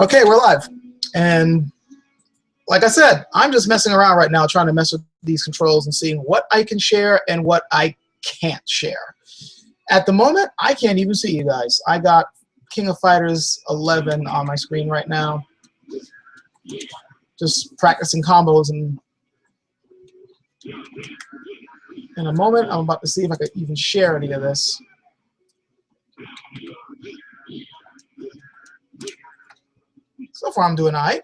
Okay, we're live. And like I said, I'm just messing around right now trying to mess with these controls and seeing what I can share and what I can't share. At the moment, I can't even see you guys. I got King of Fighters 11 on my screen right now. Just practicing combos, and in a moment, I'm about to see if I could even share any of this. So far, I'm doing all right.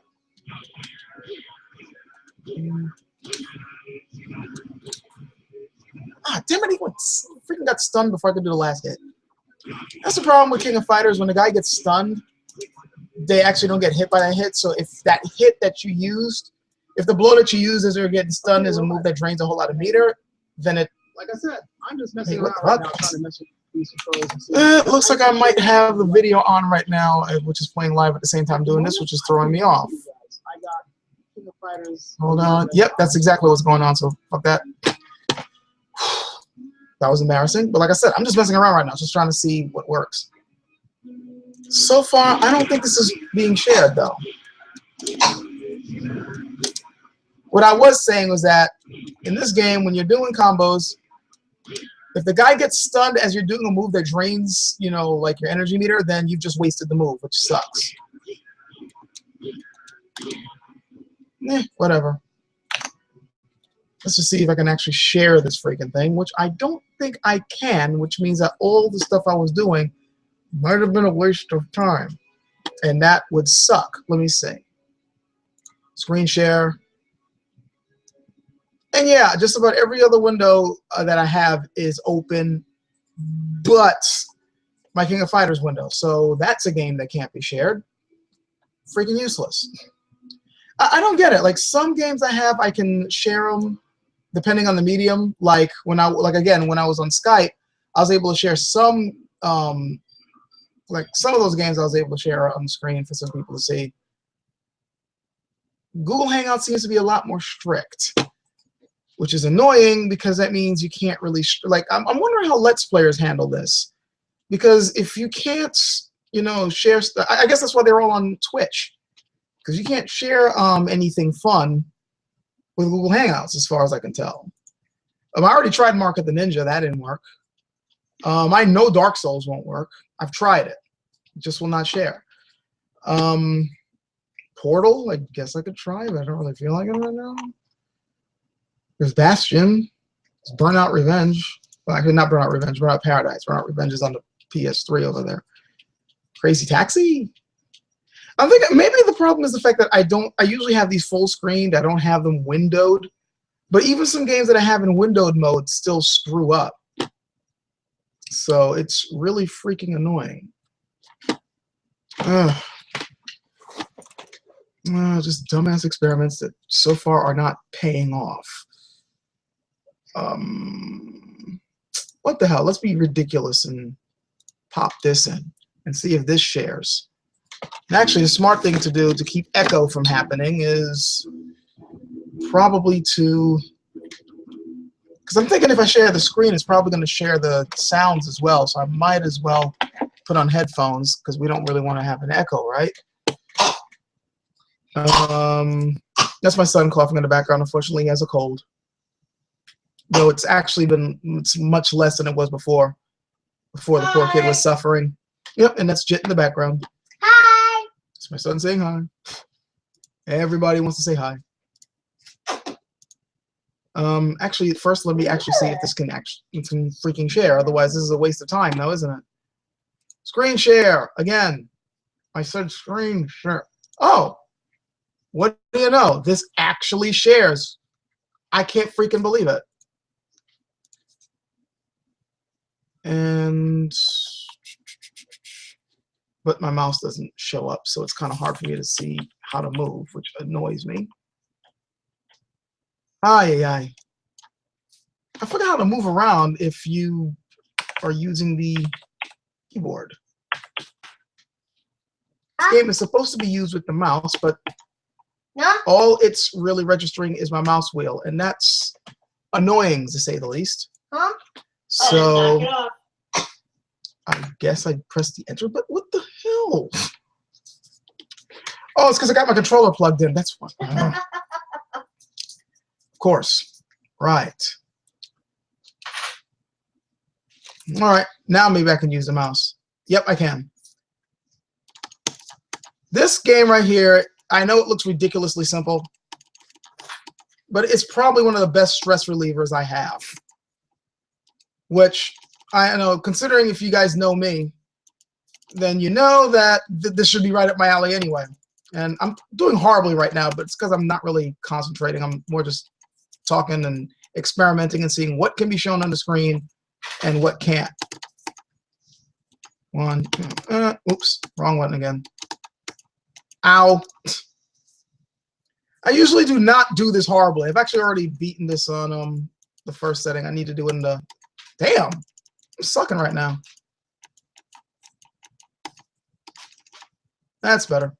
Ah, damn it, he freaking got stunned before I could do the last hit. That's the problem with King of Fighters. When the guy gets stunned, they actually don't get hit by that hit. So if that hit that you used, if the blow that you use as you're getting stunned is a move that drains a whole lot of meter, then it, like I said, I'm just messing around right now trying to mess with these controls. It looks like I might have the video on right now, which is playing live at the same time doing this, which is throwing me off. I got King of Fighters. Hold on. Yep, that's exactly what's going on, so fuck that. That was embarrassing. But like I said, I'm just messing around right now, just trying to see what works. So far, I don't think this is being shared, though. What I was saying was that in this game, when you're doing combos, if the guy gets stunned as you're doing a move that drains, you know, like your energy meter, then you've just wasted the move, which sucks. Whatever. Let's just see if I can actually share this freaking thing, which I don't think I can, which means that all the stuff I was doing might have been a waste of time. And that would suck. Let me see. Screen share. And yeah, just about every other window that I have is open, but my King of Fighters window. So that's a game that can't be shared. Freaking useless. I don't get it. Like some games I have, I can share them depending on the medium. Like when I was on Skype, I was able to share some like some of those games I was able to share on the screen for some people to see. Google Hangout seems to be a lot more strict, which is annoying because that means you can't really like. I'm wondering how Let's Players handle this, because if you can't, you know, share stuff, I guess that's why they're all on Twitch, because you can't share anything fun with Google Hangouts, as far as I can tell. I already tried Mark of the Ninja. That didn't work. I know Dark Souls won't work. I've tried it. It just will not share. Portal, I guess I could try, but I don't really feel like it right now. There's Bastion. There's Burnout Revenge. Well, actually, not Burnout Revenge. Burnout Paradise. Burnout Revenge is on the PS3 over there. Crazy Taxi. I'm thinking maybe the problem is the fact that I usually have these full screened. I don't have them windowed. But even some games that I have in windowed mode still screw up. So it's really freaking annoying. Just dumbass experiments that so far are not paying off. What the hell? Let's be ridiculous and pop this in and see if this shares. And actually, the smart thing to do to keep echo from happening is probably to, because I'm thinking if I share the screen, it's probably going to share the sounds as well. So I might as well put on headphones because we don't really want to have an echo, right? That's my son coughing in the background. Unfortunately, he has a cold. Though it's actually it's much less than it was before the poor kid was suffering. Yep, and that's Jit in the background. Hi. It's my son saying hi. Everybody wants to say hi. Actually, first let me actually see if this can freaking share. Otherwise, this is a waste of time, though, isn't it? Screen share again. I said screen share. Oh, what do you know? This actually shares. I can't freaking believe it. But my mouse doesn't show up, so it's kind of hard for me to see how to move, which annoys me. I forgot how to move around if you are using the keyboard. This game is supposed to be used with the mouse, but all it's really registering is my mouse wheel, and that's annoying, to say the least. Huh? So I guess I pressed the enter, but what the hell? Oh, it's because I got my controller plugged in. That's what. Of course. Right. All right. Now maybe I can use the mouse. Yep, I can. This game right here, I know it looks ridiculously simple, but it's probably one of the best stress relievers I have. Which, I know, considering if you guys know me, then you know that this should be right up my alley anyway. And I'm doing horribly right now, but it's because I'm not really concentrating. I'm more just talking and experimenting and seeing what can be shown on the screen and what can't. One, oops, wrong one again. Ow. I usually do not do this horribly. I've actually already beaten this on the first setting. I need to do it in the... Damn, I'm sucking right now. That's better.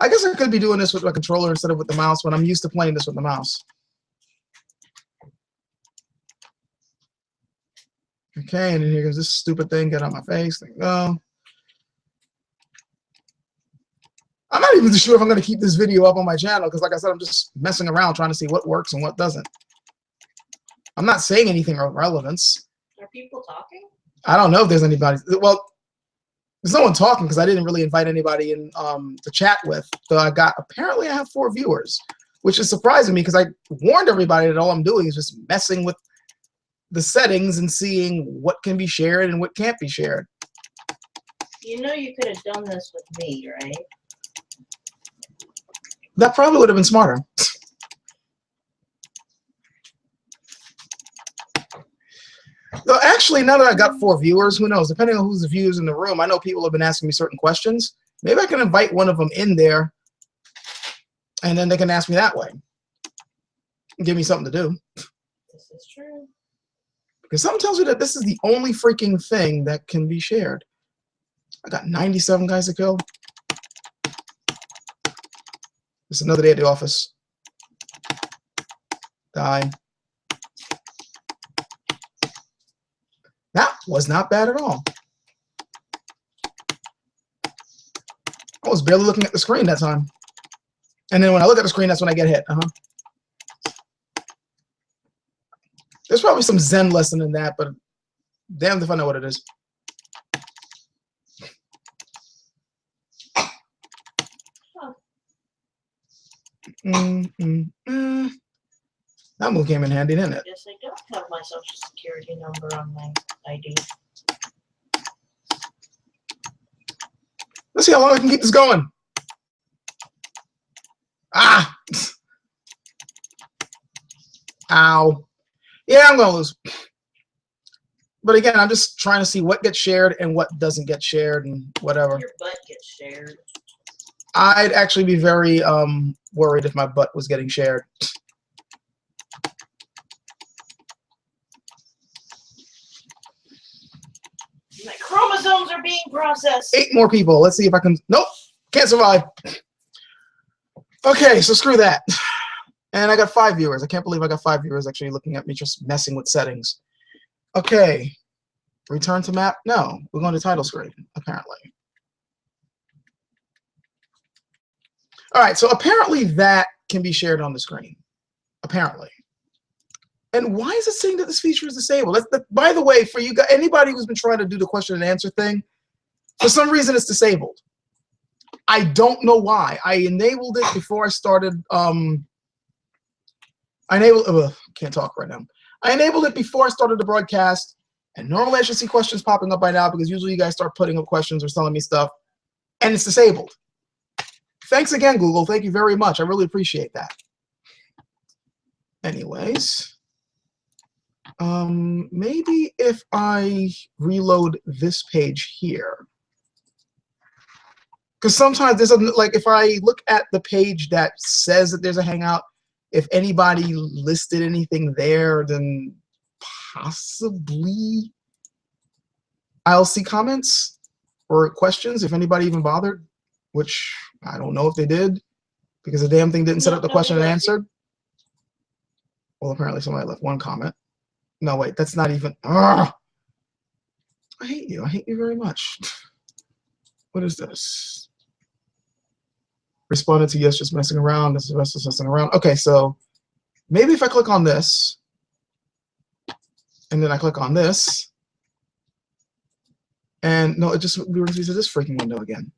I guess I could be doing this with my controller instead of with the mouse, but I'm used to playing this with the mouse. Okay, and then here goes this stupid thing. Get on my face. There you go. I'm not even sure if I'm going to keep this video up on my channel because, like I said, I'm just messing around trying to see what works and what doesn't. I'm not saying anything of relevance. Are people talking? I don't know if there's anybody. Well, there's no one talking because I didn't really invite anybody in to chat with. So apparently I have 4 viewers, which is surprising me because I warned everybody that all I'm doing is just messing with the settings and seeing what can be shared and what can't be shared. You know you could have done this with me, right? That probably would have been smarter. Though actually, now that I got 4 viewers, who knows? Depending on who's the viewers in the room, I know people have been asking me certain questions. Maybe I can invite one of them in there, and then they can ask me that way. Give me something to do. This is true. Because something tells me that this is the only freaking thing that can be shared. I got 97 guys to kill. It's another day at the office. Die. That was not bad at all. I was barely looking at the screen that time. And then when I look at the screen, that's when I get hit. There's probably some Zen lesson in that, but damned if I know what it is. That move came in handy, didn't it? Yes, I don't have my social security number on my ID. Let's see how long I can keep this going. Ah! Ow. Yeah, I'm going to lose. But again, I'm just trying to see what gets shared and what doesn't get shared and whatever. Your butt gets shared. I'd actually be very worried if my butt was getting shared. My chromosomes are being processed. 8 more people. Let's see if I can. Nope. Can't survive. Okay, so screw that. And I got 5 viewers. I can't believe I got 5 viewers actually looking at me just messing with settings. Okay. Return to map? No. We're going to title screen, apparently. All right, so apparently that can be shared on the screen. Apparently. And why is it saying that this feature is disabled? By the way, for you guys, anybody who's been trying to do the question and answer thing, for some reason it's disabled. I don't know why. I enabled it before I started. Can't talk right now. I enabled it before I started the broadcast, and normally I should see questions popping up by now because usually you guys start putting up questions or telling me stuff, and it's disabled. Thanks again, Google. Thank you very much. I really appreciate that. Anyways, maybe if I reload this page here, because sometimes there's like if I look at the page that says that there's a Hangout, if anybody listed anything there, then possibly I'll see comments or questions if anybody even bothered, which I don't know if they did because the damn thing didn't set up the question and answered. Well, apparently somebody left 1 comment. No, wait, that's not even. I hate you. I hate you very much. What is this? Responded to yes, just messing around. This is just messing around. Okay, so maybe if I click on this, and then I click on this, and no, it just brings me to this freaking window again.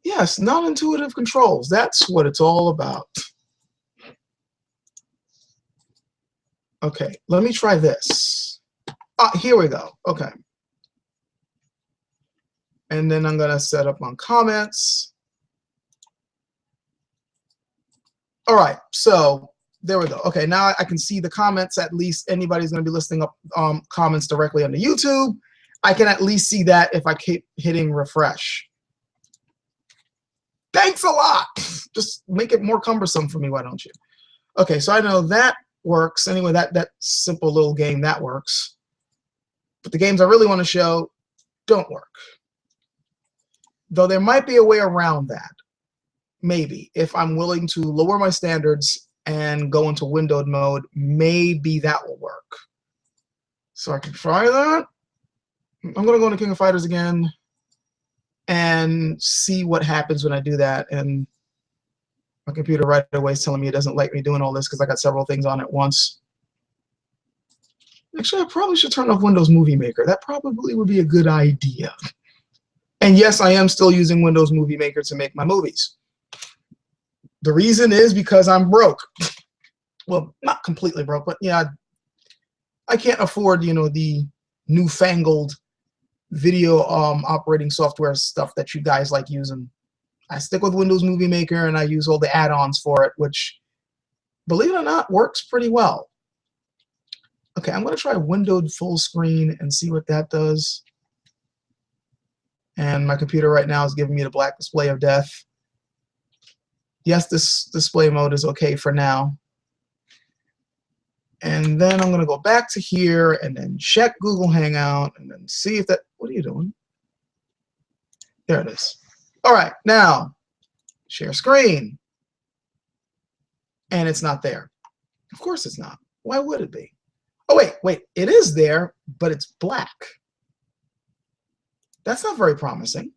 Yes, non-intuitive controls. That's what it's all about. Okay, let me try this. Ah, here we go. Okay. And then I'm going to set up on comments. All right, so there we go. Okay, now I can see the comments. At least anybody's going to be listing up comments directly on the YouTube. I can at least see that if I keep hitting refresh. Thanks a lot. Just make it more cumbersome for me, why don't you? Okay, so I know that works. Anyway, that simple little game, that works. But the games I really want to show don't work. Though there might be a way around that. Maybe. If I'm willing to lower my standards and go into windowed mode, maybe that will work. So I can try that. I'm going to go into King of Fighters again and see what happens when I do that. And my computer right away is telling me it doesn't like me doing all this because I got several things on at once. Actually, I probably should turn off Windows Movie Maker. That probably would be a good idea. And yes, I am still using Windows Movie Maker to make my movies. The reason is because I'm broke. Well, not completely broke, but yeah, I can't afford, you know, the newfangled video operating software stuff that you guys like using. I stick with Windows Movie Maker and I use all the add-ons for it, which, believe it or not, works pretty well. Okay, I'm going to try windowed full screen and see what that does. And my computer right now is giving me the black display of death. Yes, this display mode is okay for now. And then I'm going to go back to here and then check Google Hangout and then see if that, what are you doing? There it is. All right, now share screen. And it's not there. Of course it's not. Why would it be? Oh, wait, it is there, but it's black. That's not very promising.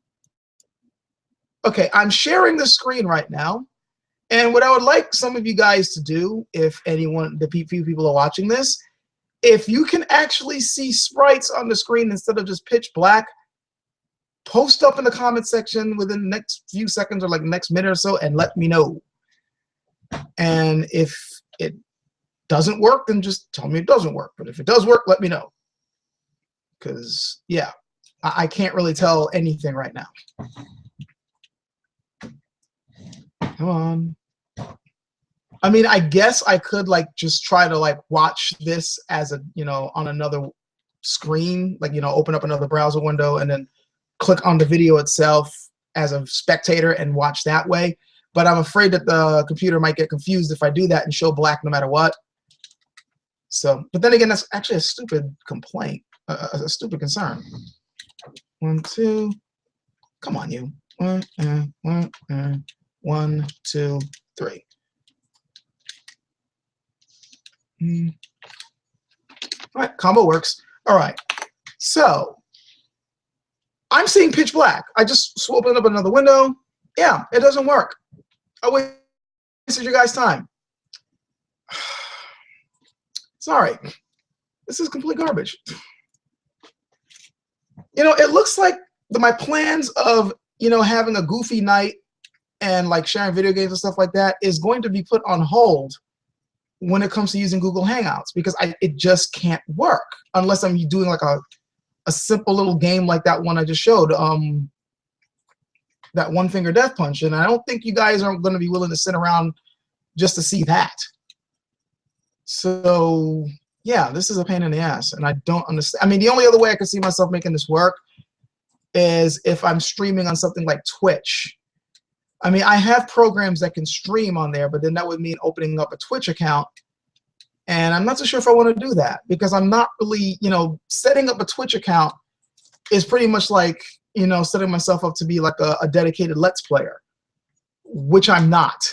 Okay, I'm sharing the screen right now. And what I would like some of you guys to do, if anyone, the few people are watching this, if you can actually see sprites on the screen instead of just pitch black, post up in the comment section within the next few seconds or like the next minute or so and let me know. And if it doesn't work, then just tell me it doesn't work. But if it does work, let me know. Because, yeah, I can't really tell anything right now. Come on. I mean, I guess I could like just try to like watch this as a, you know, on another screen, like, you know, open up another browser window and then click on the video itself as a spectator and watch that way. But I'm afraid that the computer might get confused if I do that and show black no matter what. So, but then again, that's actually a stupid complaint, a stupid concern. 1, 2, come on, you. 1, 2, 3. All right, combo works. All right, so I'm seeing pitch black. I just opened up another window. Yeah, it doesn't work. I wasted your guys' time. Sorry, this is complete garbage. You know, it looks like my plans of, you know, having a goofy night and like sharing video games and stuff like that is going to be put on hold when it comes to using Google Hangouts, because it just can't work unless I'm doing like a simple little game like that one I just showed, that one finger death punch. And I don't think you guys are going to be willing to sit around just to see that. So yeah, this is a pain in the ass, and I don't understand. I mean, the only other way I can see myself making this work is if I'm streaming on something like Twitch. I mean, I have programs that can stream on there, but then that would mean opening up a Twitch account. And I'm not so sure if I want to do that, because I'm not really, you know, setting up a Twitch account is pretty much like, you know, setting myself up to be like a dedicated Let's Player, which I'm not.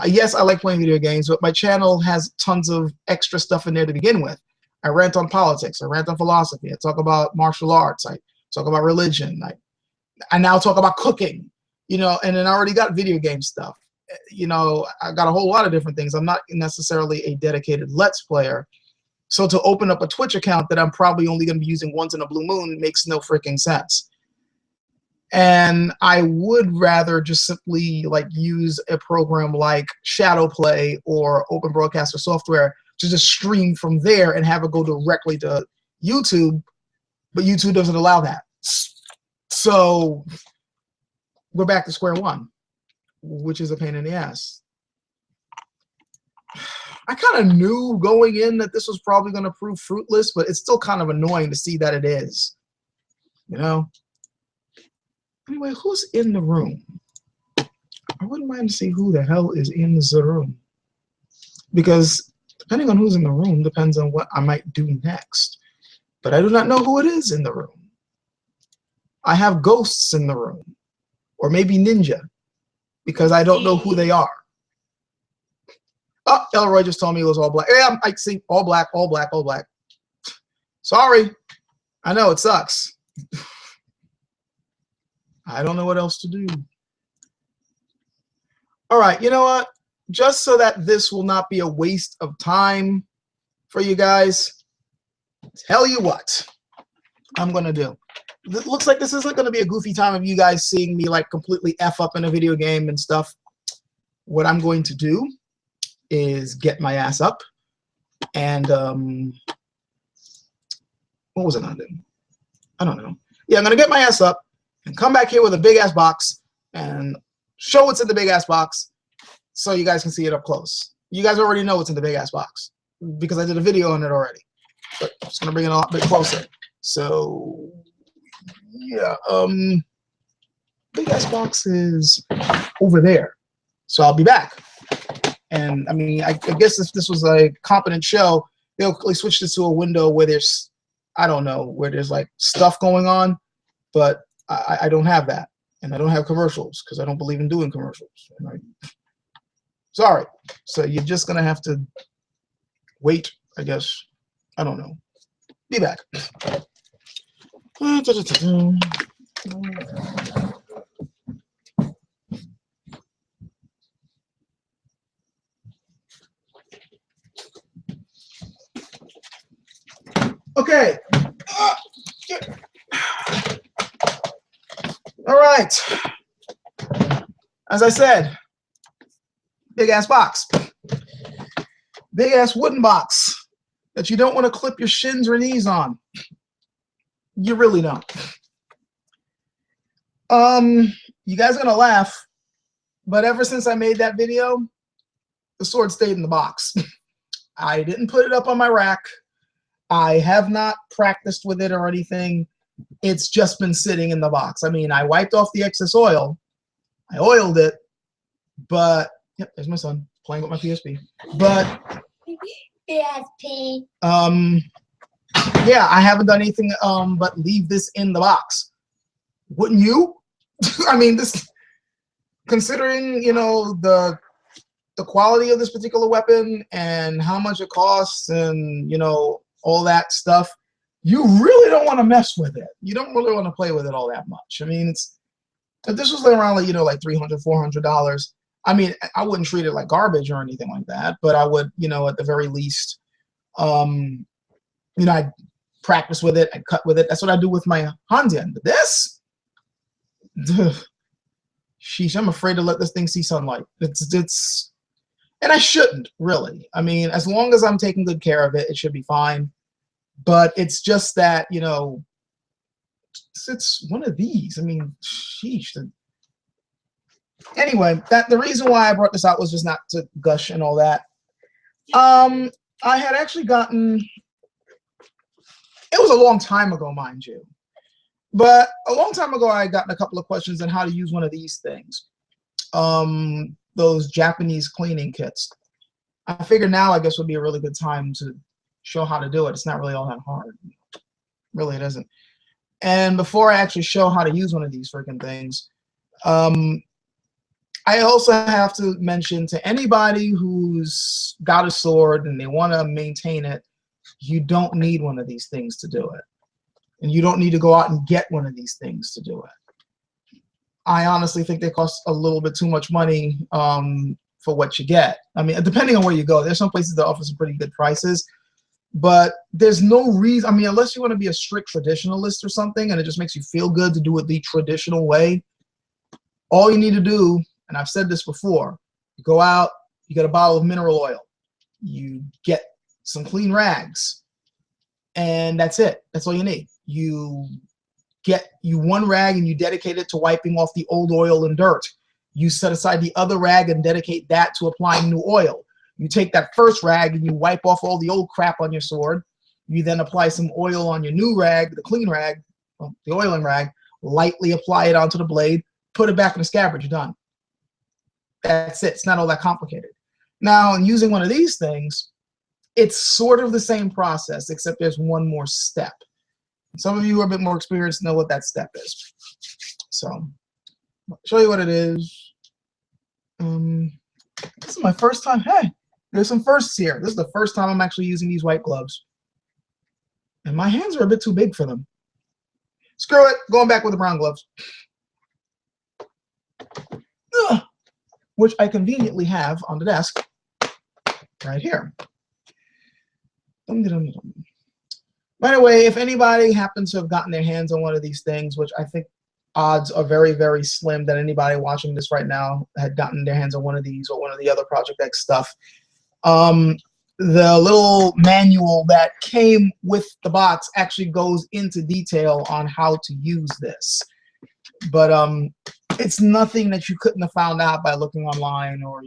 Yes, I like playing video games, but my channel has tons of extra stuff in there to begin with. I rant on politics. I rant on philosophy. I talk about martial arts. I talk about religion. I now talk about cooking. you know, and then I already got video game stuff. You know, I got a whole lot of different things. I'm not necessarily a dedicated Let's Player. So to open up a Twitch account that I'm probably only going to be using once in a blue moon makes no freaking sense. And I would rather just simply like use a program like Shadowplay or Open Broadcaster Software to just stream from there and have it go directly to YouTube, but YouTube doesn't allow that. So we're back to square one, which is a pain in the ass. I kind of knew going in that this was probably going to prove fruitless, but it's still kind of annoying to see that it is, you know? Anyway, who's in the room? I wouldn't mind to see who the hell is in the room. Because depending on who's in the room depends on what I might do next. But I do not know who it is in the room. I have ghosts in the room. Or maybe Ninja. Because I don't know who they are. Oh, Elroy just told me it was all black. Yeah, I see all black, all black, all black. Sorry. I know, it sucks. I don't know what else to do. All right, you know what? Just so that this will not be a waste of time for you guys, tell you what I'm going to do. It looks like this isn't going to be a goofy time of you guys seeing me like completely F up in a video game and stuff. What I'm going to do is get my ass up and what was I going to do? I don't know. Yeah, I'm going to get my ass up and come back here with a big ass box and show what's in the big ass box so you guys can see it up close. You guys already know what's in the big ass box because I did a video on it already. But I'm just gonna bring it a lot bit closer. So yeah, big ass box is over there. So I'll be back. And I mean, I guess if this was a competent show, they'll quickly switch this to a window where there's, I don't know, where there's like stuff going on, but I don't have that, and I don't have commercials because I don't believe in doing commercials. Sorry. So you're just gonna have to wait, I guess. I don't know. Be back. Okay. All right. As I said, big ass box. Big ass wooden box that you don't want to clip your shins or knees on. You really don't. You guys are gonna laugh, but ever since I made that video, the sword stayed in the box. I didn't put it up on my rack. I have not practiced with it or anything. It's just been sitting in the box. I mean, I wiped off the excess oil. I oiled it, but yep, there's my son playing with my PSP. But PSP. Yeah, I haven't done anything but leave this in the box. Wouldn't you? I mean, this, considering, you know, the quality of this particular weapon and how much it costs and, you know, all that stuff, you really don't want to mess with it. You don't really want to play with it all that much. I mean, it's, if this was around like, you know, like $300, $400, I mean, I wouldn't treat it like garbage or anything like that, but I would, you know, at the very least, you know, I'd practice with it, I'd cut with it. That's what I do with my Handian. But this, sheesh, I'm afraid to let this thing see sunlight. It's, and I shouldn't, really. I mean, as long as I'm taking good care of it, it should be fine. But it's just that, you know, it's one of these. I mean, sheesh. Anyway, the reason why I brought this out was just not to gush and all that. I had actually gotten, it was a long time ago, mind you, but a long time ago I had gotten a couple of questions on how to use one of these things, those Japanese cleaning kits. I figured now I guess would be a really good time to show how to do it. It's not really all that hard. Really, it isn't. And before I actually show how to use one of these freaking things, I also have to mention to anybody who's got a sword and they want to maintain it, you don't need one of these things to do it. And you don't need to go out and get one of these things to do it. I honestly think they cost a little bit too much money for what you get. I mean, depending on where you go, there's some places that offer some pretty good prices, but there's no reason. I mean, unless you want to be a strict traditionalist or something, and it just makes you feel good to do it the traditional way. All you need to do, and I've said this before, you go out, you get a bottle of mineral oil, you get some clean rags, and that's it. That's all you need. You get one rag and you dedicate it to wiping off the old oil and dirt. You set aside the other rag and dedicate that to applying new oil. You take that first rag and you wipe off all the old crap on your sword. You then apply some oil on your new rag, the clean rag, well, the oiling rag, lightly apply it onto the blade, put it back in the scabbard, you're done. That's it. It's not all that complicated. Now, in using one of these things, it's sort of the same process, except there's one more step. Some of you who are a bit more experienced know what that step is. So, I'll show you what it is. This is my first time. Hey, there's some firsts here. This is the first time I'm actually using these white gloves. And my hands are a bit too big for them. Screw it. Going back with the brown gloves. Ugh. Which I conveniently have on the desk right here. By the way, if anybody happens to have gotten their hands on one of these things, which I think odds are very, very slim that anybody watching this right now had gotten their hands on one of these or one of the other Project X stuff, the little manual that came with the box actually goes into detail on how to use this. But it's nothing that you couldn't have found out by looking online or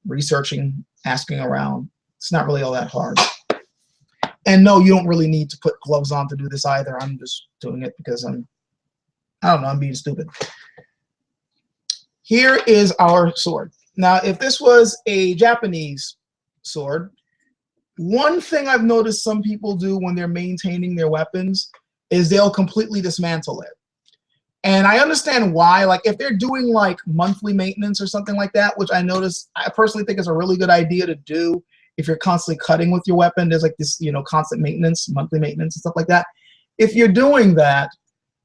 researching, asking around. It's not really all that hard. And no, you don't really need to put gloves on to do this either. I'm just doing it because I don't know, I'm being stupid. Here is our sword. Now, if this was a Japanese sword, one thing I've noticed some people do when they're maintaining their weapons is they'll completely dismantle it. And I understand why. Like, if they're doing like monthly maintenance or something like that, which I personally think is a really good idea to do. If you're constantly cutting with your weapon, there's like this, constant maintenance, monthly maintenance and stuff like that. If you're doing that,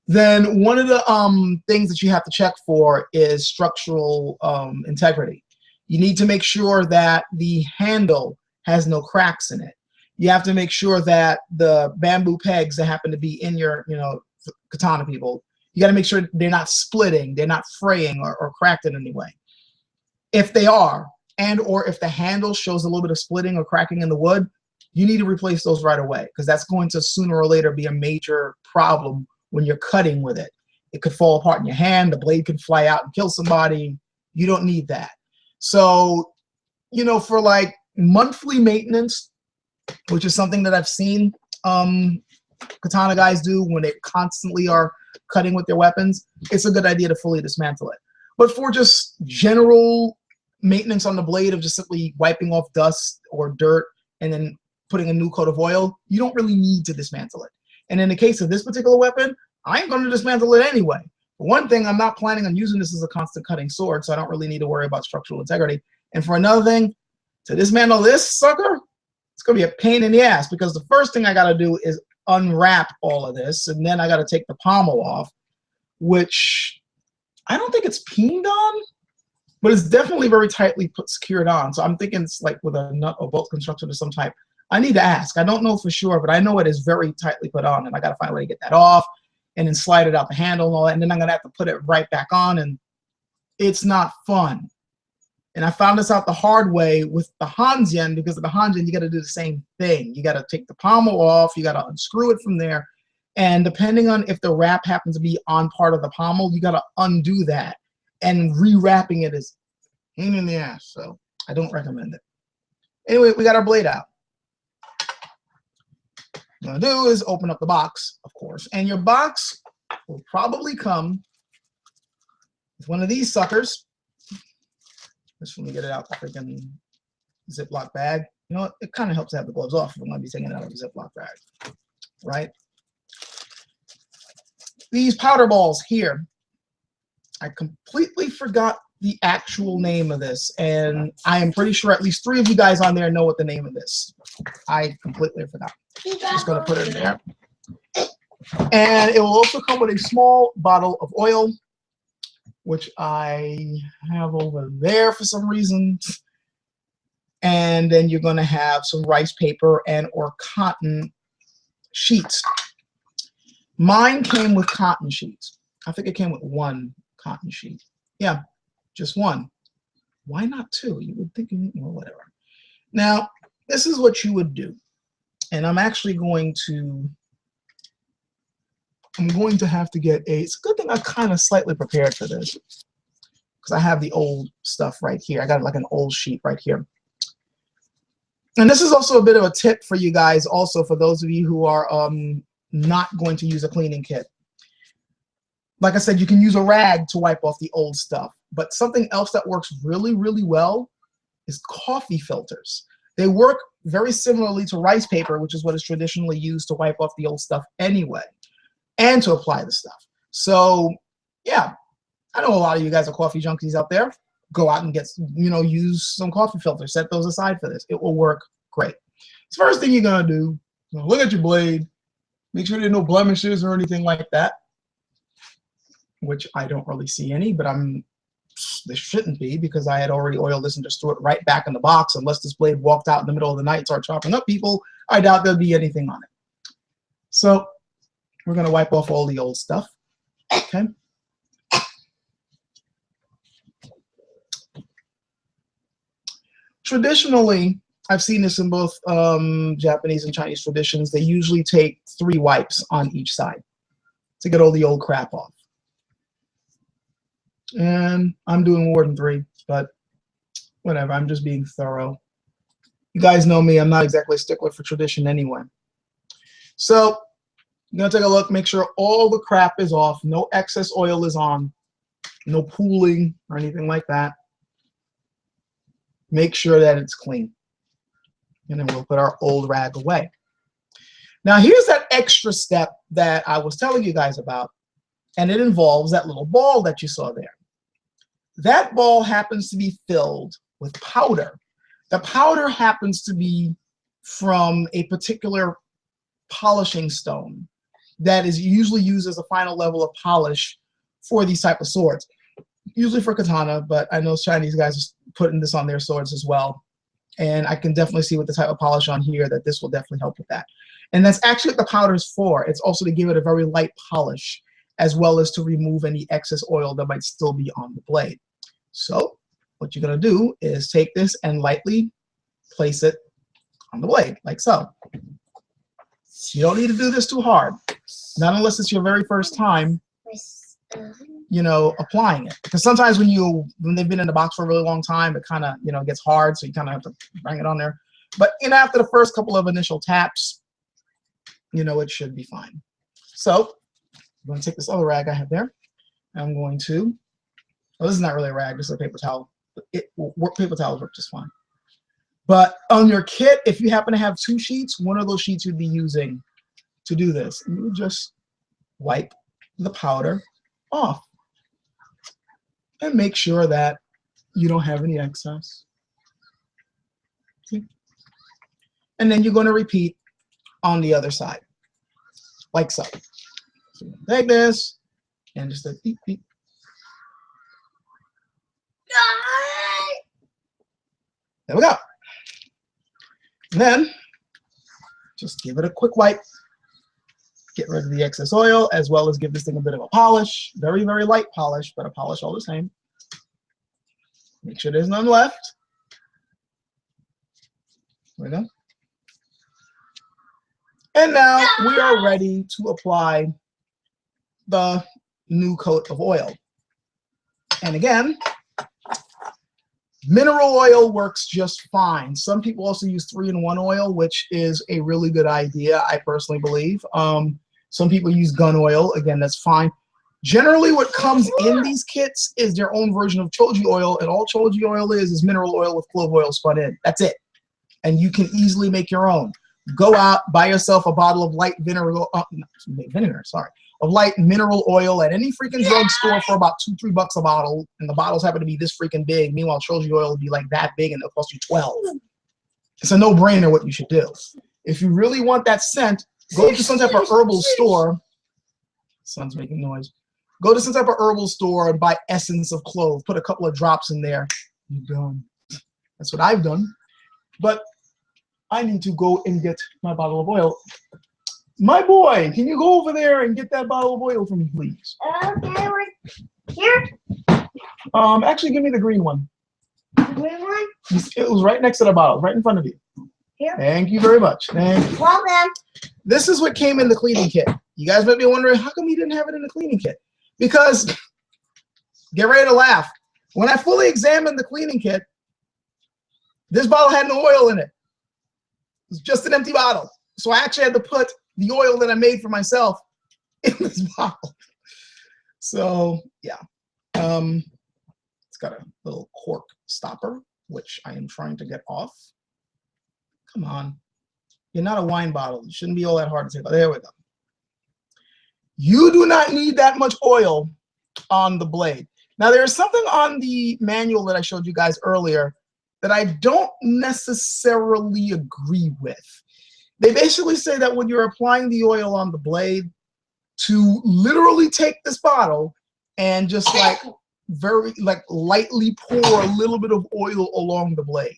then one of the things that you have to check for is structural integrity. You need to make sure that the handle has no cracks in it. You have to make sure that the bamboo pegs that happen to be in your, katana people, you got to make sure they're not splitting, they're not fraying or cracked in any way. If they are, or if the handle shows a little bit of splitting or cracking in the wood, you need to replace those right away, because that's going to sooner or later be a major problem when you're cutting with it. It could fall apart in your hand, the blade could fly out and kill somebody. You don't need that. So, for like monthly maintenance, which is something that I've seen katana guys do when they constantly are cutting with their weapons, it's a good idea to fully dismantle it. But for just general maintenance on the blade of just simply wiping off dust or dirt and then putting a new coat of oil, you don't really need to dismantle it. And in the case of this particular weapon, I ain't going to dismantle it anyway. For one thing, I'm not planning on using this as a constant cutting sword, so I don't really need to worry about structural integrity. And for another thing, to dismantle this sucker, it's going to be a pain in the ass, because the first thing I got to do is unwrap all of this, and then I got to take the pommel off, which I don't think it's peened on, but it's definitely very tightly secured on. So I'm thinking it's like with a nut or bolt construction of some type. I need to ask. I don't know for sure, but I know it is very tightly put on, and I got to find a way to get that off and then slide it out the handle and all that. And then I'm going to have to put it right back on, and it's not fun. And I found this out the hard way with the Hansen, because of the Hansen, you got to do the same thing. You got to take the pommel off, you got to unscrew it from there. And depending on if the wrap happens to be on part of the pommel, you got to undo that. And rewrapping it is a pain in the ass, so I don't recommend it. Anyway, we got our blade out. What I'm gonna do is open up the box, of course, and your box will probably come with one of these suckers. Just let me get it out the freaking Ziploc bag. You know what? It kind of helps to have the gloves off if I'm gonna be taking it out of a Ziploc bag, right? These powder balls here, I completely forgot the actual name of this, and I am pretty sure at least 3 of you guys on there know what the name of this. I completely forgot. Just gonna put it in there. And it will also come with a small bottle of oil. which I have over there for some reason. And then you're going to have some rice paper and or cotton sheets. Mine came with cotton sheets. I think it came with one cotton sheet. Yeah, just one. Why not two? You would think, well, whatever. Now, this is what you would do. And I'm actually going to have to get it's a good thing I kind of slightly prepared for this, because I have the old stuff right here. I got like an old sheet right here. And this is also a bit of a tip for you guys, also for those of you who are not going to use a cleaning kit. Like I said, you can use a rag to wipe off the old stuff, but something else that works really, really well is coffee filters. They work very similarly to rice paper, which is what is traditionally used to wipe off the old stuff anyway, and to apply the stuff. So yeah, I know a lot of you guys are coffee junkies out there. Go out and get, use some coffee filters. Set those aside for this. It will work great. The first thing you're gonna do, look at your blade. Make sure there are no blemishes or anything like that, which I don't really see any, but there shouldn't be, because I had already oiled this and just threw it right back in the box. Unless this blade walked out in the middle of the night and started chopping up people, I doubt there'd be anything on it. So we're gonna wipe off all the old stuff, okay? Traditionally, I've seen this in both Japanese and Chinese traditions. They usually take 3 wipes on each side to get all the old crap off. And I'm doing more than 3, but whatever. I'm just being thorough. You guys know me. I'm not exactly a stickler for tradition anyway. So I'm going to take a look, make sure all the crap is off. No excess oil is on. No pooling or anything like that. Make sure that it's clean. And then we'll put our old rag away. Now here's that extra step that I was telling you guys about, and it involves that little ball that you saw there. That ball happens to be filled with powder. The powder happens to be from a particular polishing stone that is usually used as a final level of polish for these type of swords. Usually for katana, but I know Chinese guys are putting this on their swords as well. And I can definitely see with the type of polish on here that this will definitely help with that. And that's actually what the powder is for. It's also to give it a very light polish, as well as to remove any excess oil that might still be on the blade. So what you're going to do is take this and lightly place it on the blade, like so. You don't need to do this too hard, not unless it's your very first time, applying it. Because sometimes when they've been in the box for a really long time, it kind of, gets hard, so you kind of have to bang it on there. But after the first couple of initial taps, it should be fine. So I'm going to take this other rag I have there. I'm going to, this is not really a rag, this is a paper towel. Paper towels work just fine. But on your kit, if you happen to have 2 sheets, one of those sheets you'd be using to do this. And you just wipe the powder off and make sure that you don't have any excess. Okay. And then you're going to repeat on the other side, like so. So you take this and just a beep, beep. There we go. And then just give it a quick wipe. Get rid of the excess oil, as well as give this thing a bit of a polish. Very, very light polish, but a polish all the same. Make sure there's none left. There we go. And now we are ready to apply the new coat of oil. And again, mineral oil works just fine. Some people also use 3-in-1 oil, which is a really good idea, I personally believe. Some people use gun oil. Again, that's fine. Generally, what comes in these kits is their own version of choji oil, and all choji oil is mineral oil with clove oil spun in. That's it. And you can easily make your own. Go out, buy yourself a bottle of light of light mineral oil at any freaking drugstore for about $2-3 a bottle, and the bottles happen to be this freaking big. Meanwhile, choji oil would be like that big, and it'll cost you $12. It's a no-brainer what you should do. If you really want that scent, go to some type of herbal store. Sun's making noise. Go to some type of herbal store and buy essence of clove. Put a couple of drops in there. You're done. That's what I've done. But I need to go and get my bottle of oil. My boy, can you go over there and get that bottle of oil for me, please? Okay, here. Actually, give me the green one. The green one? It was right next to the bottle, right in front of you. Here. Thank you very much. Thank you. Welcome. This is what came in the cleaning kit. You guys might be wondering, how come you didn't have it in the cleaning kit? Because, get ready to laugh. When I fully examined the cleaning kit, this bottle had no oil in it. It was just an empty bottle. So I actually had to put the oil that I made for myself in this bottle. So yeah, it's got a little cork stopper, which I am trying to get off. Come on, you're not a wine bottle. It shouldn't be all that hard to take off. There we go. You do not need that much oil on the blade. Now there's something on the manual that I showed you guys earlier that I don't necessarily agree with. They basically say that when you're applying the oil on the blade, to literally take this bottle and just very lightly pour a little bit of oil along the blade.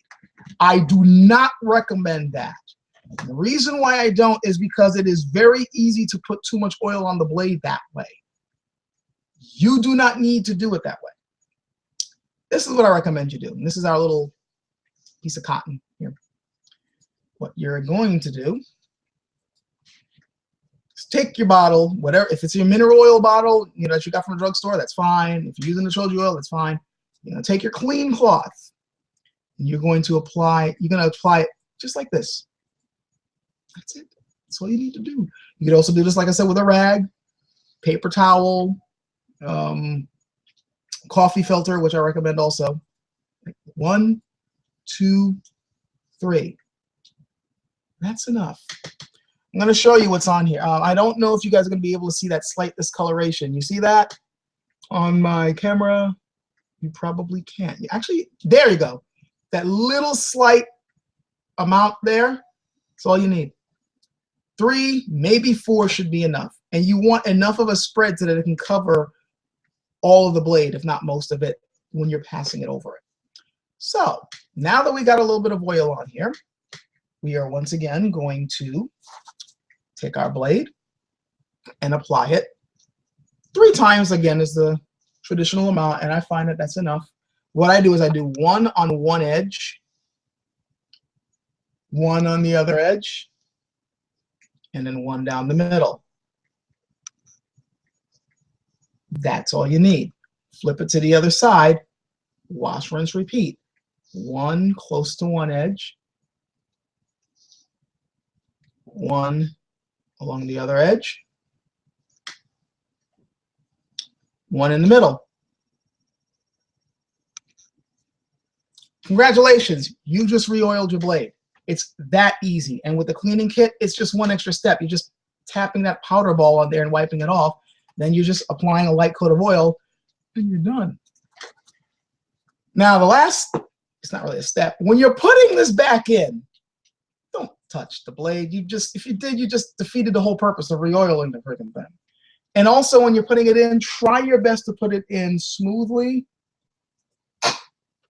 I do not recommend that. The reason why I don't is because it is very easy to put too much oil on the blade that way. You do not need to do it that way. This is what I recommend you do. And this is our little piece of cotton here. What you're going to do is take your bottle, whatever, if it's your mineral oil bottle, you know, that you got from the drugstore, that's fine. If you're using the Trojan oil, that's fine. You're going to take your clean cloth and you're going to apply it just like this. That's it. That's all you need to do. You could also do this, like I said, with a rag, paper towel, coffee filter, which I recommend also. 1, 2, 3. That's enough. I'm going to show you what's on here. I don't know if you guys are going to be able to see that slight discoloration. You see that on my camera? You probably can't. Actually, there you go. That little slight amount there, that's all you need. 3, maybe 4 should be enough. And you want enough of a spread so that it can cover all of the blade, if not most of it, when you're passing it over it. So now that we got a little bit of oil on here, we are once again going to take our blade and apply it 3 times. Again, is the traditional amount, and I find that that's enough. What I do is I do 1 on one edge, 1 on the other edge, and then 1 down the middle. That's all you need. Flip it to the other side, wash, rinse, repeat. 1 close to one edge, 1 along the other edge, 1 in the middle. Congratulations, you just re-oiled your blade. It's that easy. And with the cleaning kit, it's just 1 extra step. You're just tapping that powder ball on there and wiping it off. Then you're just applying a light coat of oil and you're done. Now the last, it's not really a step. When you're putting this back in, don't touch the blade. If you did, you just defeated the whole purpose of re-oiling the freaking thing. And also when you're putting it in, try your best to put it in smoothly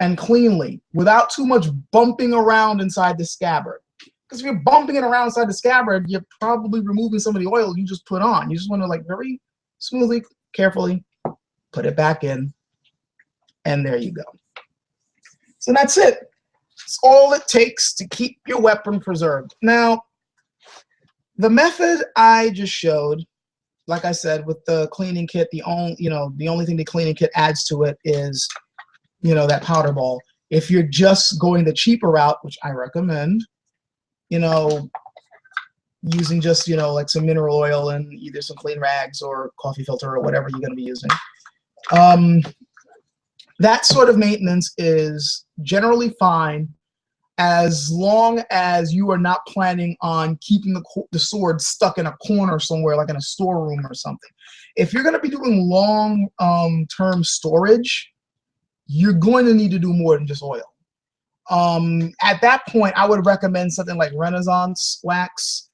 and cleanly without too much bumping around inside the scabbard. Because if you're bumping it around inside the scabbard, you're probably removing some of the oil you just put on. You just want to very smoothly, carefully put it back in, and there you go. So that's it. It's all it takes to keep your weapon preserved. Now, the method I just showed, like I said, with the cleaning kit, the only thing the cleaning kit adds to it is, that powder ball. If you're just going the cheaper route, which I recommend, using just, like some mineral oil and either some clean rags or coffee filter or whatever you're going to be using. That sort of maintenance is generally fine as long as you are not planning on keeping the sword stuck in a corner somewhere, like in a storeroom or something. If you're going to be doing long-term storage, you're going to need to do more than just oil. At that point, I would recommend something like Renaissance wax.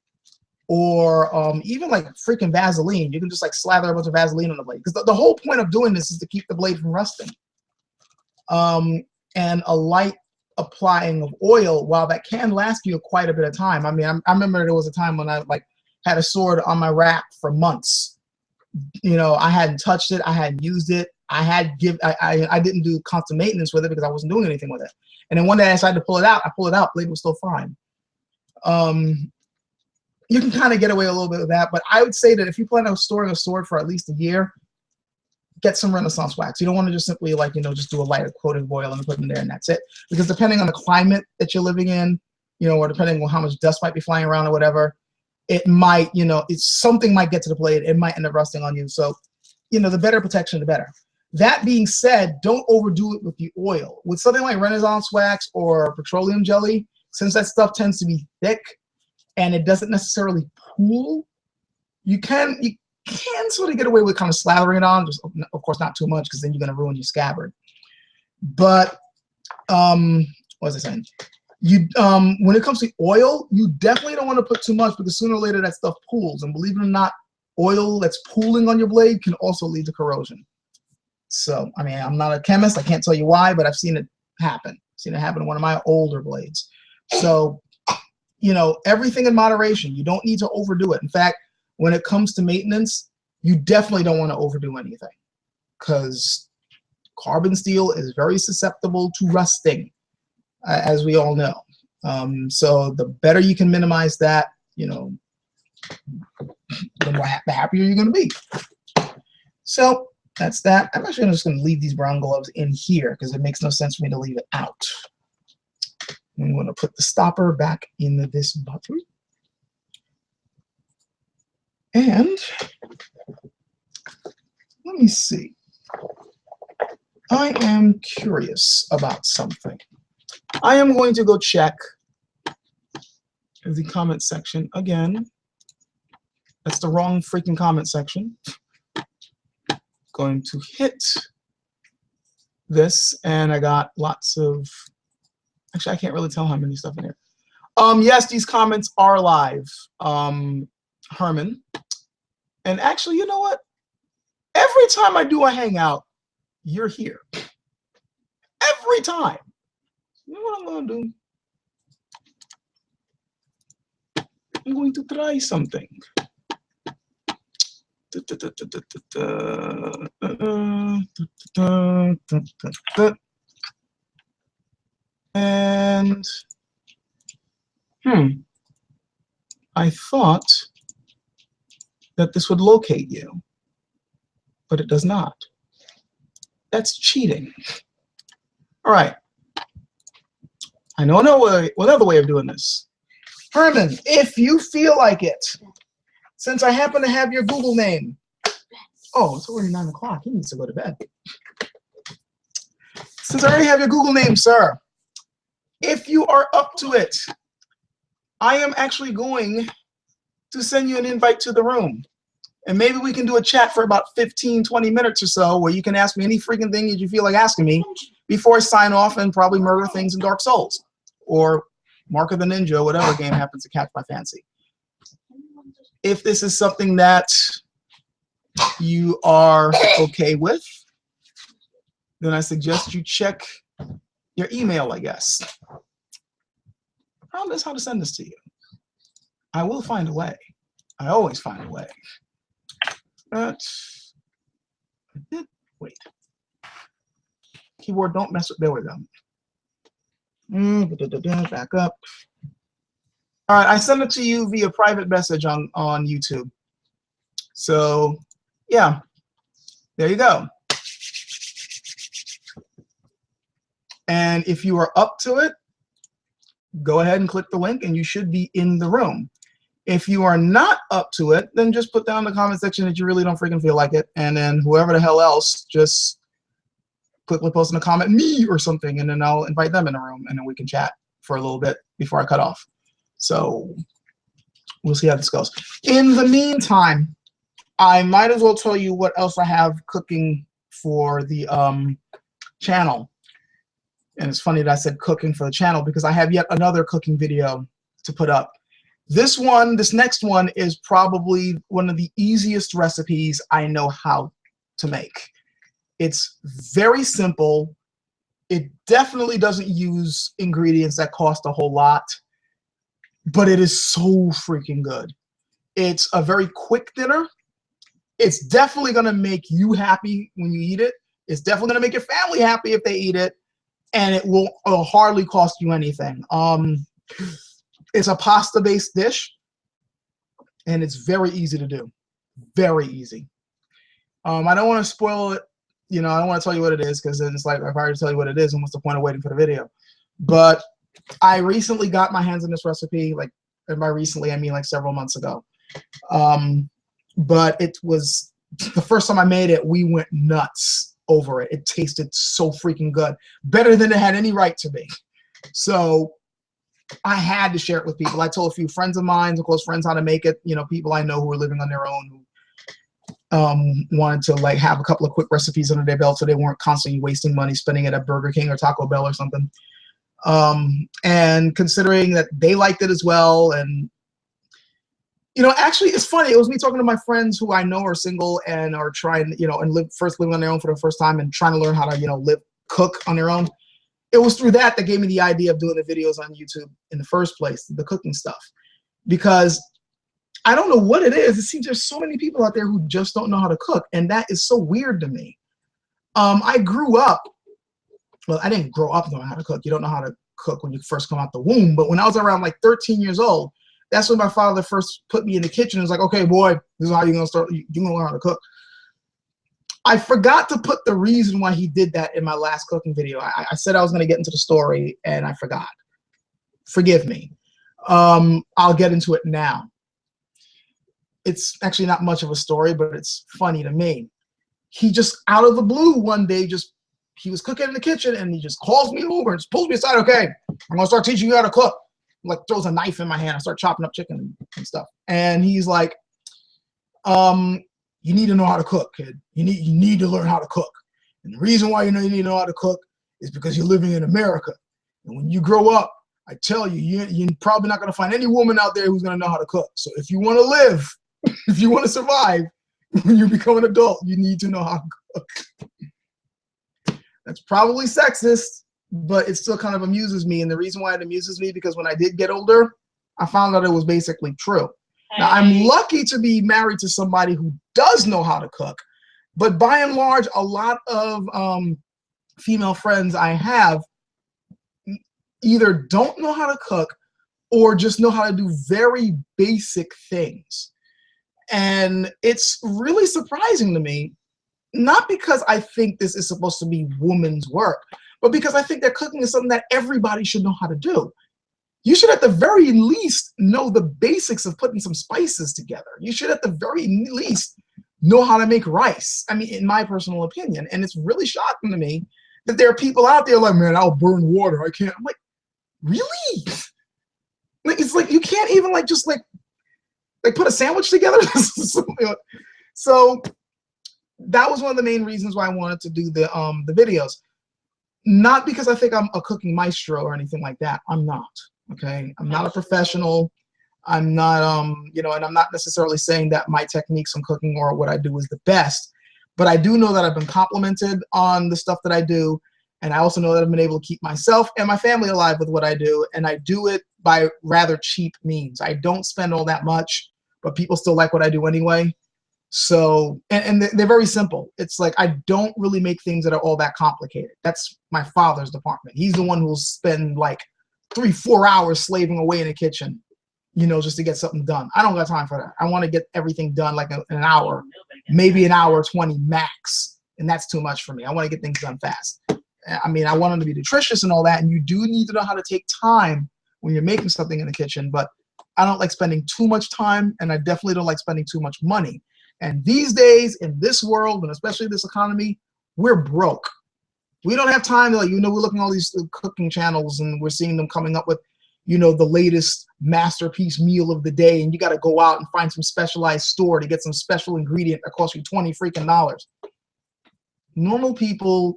or even like freaking Vaseline. You can just like slather a bunch of Vaseline on the blade, because the whole point of doing this is to keep the blade from rusting. And a light applying of oil, while that can last you quite a bit of time. I mean, I remember there was a time when I like had a sword on my rack for months. You know, I hadn't touched it, I hadn't used it, I didn't do constant maintenance with it because I wasn't doing anything with it. And then one day I decided to pull it out. I pulled it out, blade was still fine. You can kind of get away a little bit with that, but I would say that if you plan on storing a sword for at least a year, get some Renaissance wax. You don't want to just simply, like, you know, just do a lighter coating of oil and put it in there and that's it. Because depending on the climate that you're living in, you know, or depending on how much dust might be flying around or whatever, it might, you know, something might get to the blade. It might end up rusting on you. So, you know, the better protection, the better. That being said, don't overdo it with the oil. With something like Renaissance wax or petroleum jelly, since that stuff tends to be thick and it doesn't necessarily pool, you can sort of get away with kind of slathering it on. Just, of course, not too much, because then you're going to ruin your scabbard. But what was I saying? When it comes to oil, you definitely don't want to put too much, because sooner or later that stuff pools. And believe it or not, oil that's pooling on your blade can also lead to corrosion. So, I mean, I'm not a chemist. I can't tell you why, but I've seen it happen. I've seen it happen to one of my older blades. So, you know, everything in moderation. You don't need to overdo it. In fact, when it comes to maintenance, you definitely don't want to overdo anything, because carbon steel is very susceptible to rusting, as we all know. So the better you can minimize that, you know, the happier you're going to be. So that's that. I'm actually just going to leave these brown gloves in here, because it makes no sense for me to leave it out. I'm going to put the stopper back in this bottle. And let me see. I am curious about something. I am going to go check the comment section again. That's the wrong freaking comment section. Going to hit this, and I got lots of, actually I can't really tell how many stuff in here. Yes, these comments are live, Herman. And actually, you know what? Every time I do a hangout, you're here. Every time. You know what I'm going to do? I'm going to try something. And I thought that this would locate you, but it does not. That's cheating. All right. I know another way of doing this. Herman, if you feel like it, since I happen to have your Google name. Oh, it's already 9 o'clock. He needs to go to bed. Since I already have your Google name, sir, if you are up to it, I am actually going to send you an invite to the room. And maybe we can do a chat for about 15, 20 minutes or so, where you can ask me any freaking thing that you feel like asking me before I sign off and probably murder things in Dark Souls or Mark of the Ninja, whatever game happens to catch my fancy. If this is something that you are okay with, then I suggest you check your email, I guess. The problem is how to send this to you. I will find a way. I always find a way. But I did wait. Keyboard, don't mess with. There we go. Back up. All right, I sent it to you via private message on YouTube. So yeah, there you go. And if you are up to it, go ahead and click the link and you should be in the room. If you are not up to it, then just put down in the comment section that you really don't freaking feel like it, and then whoever the hell else, just quickly post in a comment, me or something, and then I'll invite them in the room, and then we can chat for a little bit before I cut off. So we'll see how this goes. In the meantime, I might as well tell you what else I have cooking for the channel. And it's funny that I said cooking for the channel, because I have yet another cooking video to put up. This next one is probably one of the easiest recipes I know how to make. It's very simple. It definitely doesn't use ingredients that cost a whole lot, but it is so freaking good. It's a very quick dinner. It's definitely going to make you happy when you eat it. It's definitely going to make your family happy if they eat it, and it'll hardly cost you anything. It's a pasta-based dish, and it's very easy to do. Very easy. I don't want to spoil it. You know, I don't want to tell you what it is, because then it's like, if I already tell you what it is, and what's the point of waiting for the video? But I recently got my hands on this recipe, like, and by recently I mean like several months ago. But it was the first time I made it, we went nuts over it. It tasted so freaking good, better than it had any right to be. So I had to share it with people. I told a few friends of mine, some close friends, how to make it. You know, people I know who are living on their own, who wanted to like have a couple of quick recipes under their belt, so they weren't constantly wasting money spending it at Burger King or Taco Bell or something. And considering that they liked it as well, and you know, actually, it's funny. It was me talking to my friends who I know are single and are trying, you know, and living on their own for the first time and trying to learn how to, you know, cook on their own. It was through that gave me the idea of doing the videos on YouTube in the first place, the cooking stuff, because I don't know what it is. It seems there's so many people out there who just don't know how to cook, and that is so weird to me. I grew up, well, I didn't grow up knowing how to cook. You don't know how to cook when you first come out the womb, but when I was around like 13 years old, that's when my father first put me in the kitchen. It was like, okay, boy, this is how you're gonna start. You're gonna learn how to cook. I forgot to put the reason why he did that in my last cooking video. I said I was gonna get into the story, and I forgot. Forgive me. I'll get into it now. It's actually not much of a story, but it's funny to me. He just, out of the blue one day, he was cooking in the kitchen, and he just calls me over and just pulls me aside. Okay, I'm gonna start teaching you how to cook. Like, throws a knife in my hand. I start chopping up chicken and stuff. And he's like, you need to know how to cook, kid. You need to learn how to cook. And the reason why you need to know how to cook is because you're living in America. And when you grow up, I tell you, you're probably not going to find any woman out there who's going to know how to cook. So if you want to live, if you want to survive, when you become an adult, you need to know how to cook. That's probably sexist, but it still kind of amuses me. And the reason why it amuses me, because when I did get older, I found out it was basically true. Now, I'm lucky to be married to somebody who does know how to cook, but by and large, a lot of female friends I have either don't know how to cook or just know how to do very basic things. And it's really surprising to me, not because I think this is supposed to be women's work, but because I think that cooking is something that everybody should know how to do. You should at the very least know the basics of putting some spices together. You should at the very least know how to make rice. I mean, in my personal opinion. And it's really shocking to me that there are people out there like, man, I'll burn water. I can't. I'm like, really? Like, it's like you can't even like just like put a sandwich together. So that was one of the main reasons why I wanted to do the videos. Not because I think I'm a cooking maestro or anything like that. I'm not. Okay, I'm not a professional. I'm not, you know, and I'm not necessarily saying that my techniques on cooking or what I do is the best, but I do know that I've been complimented on the stuff that I do, and I also know that I've been able to keep myself and my family alive with what I do, and I do it by rather cheap means. I don't spend all that much, but people still like what I do anyway. So, and they're very simple. It's like I don't really make things that are all that complicated. That's my father's department. He's the one who will spend like 3-4 hours slaving away in the kitchen, you know, just to get something done. I don't got time for that. I want to get everything done like in an hour, maybe an hour 20 max, and that's too much for me. I want to get things done fast. I mean, I want them to be nutritious and all that, and you do need to know how to take time when you're making something in the kitchen, but I don't like spending too much time, and I definitely don't like spending too much money. And these days, in this world, and especially this economy, we're broke. We don't have time to, like, you know, we're looking at all these cooking channels and we're seeing them coming up with, you know, the latest masterpiece meal of the day, and you got to go out and find some specialized store to get some special ingredient that costs you $20 freaking. Normal people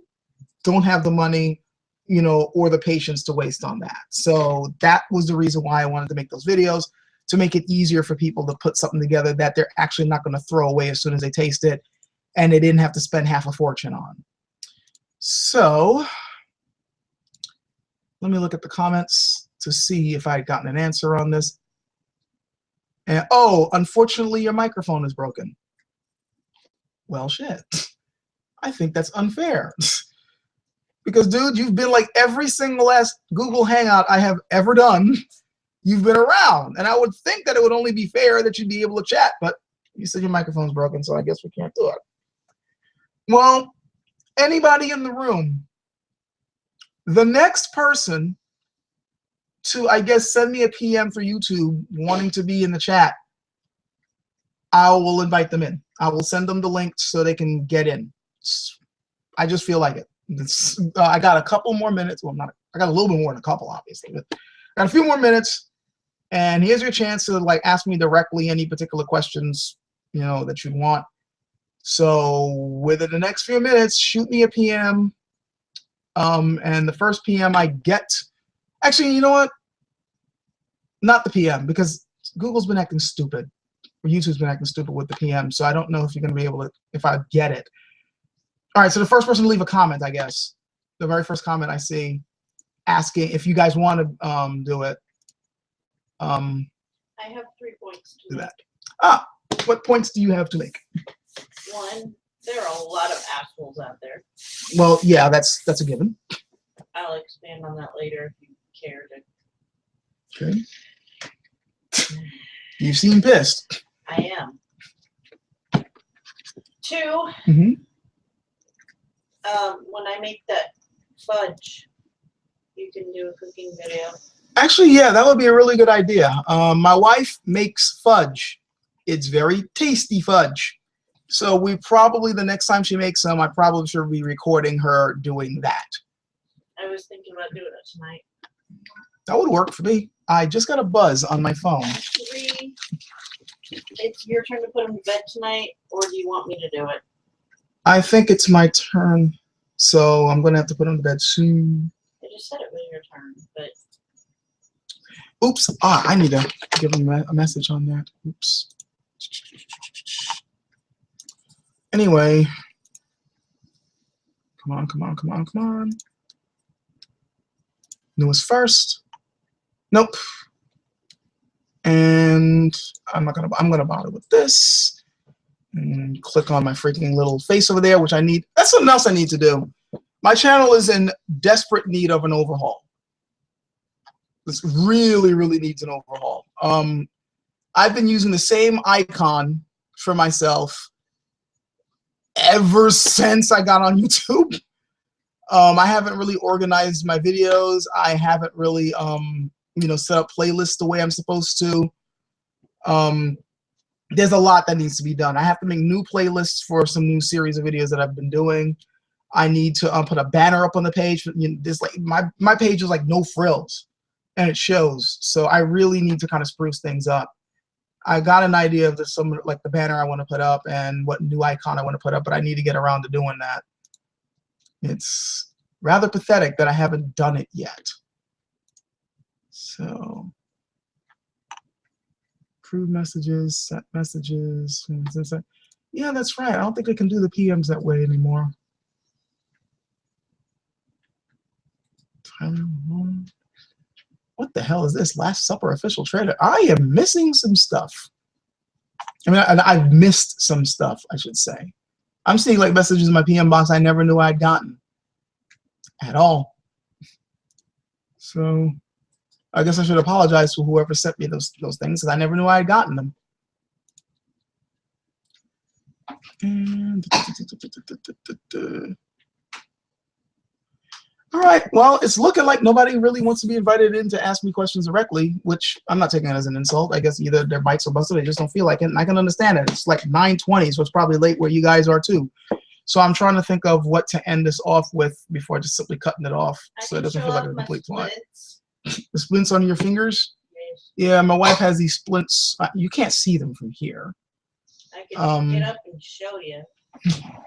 don't have the money, you know, or the patience to waste on that. So that was the reason why I wanted to make those videos, to make it easier for people to put something together that they're actually not going to throw away as soon as they taste it, and they didn't have to spend half a fortune on. So let me look at the comments to see if I had gotten an answer on this. And oh, unfortunately, your microphone is broken. Well, shit. I think that's unfair. Because, dude, you've been like every single last Google Hangout I have ever done. You've been around. And I would think that it would only be fair that you'd be able to chat. But you said your microphone's broken, so I guess we can't do it. Well, anybody in the room, the next person to, I guess, send me a PM for YouTube wanting to be in the chat, I will invite them in. I will send them the link so they can get in. I just feel like it. I got a couple more minutes. Well, I got a little bit more than a couple, obviously. But I got a few more minutes, and here's your chance to like ask me directly any particular questions, you know, that you want. So within the next few minutes, shoot me a PM. And the first PM I get, actually, you know what? Not the PM, because Google's been acting stupid. Or YouTube's been acting stupid with the PM, so I don't know if you're going to be able to, if I get it. All right, so the first person to leave a comment, I guess. The very first comment I see asking if you guys want to do it. I have 3 points to Do make. that. Ah, what points do you have to make? One, there are a lot of assholes out there. Well, yeah, that's a given. I'll expand on that later if you care to. Okay. You seem pissed. I am. 2, Mm-hmm. when I make that fudge, you can do a cooking video. Actually, yeah, that would be a really good idea. My wife makes fudge. It's very tasty fudge. So we probably, the next time she makes some, I probably should be recording her doing that. I was thinking about doing it tonight. That would work for me. I just got a buzz on my phone. 3, it's your turn to put them to bed tonight, or do you want me to do it? I think it's my turn, so I'm going to have to put him to bed soon. I just said it was your turn, but... Oops. Ah, I need to give him a message on that. Oops. Anyway. Come on, come on, come on, come on. Newest first. Nope. And I'm gonna bother with this. And click on my freaking little face over there, which I need. That's something else I need to do. My channel is in desperate need of an overhaul. This really, really needs an overhaul. I've been using the same icon for myself ever since I got on YouTube. I haven't really organized my videos. I haven't really, you know, set up playlists the way I'm supposed to. There's a lot that needs to be done. I have to make new playlists for some new series of videos that I've been doing. I need to put a banner up on the page. You know, there's like my page is like no frills, and it shows. So I really need to kind of spruce things up. I got an idea of some like the banner I want to put up and what new icon I want to put up, but I need to get around to doing that. It's rather pathetic that I haven't done it yet. So, approve messages, set messages. Yeah, that's right. I don't think I can do the PMs that way anymore. What the hell is this? Last Supper official trailer. I am missing some stuff. I mean, I've missed some stuff, I should say. I'm seeing like messages in my PM box I never knew I'd gotten at all. So I guess I should apologize to whoever sent me those things, because I never knew I had gotten them. And all right, well, it's looking like nobody really wants to be invited in to ask me questions directly, which I'm not taking it as an insult. I guess either their bites are busted, they just don't feel like it, and I can understand it. It's like 9:20, so it's probably late where you guys are too. So I'm trying to think of what to end this off with before just simply cutting it off, so it doesn't feel like a complete plot. The splints on your fingers? Yes. Yeah, my wife has these splints. You can't see them from here. I can get up and show you.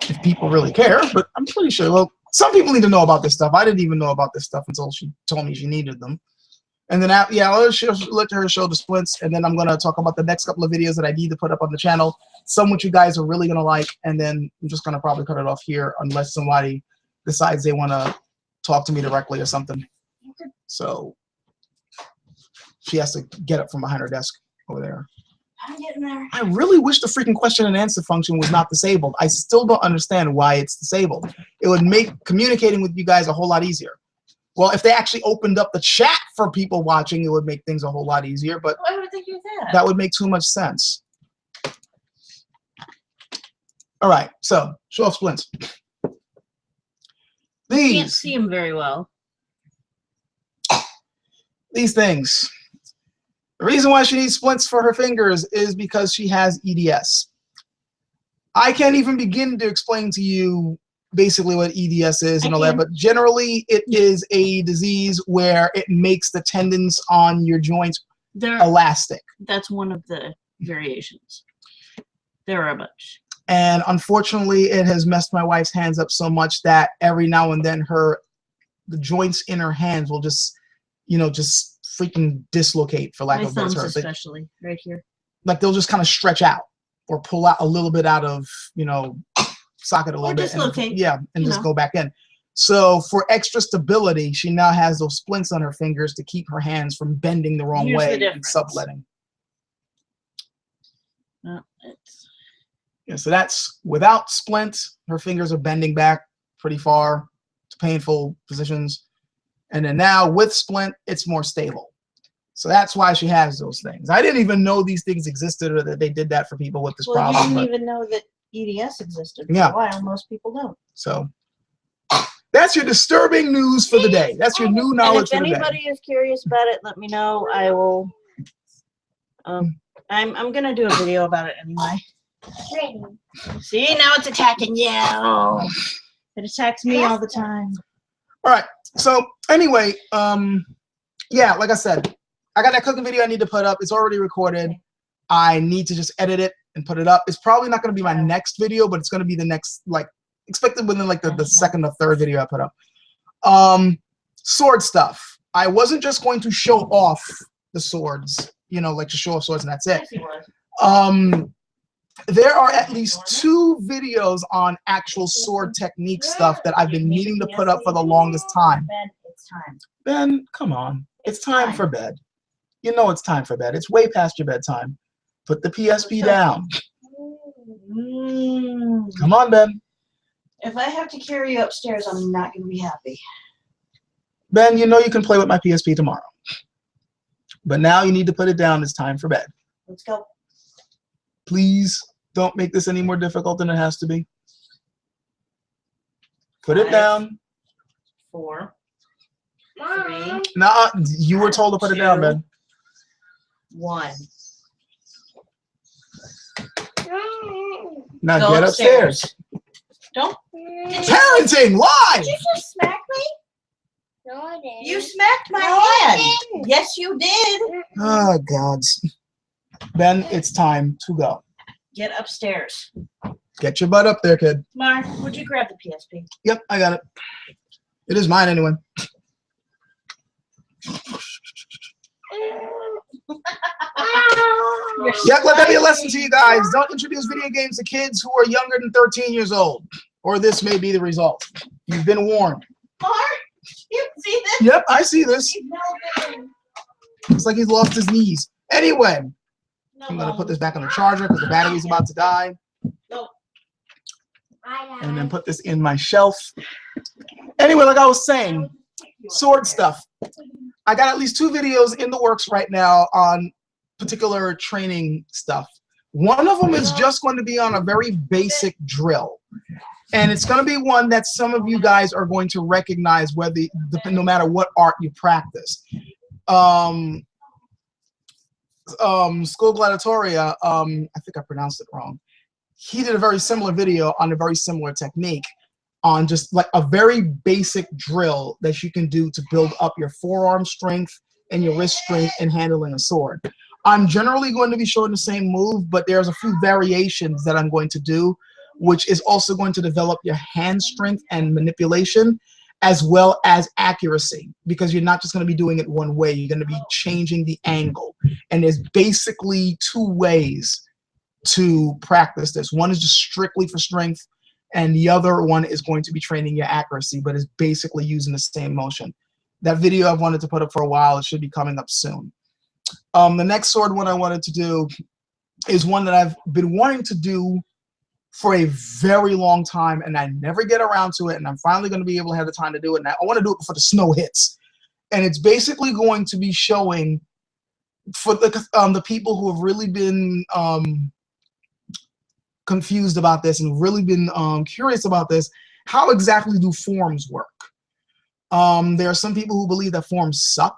If people really care, but I'm pretty sure. Well, some people need to know about this stuff. I didn't even know about this stuff until she told me she needed them. And then, yeah, I'll let her show the splints, and then I'm going to talk about the next couple of videos that I need to put up on the channel. Some which you guys are really going to like, and then I'm just going to probably cut it off here unless somebody decides they want to talk to me directly or something. So she has to get up from behind her desk over there. I'm getting there. I really wish the freaking question and answer function was not disabled. I still don't understand why it's disabled. It would make communicating with you guys a whole lot easier. Well, if they actually opened up the chat for people watching, it would make things a whole lot easier, but Why would they do that? that would make too much sense. All right, so show off splints. Can't see him very well. These things. The reason why she needs splints for her fingers is because she has EDS. I can't even begin to explain to you basically what EDS is and all that, but generally it is a disease where it makes the tendons on your joints elastic. That's one of the variations. There are a bunch. And unfortunately, it has messed my wife's hands up so much that every now and then the joints in her hands will just, just freaking dislocate, for lack of a better term. Especially right here. Like they'll just kind of stretch out or pull out a little bit out of, socket a little bit. Dislocate. And just go back in. So for extra stability, she now has those splints on her fingers to keep her hands from bending the wrong way and subletting. Yeah, so that's without splint, her fingers are bending back pretty far to painful positions. And then now with splint, it's more stable. So that's why she has those things. I didn't even know these things existed or that they did that for people with this problem. You didn't even know that EDS existed for a while. Most people don't. So that's your disturbing news for the day. That's your new knowledge for the day. If anybody is curious about it, let me know. I will. I'm gonna do a video about it anyway. See, now it's attacking you. It attacks me all the time. All right. So anyway, yeah, like I said, I got that cooking video I need to put up. It's already recorded. I need to just edit it and put it up. It's probably not going to be my next video, but it's going to be the next, like, expected within like the second or third video I put up. Sword stuff. I wasn't just going to show off the swords, like to show off swords and that's it. There are at least 2 videos on actual sword technique stuff that I've been needing to put up for the longest time. Ben, it's time. Ben, come on. It's time for bed. You know it's time for bed. It's way past your bedtime. Put the PSP down. Come on, Ben. If I have to carry you upstairs, I'm not going to be happy. Ben, you know you can play with my PSP tomorrow. But now you need to put it down. It's time for bed. Let's go. Please don't make this any more difficult than it has to be. Put it down. 4, 3. Nah, you were told to put it down, Ben. 1. Now go get upstairs. Don't. Parenting live. Did you just smack me? No, I didn't. You smacked my hand. Yes, you did. Oh, God. Ben, it's time to go. Get upstairs. Get your butt up there, kid. Mark, would you grab the PSP? Yep, I got it. It is mine anyway. Yep, let that be a lesson to you guys. Don't introduce video games to kids who are younger than 13 years old, or this may be the result. You've been warned. Mark, you see this? Yep, I see this. It's like he's lost his knees. Anyway, I'm going to put this back on the charger because the battery's about to die. No. And then put this in my shelf. Anyway, like I was saying, sword stuff. I got at least 2 videos in the works right now on particular training stuff. One of them is just going to be on a very basic drill. And it's going to be one that some of you guys are going to recognize whether, no matter what art you practice. School Gladiatoria, I think I pronounced it wrong. He did a very similar video on a very similar technique on just like a very basic drill that you can do to build up your forearm strength and your wrist strength in handling a sword. I'm generally going to be showing the same move, but there's a few variations that I'm going to do, which is also going to develop your hand strength and manipulation, as well as accuracy, because you're not just going to be doing it one way. You're going to be changing the angle. And there's basically two ways to practice this. One is just strictly for strength, and the other one is going to be training your accuracy, but it's basically using the same motion. That video I've wanted to put up for a while. It should be coming up soon. The next sword one I wanted to do is one that I've been wanting to do for a very long time, and I never get around to it, and I'm finally going to be able to have the time to do it. And I want to do it before the snow hits. And it's basically going to be showing for the people who have really been confused about this and really been curious about this, how exactly do forms work? There are some people who believe that forms suck.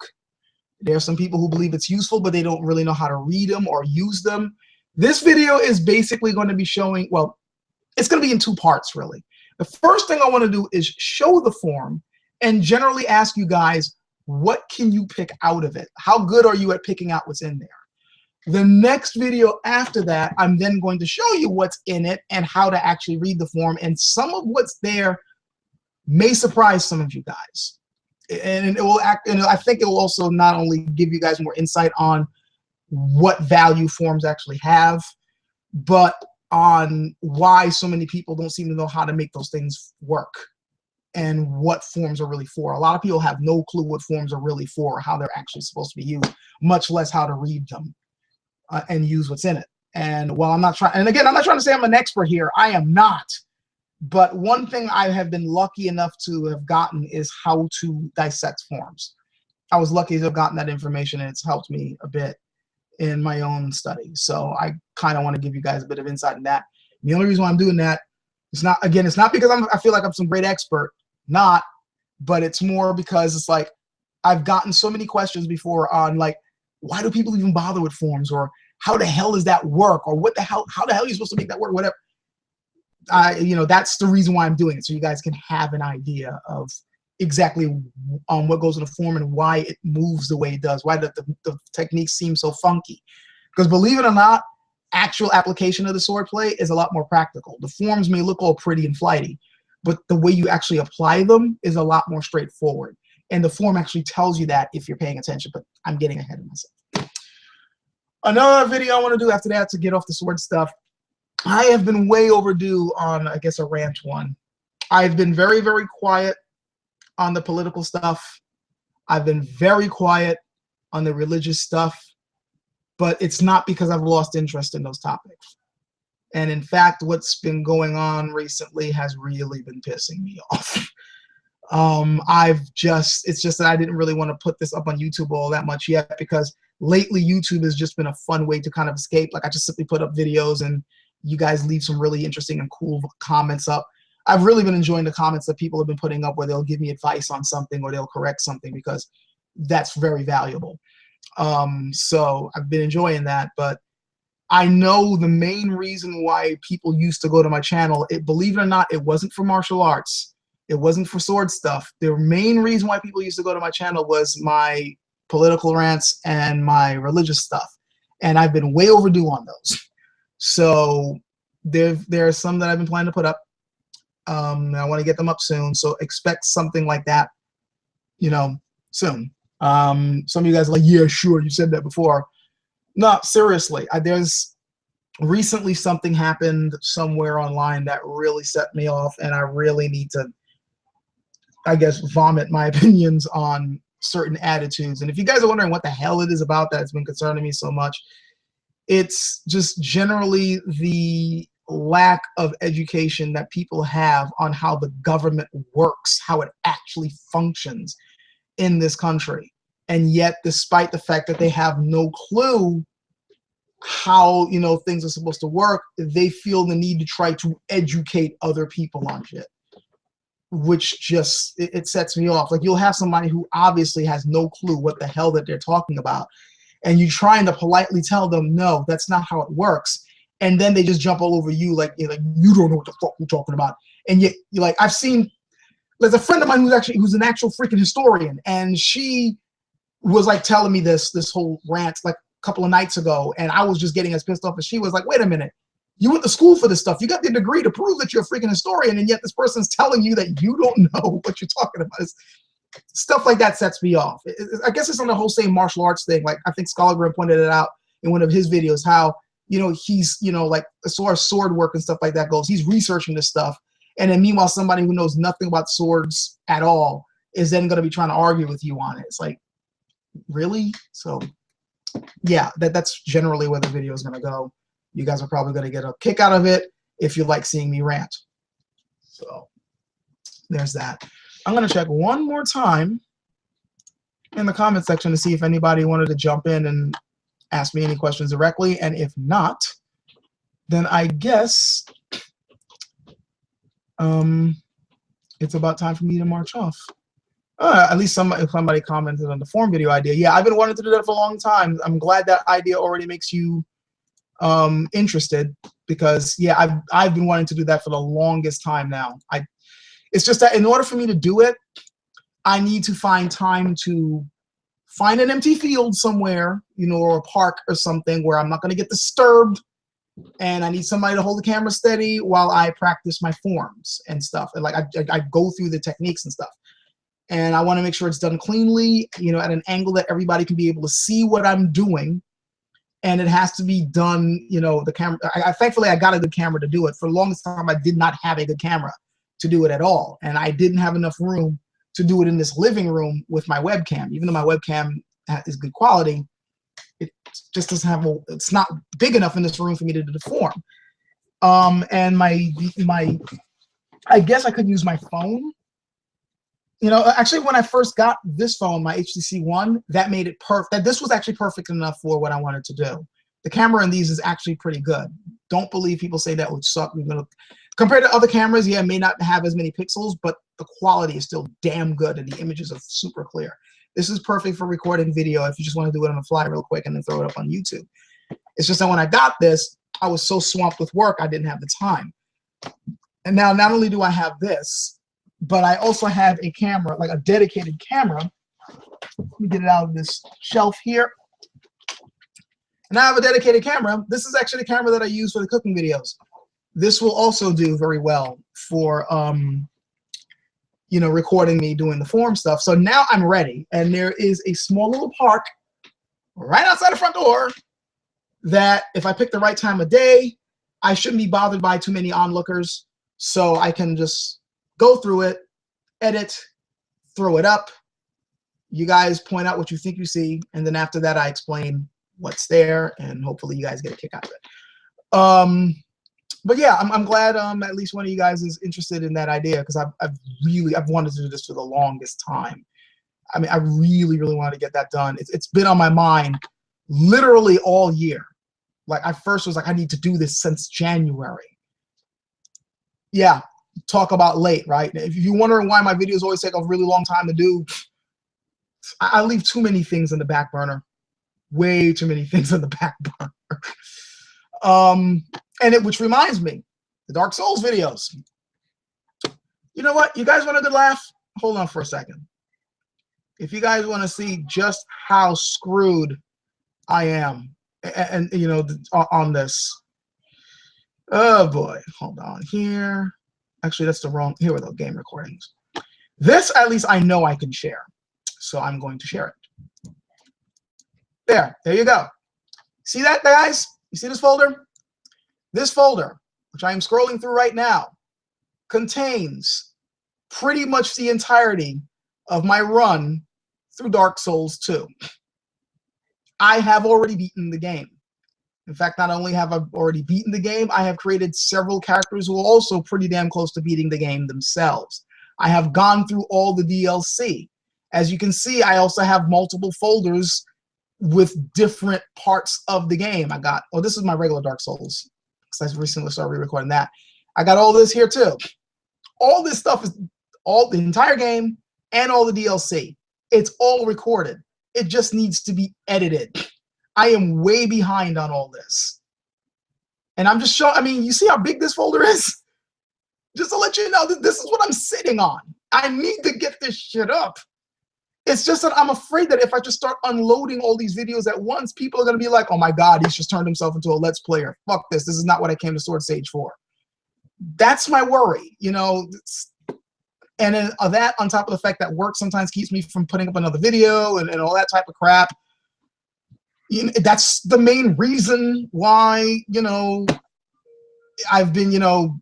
There are some people who believe it's useful, but they don't really know how to read them or use them. This video is basically going to be showing, well, it's going to be in two parts, really. The first thing I want to do is show the form and generally ask you guys, what can you pick out of it? How good are you at picking out what's in there? The next video after that, I'm then going to show you what's in it and how to actually read the form. And some of what's there may surprise some of you guys. And it will act, and I think it will also not only give you guys more insight on what value forms actually have, but on why so many people don't seem to know how to make those things work and what forms are really for. A lot of people have no clue what forms are really for, or how they're actually supposed to be used, much less how to read them and use what's in it. And while I'm not trying, and again, I'm not trying to say I'm an expert here. I am not. But one thing I have been lucky enough to have gotten is how to dissect forms. I was lucky to have gotten that information, and it's helped me a bit in my own study. So I kind of want to give you guys a bit of insight in that. And the only reason why I'm doing that is not, again, it's not because I feel like I'm some great expert, not, but it's more because it's like I've gotten so many questions before on like, why do people even bother with forms, or how the hell does that work, or what the hell, how the hell are you supposed to make that work, whatever. You know, that's the reason why I'm doing it, so you guys can have an idea of exactly what goes in a form and why it moves the way it does, why the techniques seem so funky. Because believe it or not, actual application of the swordplay is a lot more practical. The forms may look all pretty and flighty, but the way you actually apply them is a lot more straightforward. And the form actually tells you that if you're paying attention, but I'm getting ahead of myself. Another video I want to do after that to get off the sword stuff, I have been way overdue on, I guess, a rant one. I've been very, very quiet on the political stuff. I've been very quiet on the religious stuff, but it's not because I've lost interest in those topics. And in fact, what's been going on recently has really been pissing me off. It's just that I didn't really want to put this up on YouTube all that much yet, because lately YouTube has just been a fun way to kind of escape. Like, I just simply put up videos and you guys leave some really interesting and cool comments up. I've really been enjoying the comments that people have been putting up where they'll give me advice on something or they'll correct something, because that's very valuable. So I've been enjoying that. But I know the main reason why people used to go to my channel, believe it or not, it wasn't for martial arts. It wasn't for sword stuff. The main reason why people used to go to my channel was my political rants and my religious stuff. And I've been way overdue on those. So there are some that I've been planning to put up. I want to get them up soon. So expect something like that, you know, soon. Some of you guys are like, yeah, sure, you said that before. No, seriously. There's recently something happened somewhere online that really set me off, and I really need to, I guess, vomit my opinions on certain attitudes. And if you guys are wondering what the hell it is about that's been concerning me so much, it's just generally the lack of education that people have on how the government works, how it actually functions in this country. And yet, despite the fact that they have no clue how, you know, things are supposed to work, they feel the need to try to educate other people on shit, which just, it sets me off. Like, you'll have somebody who obviously has no clue what the hell that they're talking about, and you're trying to politely tell them, no, that's not how it works. And then they just jump all over you like, you don't know what the fuck you're talking about. And yet, you're like, I've seen, there's a friend of mine who's an actual freaking historian, and she was like telling me this whole rant like a couple of nights ago, and I was just getting as pissed off as she was. Like, wait a minute, You went to school for this stuff. You got the degree to prove that you're a freaking historian, and yet this person's telling you that you don't know what you're talking about. Stuff like that sets me off. I guess it's on the whole same martial arts thing. Like I think Scholar pointed it out in one of his videos, how, you know, he's, you know, like as far as sword work and stuff like that goes, he's researching this stuff. And then meanwhile, somebody who knows nothing about swords at all is then going to be trying to argue with you on it. It's like, really? So yeah, that's generally where the video is going to go. You guys are probably going to get a kick out of it if you like seeing me rant. So there's that. I'm going to check one more time in the comment section to see if anybody wanted to jump in and ask me any questions directly. And if not, then I guess it's about time for me to march off. At least somebody commented on the forum video idea. Yeah, I've been wanting to do that for a long time. I'm glad that idea already makes you interested, because yeah, I've been wanting to do that for the longest time now. It's just that in order for me to do it, I need to find time to find an empty field somewhere, you know, or a park or something where I'm not going to get disturbed, and I need somebody to hold the camera steady while I practice my forms and stuff. And like I go through the techniques and stuff, and I want to make sure it's done cleanly, you know, at an angle that everybody can be able to see what I'm doing. And it has to be done, you know, the camera. Thankfully, I got a good camera to do it. For the longest time, I did not have a good camera to do it at all. And I didn't have enough room to do it in this living room with my webcam. Even though my webcam is good quality, it just doesn't have it's not big enough in this room for me to do the form. And I guess I could use my phone. You know, actually, when I first got this phone, my HTC One, that made it perfect. This was actually perfect enough for what I wanted to do. The camera in these is actually pretty good. Don't believe people say that would suck. Compared to other cameras, yeah, it may not have as many pixels, but the quality is still damn good, and the images are super clear. This is perfect for recording video if you just want to do it on the fly real quick and then throw it up on YouTube. It's just that when I got this, I was so swamped with work, I didn't have the time. And now not only do I have this, but I also have a camera, like a dedicated camera. Let me get it out of this shelf here. And I have a dedicated camera. This is actually the camera that I use for the cooking videos. This will also do very well for, you know, recording me doing the form stuff. So now I'm ready. And there is a small little park right outside the front door that if I pick the right time of day, I shouldn't be bothered by too many onlookers. So I can just go through it, edit, throw it up. You guys point out what you think you see. And then after that, I explain what's there. And hopefully you guys get a kick out of it. But yeah, I'm glad at least one of you guys is interested in that idea, because I've wanted to do this for the longest time. I mean, I really want to get that done. It's been on my mind literally all year. Like I first was like, I need to do this since January. Yeah, talk about late, right? If you're wondering why my videos always take a really long time to do, I leave too many things in the back burner. Way too many things in the back burner. Which reminds me, the Dark Souls videos. You know what? You guys want a good laugh? Hold on for a second. If you guys want to see just how screwed I am, and you know, on this. Oh boy, hold on here. Actually, that's the wrong. Here we go. Game recordings. This, at least, I know I can share, so I'm going to share it. There you go. See that, guys? You see this folder? This folder, which I am scrolling through right now, contains pretty much the entirety of my run through Dark Souls 2. I have already beaten the game. In fact, not only have I already beaten the game, I have created several characters who are also pretty damn close to beating the game themselves. I have gone through all the DLC. As you can see, I also have multiple folders with different parts of the game. I got, oh, this is my regular Dark Souls, because I recently started re-recording that. I got all this here too. All this stuff is all the entire game and all the DLC. It's all recorded. It just needs to be edited. I am way behind on all this. And I'm just showing, I mean, you see how big this folder is? Just to let you know that this is what I'm sitting on. I need to get this shit up. It's just that I'm afraid that if I just start unloading all these videos at once, people are going to be like, oh my God, he's just turned himself into a Let's Player. Fuck this. This is not what I came to Sword Sage for. That's my worry, you know. And then that on top of the fact that work sometimes keeps me from putting up another video and all that type of crap. You know, that's the main reason why, you know, I've been, you know,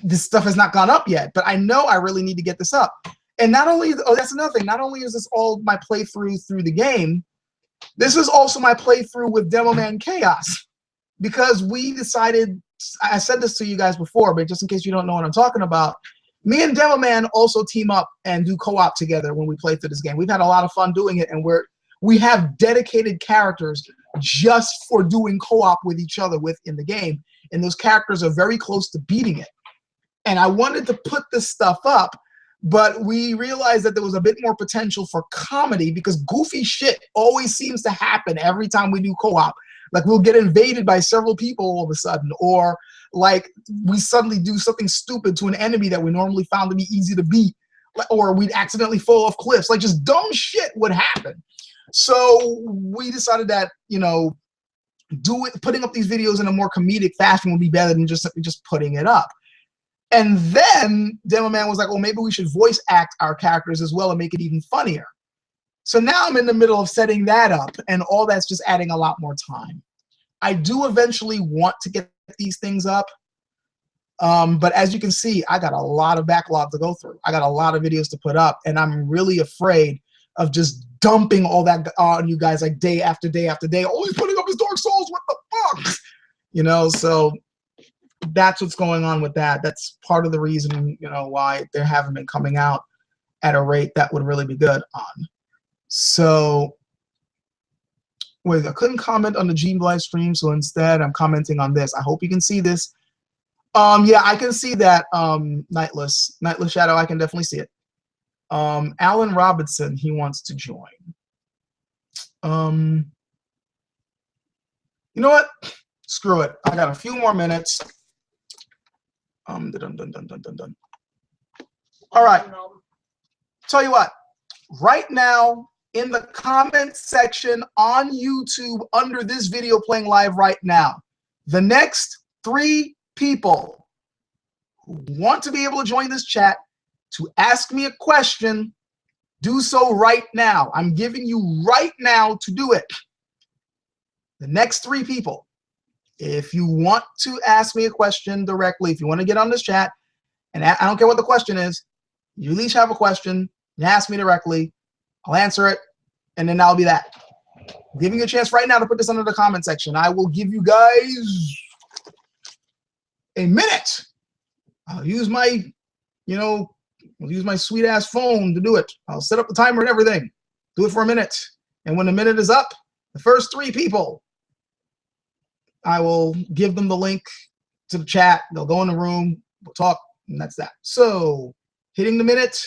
this stuff has not gone up yet. But I know I really need to get this up. And not only, oh, that's another thing. Not only is this all my playthrough through the game, this is also my playthrough with Demo Man Chaos. Because we decided, I said this to you guys before, but just in case you don't know what I'm talking about, me and Demo Man also team up and do co-op together when we play through this game. We've had a lot of fun doing it, and we have dedicated characters just for doing co-op with each other within the game. And those characters are very close to beating it. And I wanted to put this stuff up, but we realized that there was a bit more potential for comedy because goofy shit always seems to happen every time we do co-op. Like we'll get invaded by several people all of a sudden, or like we suddenly do something stupid to an enemy that we normally found to be easy to beat, or we'd accidentally fall off cliffs. Like just dumb shit would happen. So we decided that, you know, putting up these videos in a more comedic fashion would be better than just putting it up. And then Demo Man was like, well, maybe we should voice act our characters as well and make it even funnier. So now I'm in the middle of setting that up, and all that's just adding a lot more time. I do eventually want to get these things up, but as you can see, I got a lot of backlog to go through. I got a lot of videos to put up, and I'm really afraid of just dumping all that on you guys like day after day after day. Oh, he's putting up his Dark Souls, what the fuck? You know, so that's what's going on with that. That's part of the reason, you know, why they haven't been coming out at a rate that would really be good on. So, wait, I couldn't comment on the Gene live stream, so instead I'm commenting on this. I hope you can see this. Yeah, I can see that, Nightless Shadow, I can definitely see it. Alan Robinson, he wants to join. You know what? Screw it. I got a few more minutes. Dun, dun, dun, dun, dun, dun. All right. Tell you what. Right now, in the comments section on YouTube under this video playing live right now, the next 3 people who want to be able to join this chat to ask me a question, do so right now. I'm giving you right now to do it. The next 3 people, if you want to ask me a question directly, if you want to get on this chat, and I don't care what the question is, you at least have a question and ask me directly, I'll answer it, and then that'll be that. I'm giving you a chance right now to put this under the comment section. I will give you guys a minute. I'll use my, you know, I'll use my sweet ass phone to do it. I'll set up the timer and everything. Do it for a minute. And when the minute is up, the first 3 people, I will give them the link to the chat. They'll go in the room, we'll talk, and that's that. So, hitting the minute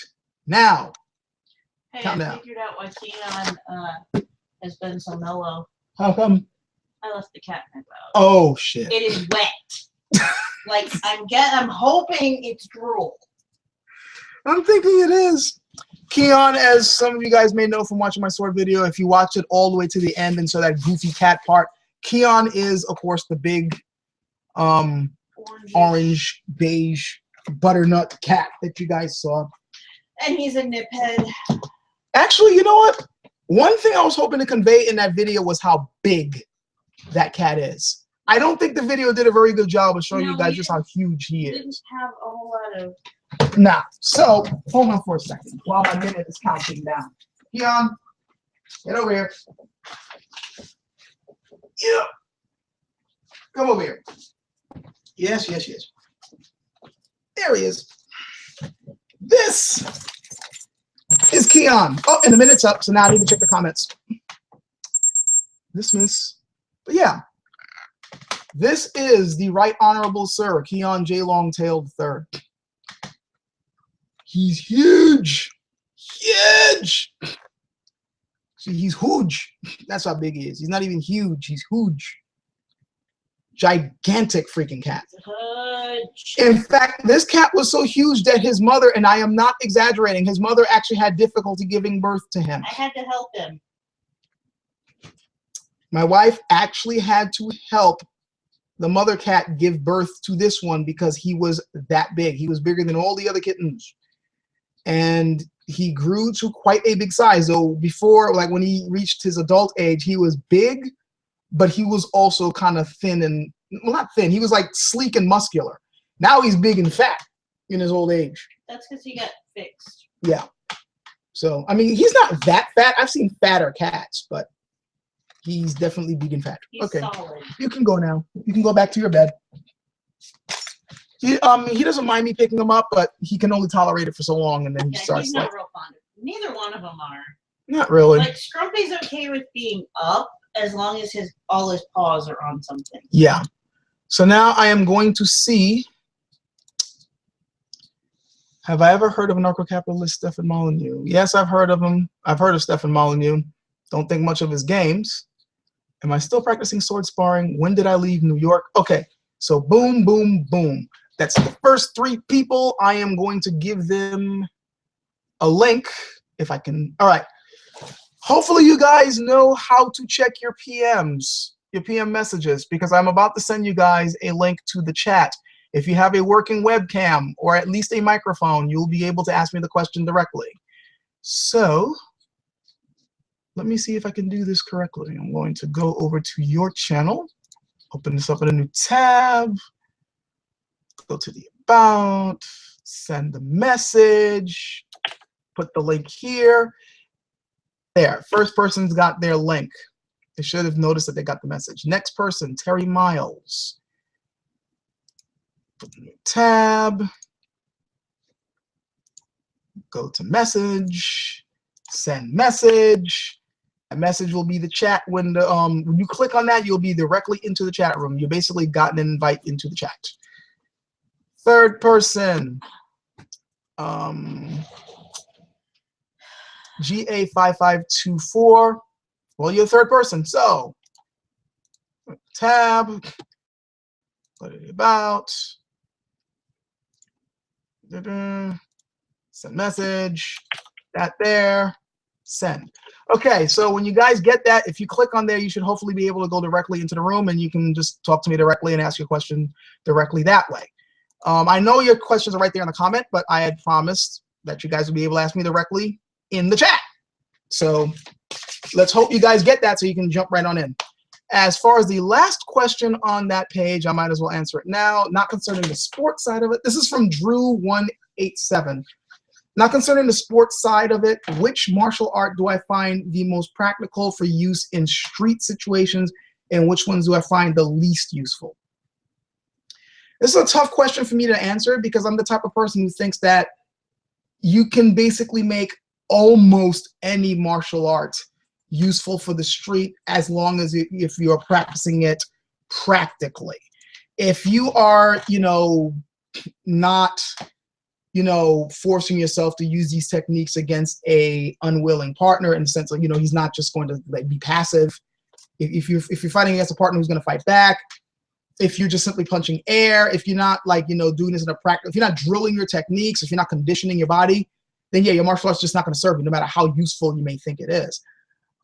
now. Hey, Countdown. I figured out why Keon has been so mellow. How come? I left the catnip out. Oh shit. It is wet. Like I'm hoping it's drool. I'm thinking it is. Keon, as some of you guys may know from watching my sword video, if you watch it all the way to the end and so that goofy cat part, Keon is, of course, the big orange, beige, butternut cat that you guys saw. And he's a niphead. Actually, you know what? One thing I was hoping to convey in that video was how big that cat is. I don't think the video did a very good job of showing you guys just how huge he is. Didn't have a whole lot of. Nah, so hold on for a second while my minute is counting down. Keon, get over here. Yeah. Come over here. Yes, yes, yes. There he is. This is Keon. Oh, and the minute's up, so now I need to check the comments. Dismiss. But yeah. This is the Right Honorable Sir, Keon J. Longtail III. He's huge. Huge. See, he's huge. That's how big he is. He's not even huge. He's huge. Gigantic freaking cat. Huge. In fact, this cat was so huge that his mother, and I am not exaggerating, his mother actually had difficulty giving birth to him. I had to help him. My wife actually had to help the mother cat give birth to this one because he was that big. He was bigger than all the other kittens. And he grew to quite a big size. So before, like when he reached his adult age, he was big, but he was also kind of thin and, well, not thin. He was like sleek and muscular. Now he's big and fat in his old age. That's because he got fixed. Yeah. So, I mean, he's not that fat. I've seen fatter cats, but he's definitely big and fat. He's okay. solid. You can go now. You can go back to your bed. He doesn't mind me picking him up, but he can only tolerate it for so long, and then he starts he's not like. real fond of it. Neither one of them are. Not really. Like Scrumpy's okay with being up as long as all his paws are on something. Yeah. So now I am going to see. Have I ever heard of anarcho-capitalist Stefan Molyneux? Yes, I've heard of him. I've heard of Stefan Molyneux. Don't think much of his games. Am I still practicing sword sparring? When did I leave New York? Okay, so boom, boom, boom. That's the first 3 people. I am going to give them a link if I can. All right. Hopefully you guys know how to check your PMs, your PM messages, because I'm about to send you guys a link to the chat. If you have a working webcam or at least a microphone, you'll be able to ask me the question directly. So let me see if I can do this correctly. I'm going to go over to your channel, open this up in a new tab, go to the About, send the message, put the link here. There, first person's got their link. They should have noticed that they got the message. Next person, Terry Miles. Put the new tab, go to message, send message. A message will be the chat window. When you click on that, you'll be directly into the chat room. You basically got an invite into the chat. Third person, GA5524. Well, you're the third person, so tab, go to the About, send message, that there, send. Okay, so when you guys get that, if you click on there, you should hopefully be able to go directly into the room, and you can just talk to me directly and ask your question directly that way. I know your questions are right there in the comment, but I had promised that you guys would be able to ask me directly in the chat. So let's hope you guys get that so you can jump right on in. As far as the last question on that page, I might as well answer it now. Not concerning the sports side of it. This is from Drew187. Not concerning the sports side of it, which martial art do I find the most practical for use in street situations, and which ones do I find the least useful? This is a tough question for me to answer because I'm the type of person who thinks that you can basically make almost any martial art useful for the street as long as if you are practicing it practically. If you are, not forcing yourself to use these techniques against a unwilling partner in the sense of, he's not just going to be passive. If you're fighting against a partner who's going to fight back, if you're just simply punching air, if you're not doing this in a practice, if you're not drilling your techniques, if you're not conditioning your body, then yeah, your martial art's just not going to serve you, no matter how useful you may think it is.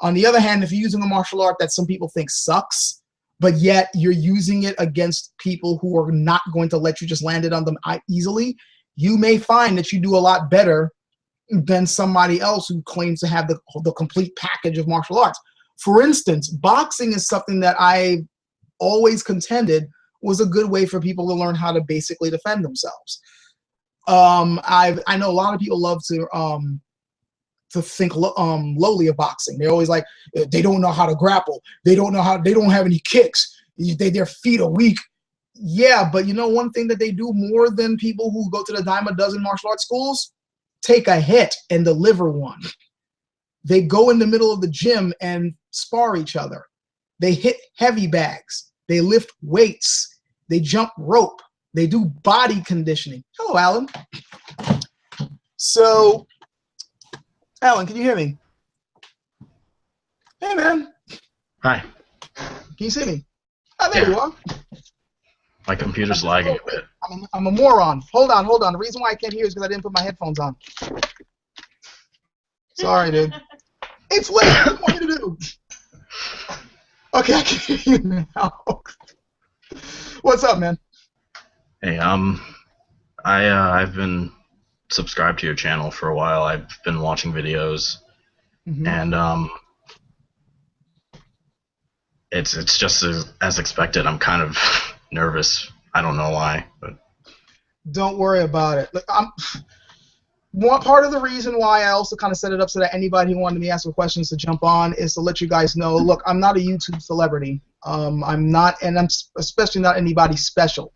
On the other hand, if you're using a martial art that some people think sucks, but yet you're using it against people who are not going to let you just land it on them easily, you may find that you do a lot better than somebody else who claims to have the complete package of martial arts. For instance, boxing is something that I always contended was a good way for people to learn how to basically defend themselves. I know a lot of people love to think lowly of boxing. They're always like, they don't know how to grapple. They don't have any kicks. Their feet are weak. Yeah, but one thing that they do more than people who go to the dime a dozen martial arts schools? Take a hit and deliver one. They go in the middle of the gym and spar each other. They hit heavy bags. They lift weights. They jump rope. They do body conditioning. Hello, Alan. So, Alan, can you hear me? Hey, man. Hi. Can you see me? Oh, there you are. My computer's lagging a bit. I'm a moron. Hold on. The reason why I can't hear is because I didn't put my headphones on. Sorry, dude. It's late. What do you want me to do? Okay, I can hear you now. What's up, man? Hey, I've been subscribed to your channel for a while. I've been watching videos, and it's just as expected. I'm kind of nervous. I don't know why, but don't worry about it. Look, one part of the reason why I also kind of set it up so that anybody who wanted me to ask questions to jump on is to let you guys know. Look, I'm not a YouTube celebrity. I'm not, and I'm especially not anybody special.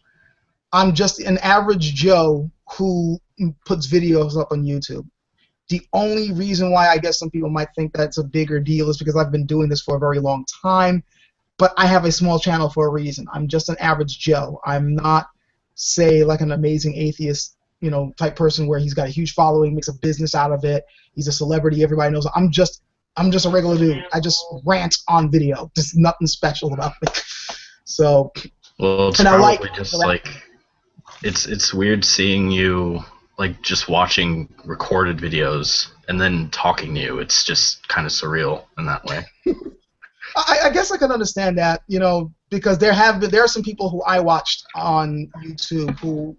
I'm just an average Joe who puts videos up on YouTube. The only reason why I guess some people might think that's a bigger deal is because I've been doing this for a very long time, but I have a small channel for a reason. I'm just an average Joe. I'm not, say, like an amazing atheist, you know, type person where he's got a huge following, makes a business out of it. He's a celebrity. Everybody knows. I'm just a regular dude. I just rant on video. Just nothing special about me. So, well, it's probably just like it's weird seeing you like just watching recorded videos and then talking to you. It's just kind of surreal in that way. I guess I can understand that, you know, because there are some people who I watched on YouTube who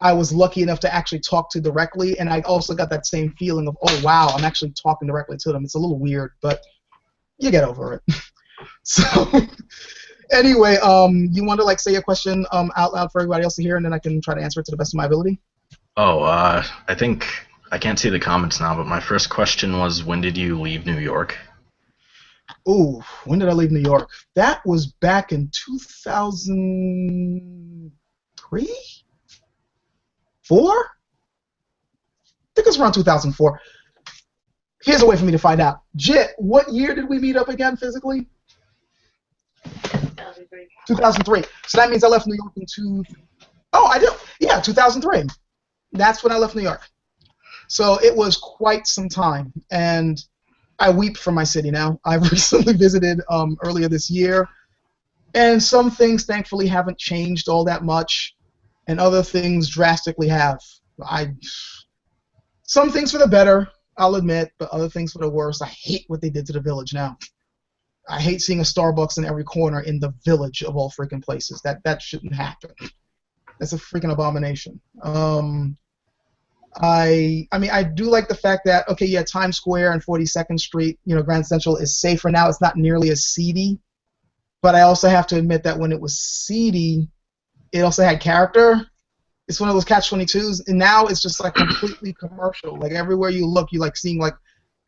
I was lucky enough to actually talk to directly, and I also got that same feeling of, oh wow, I'm actually talking directly to them. It's a little weird, but you get over it. So anyway, you want to like say a question out loud for everybody else to hear, and then I can try to answer it to the best of my ability? Oh, I think I can't see the comments now, but my first question was, when did you leave New York? Ooh, when did I leave New York? That was back in 2003? 4? I think it was around 2004. Here's a way for me to find out. Jit, what year did we meet up again physically? 2003. 2003. So that means I left New York in I do. Yeah, 2003. That's when I left New York. So it was quite some time, and I weep for my city now. I've recently visited earlier this year, and some things thankfully haven't changed all that much, and other things drastically have. Some things for the better, I'll admit, but other things for the worse. I hate what they did to the village now. I hate seeing a Starbucks in every corner in the village of all freaking places. That shouldn't happen. That's a freaking abomination. I mean, I do like the fact that, okay, yeah, Times Square and 42nd Street, you know, Grand Central is safer now. It's not nearly as seedy. But I also have to admit that when it was seedy, it also had character. It's one of those catch-22s, and now it's just like completely commercial. Like everywhere you look, you like seeing like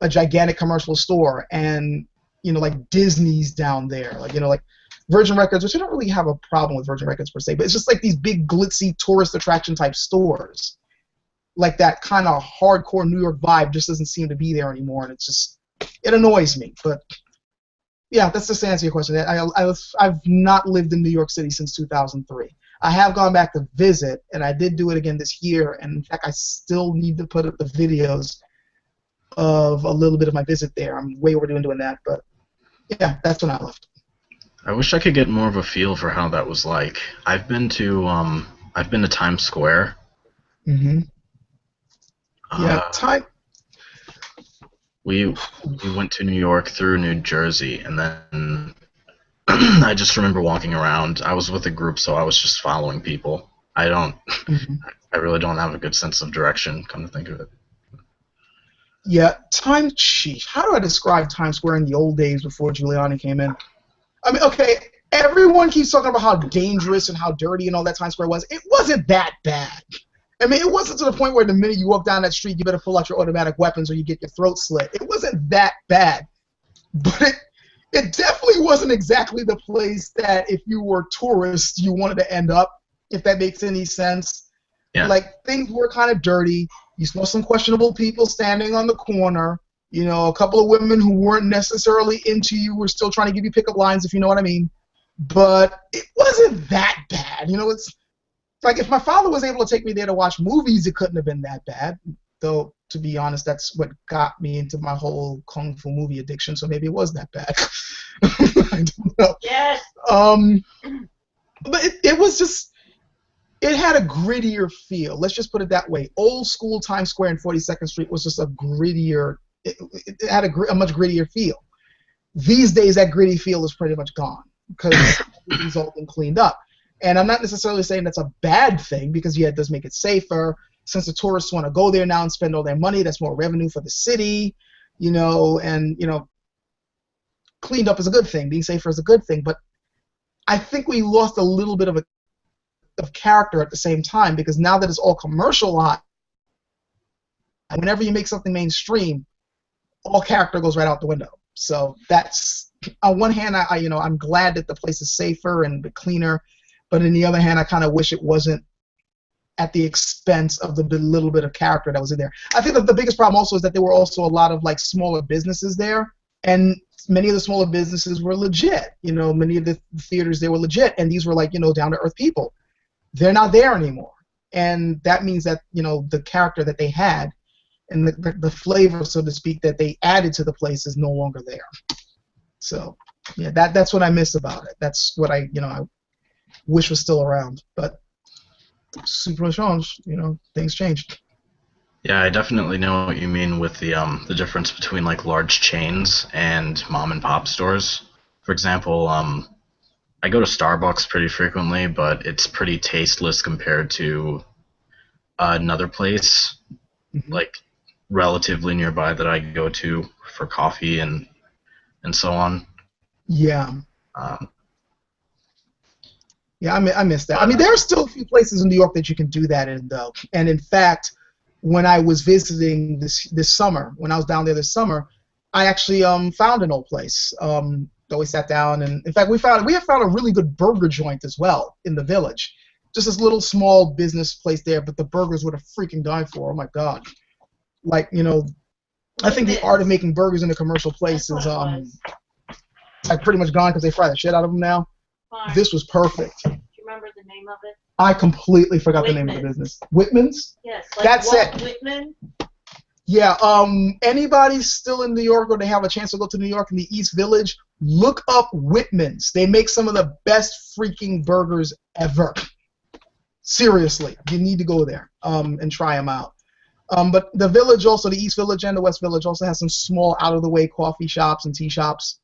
a gigantic commercial store, and you know, like Disney's down there, like, you know, like Virgin Records, which I don't really have a problem with Virgin Records per se, but it's just like these big glitzy tourist attraction type stores. Like that kind of hardcore New York vibe just doesn't seem to be there anymore, and it annoys me. But yeah, that's just to answer your question. I've not lived in New York City since 2003. I have gone back to visit, and I did do it again this year, and in fact I still need to put up the videos of a little bit of my visit there. I'm way overdue doing that, but yeah, that's when I left. I wish I could get more of a feel for how that was like. I've been to Times Square. Mm-hmm. Yeah, We went to New York through New Jersey, and then I just remember walking around. I was with a group, so I was just following people. I really don't have a good sense of direction, come to think of it. Yeah, how do I describe Times Square in the old days before Giuliani came in? I mean, okay, everyone keeps talking about how dangerous and how dirty and all that Times Square was. It wasn't that bad. I mean, it wasn't to the point where the minute you walk down that street, you better pull out your automatic weapons or you get your throat slit. It wasn't that bad. But it definitely wasn't exactly the place that if you were tourists, you wanted to end up, if that makes any sense. Yeah. Like, things were kind of dirty. You saw some questionable people standing on the corner. You know, a couple of women who weren't necessarily into you were still trying to give you pickup lines, if you know what I mean. But it wasn't that bad. You know, it's like if my father was able to take me there to watch movies, it couldn't have been that bad. though, to be honest, that's what got me into my whole kung fu movie addiction. So maybe it was that bad. I don't know. Yes. But it was just, it had a grittier feel. Let's just put it that way. Old school Times Square and 42nd Street was just a grittier, it had a much grittier feel. These days, that gritty feel is pretty much gone because everything's all been cleaned up. And I'm not necessarily saying that's a bad thing because, yeah, it does make it safer. Since the tourists want to go there now and spend all their money, that's more revenue for the city, you know, and, you know, cleaned up is a good thing. Being safer is a good thing. But I think we lost a little bit of character at the same time because now that it's all commercialized, whenever you make something mainstream, all character goes right out the window. So that's, on one hand, I'm glad that the place is safer and a bit cleaner, but on the other hand, I kind of wish it wasn't at the expense of the little bit of character that was in there. I think that the biggest problem also is that there were also a lot of like smaller businesses there, and many of the smaller businesses were legit. You know, many of the theaters, they were legit, and these were like, you know, down-to-earth people. They're not there anymore, and that means that, you know, the character that they had and the flavor, so to speak, that they added to the place is no longer there. So, yeah, that's what I miss about it. That's what I wish was still around. But super change, you know, things changed. Yeah, I definitely know what you mean with the difference between like large chains and mom and pop stores. For example, I go to Starbucks pretty frequently, but it's pretty tasteless compared to another place, like relatively nearby that I go to for coffee and so on. Yeah. Yeah, I miss that. I mean, there are still a few places in New York that you can do that in, though. And in fact, when I was visiting this summer, when I was down there this summer, I actually found an old place. That we sat down, and in fact, we have found a really good burger joint as well in the Village. Just this little small business place there, but the burgers would have freaking died for. Oh my God! Like, you know, I think the art of making burgers in a commercial place is like pretty much gone because they fry the shit out of them now. Fine. This was perfect. Do you remember the name of it? I completely forgot the name of the business. Whitman's? Yes. Like That's Walt it. Whitman? Yeah. Anybody still in New York or they have a chance to go to New York in the East Village, look up Whitman's. They make some of the best freaking burgers ever. Seriously, you need to go there and try them out. But the Village also, the East Village and the West Village also has some small out-of-the-way coffee shops and tea shops.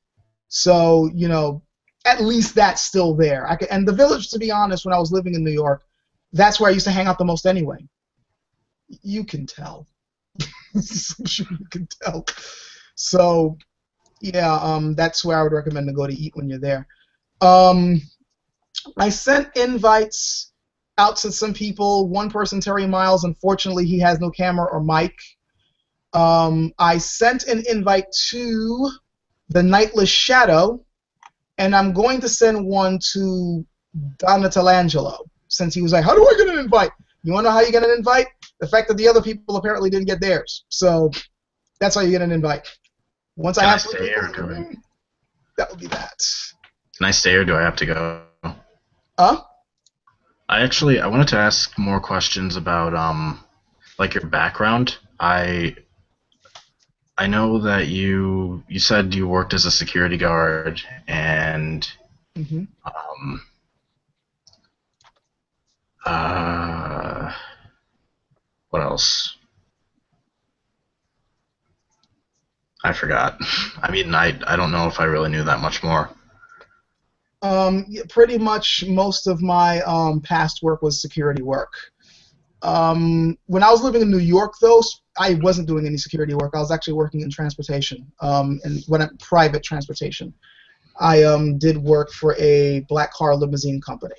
So, you know, at least that's still there. And the Village, to be honest, when I was living in New York, that's where I used to hang out the most anyway. You can tell. I'm sure you can tell. So, yeah, that's where I would recommend to go to eat when you're there. I sent invites out to some people. One person, Terry Miles, unfortunately, he has no camera or mic. I sent an invite to the Nightless Shadow, and I'm going to send one to Donatelangelo, since he was like, how do I get an invite? You want to know how you get an invite? The fact that the other people apparently didn't get theirs. So that's how you get an invite. Once I have stay here, that would be that. Can I stay or do I have to go? Huh? I wanted to ask more questions about like your background. I know that you said you worked as a security guard and what else? I forgot. I mean, I don't know if I really knew that much more. Yeah, pretty much most of my past work was security work. When I was living in New York, though, I wasn't doing any security work. I was actually working in transportation, private transportation. I did work for a black car limousine company.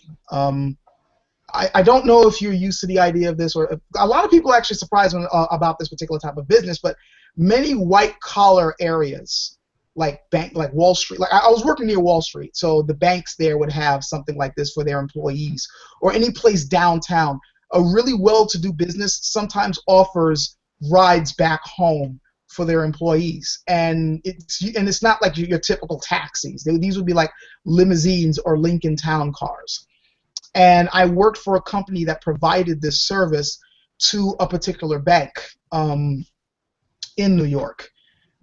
I don't know if you're used to the idea of this, or a lot of people are actually surprised about this particular type of business, but many white-collar areas, like Wall Street, like I was working near Wall Street, so the banks there would have something like this for their employees, or any place downtown. A really well-to-do business sometimes offers rides back home for their employees, and it's not like your typical taxis. These would be like limousines or Lincoln Town cars. And I worked for a company that provided this service to a particular bank in New York.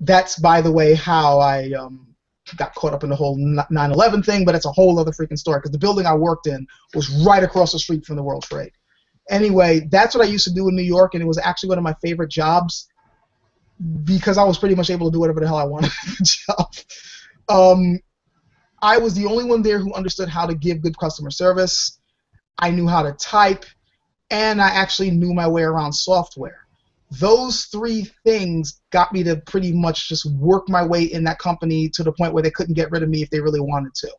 That's, by the way, how I got caught up in the whole 9/11 thing, but it's a whole other freaking story because the building I worked in was right across the street from the World Trade. Anyway, that's what I used to do in New York, and it was actually one of my favorite jobs because I was pretty much able to do whatever the hell I wanted at the job. I was the only one there who understood how to give good customer service. I knew how to type, and I actually knew my way around software. Those three things got me to pretty much just work my way in that company to the point where they couldn't get rid of me if they really wanted to.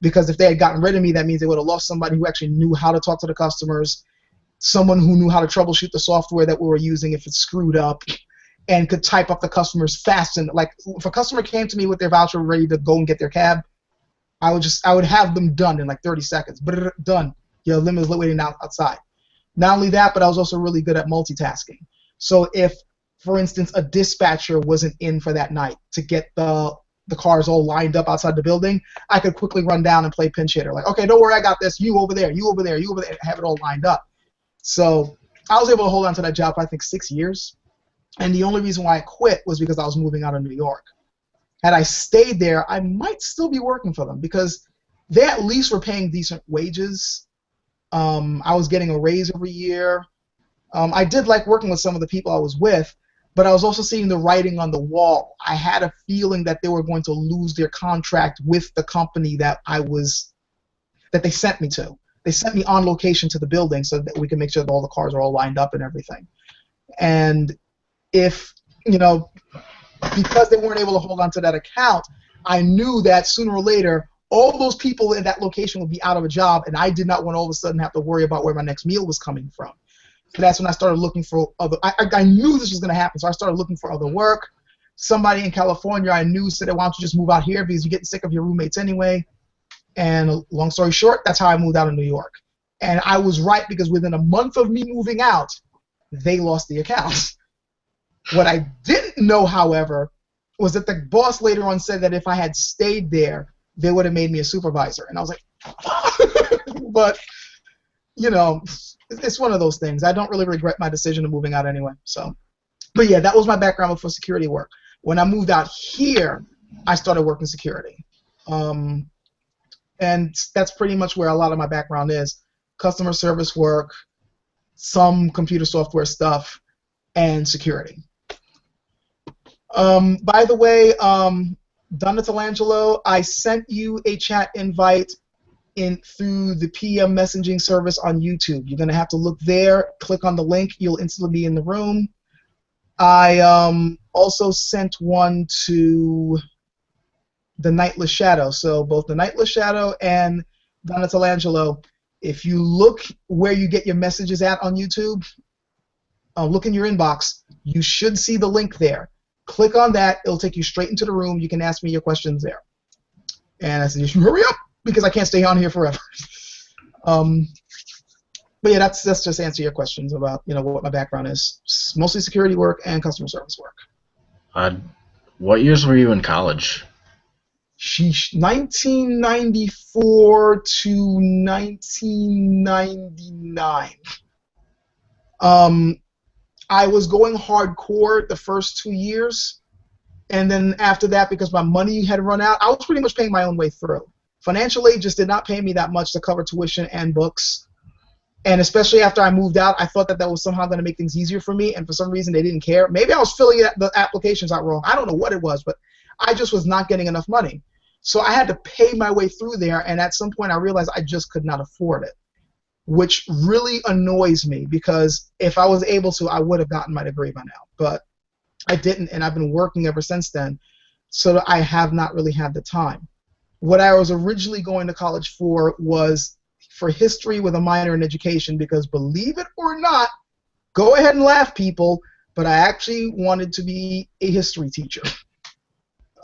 Because if they had gotten rid of me, that means they would have lost somebody who actually knew how to talk to the customers, someone who knew how to troubleshoot the software that we were using if it screwed up, and could type up the customers fast. And like, if a customer came to me with their voucher ready to go and get their cab, I would have them done in like 30 seconds. But done. Your limit is waiting outside. Not only that, but I was also really good at multitasking. So if, for instance, a dispatcher wasn't in for that night to get the cars all lined up outside the building, I could quickly run down and play pinch hitter. Like, okay, don't worry, I got this. You over there, you over there, you over there, and have it all lined up. So I was able to hold on to that job for, I think, 6 years. And the only reason why I quit was because I was moving out of New York. Had I stayed there, I might still be working for them because they at least were paying decent wages. I was getting a raise every year. I did like working with some of the people I was with, but I was also seeing the writing on the wall. I had a feeling that they were going to lose their contract with the company that they sent me to. They sent me on location to the building so that we could make sure that all the cars are all lined up and everything. And if, because they weren't able to hold on to that account, I knew that sooner or later all those people in that location would be out of a job, and I did not want to all of a sudden have to worry about where my next meal was coming from. So that's when I started looking for other. I knew this was going to happen, so I started looking for other work. Somebody in California I knew said, "Why don't you just move out here because you're getting sick of your roommates anyway?" And long story short, that's how I moved out of New York. And I was right because within a month of me moving out, they lost the account. What I didn't know, however, was that the boss later on said that if I had stayed there, they would have made me a supervisor. And I was like, but, it's one of those things. I don't really regret my decision of moving out anyway. So, but yeah, that was my background for security work. When I moved out here, I started working security. And that's pretty much where a lot of my background is. Customer service work, some computer software stuff, and security. By the way, Donna Telangelo, I sent you a chat invite through the PM messaging service on YouTube. You're going to have to look there, click on the link, you'll instantly be in the room. I also sent one to the Nightless Shadow. So both the Nightless Shadow and Donna Telangelo, if you look where you get your messages at on YouTube, look in your inbox, you should see the link there. Click on that, it'll take you straight into the room. You can ask me your questions there. And I said, you should hurry up because I can't stay on here forever. But yeah, that's just answer your questions about what my background is. It's mostly security work and customer service work. What years were you in college? 1994 to 1999. I was going hardcore the first 2 years, and then after that, because my money had run out, I was pretty much paying my own way through. Financial aid just did not pay me that much to cover tuition and books, and especially after I moved out, I thought that was somehow going to make things easier for me, and for some reason they didn't care. Maybe I was filling the applications out wrong. I don't know what it was, but I just was not getting enough money. So I had to pay my way through there, and at some point I realized I just could not afford it, which really annoys me because if I was able to, I would have gotten my degree by now. But I didn't, and I've been working ever since then, so I have not really had the time. What I was originally going to college for was for history with a minor in education because, believe it or not, go ahead and laugh, people, but I actually wanted to be a history teacher.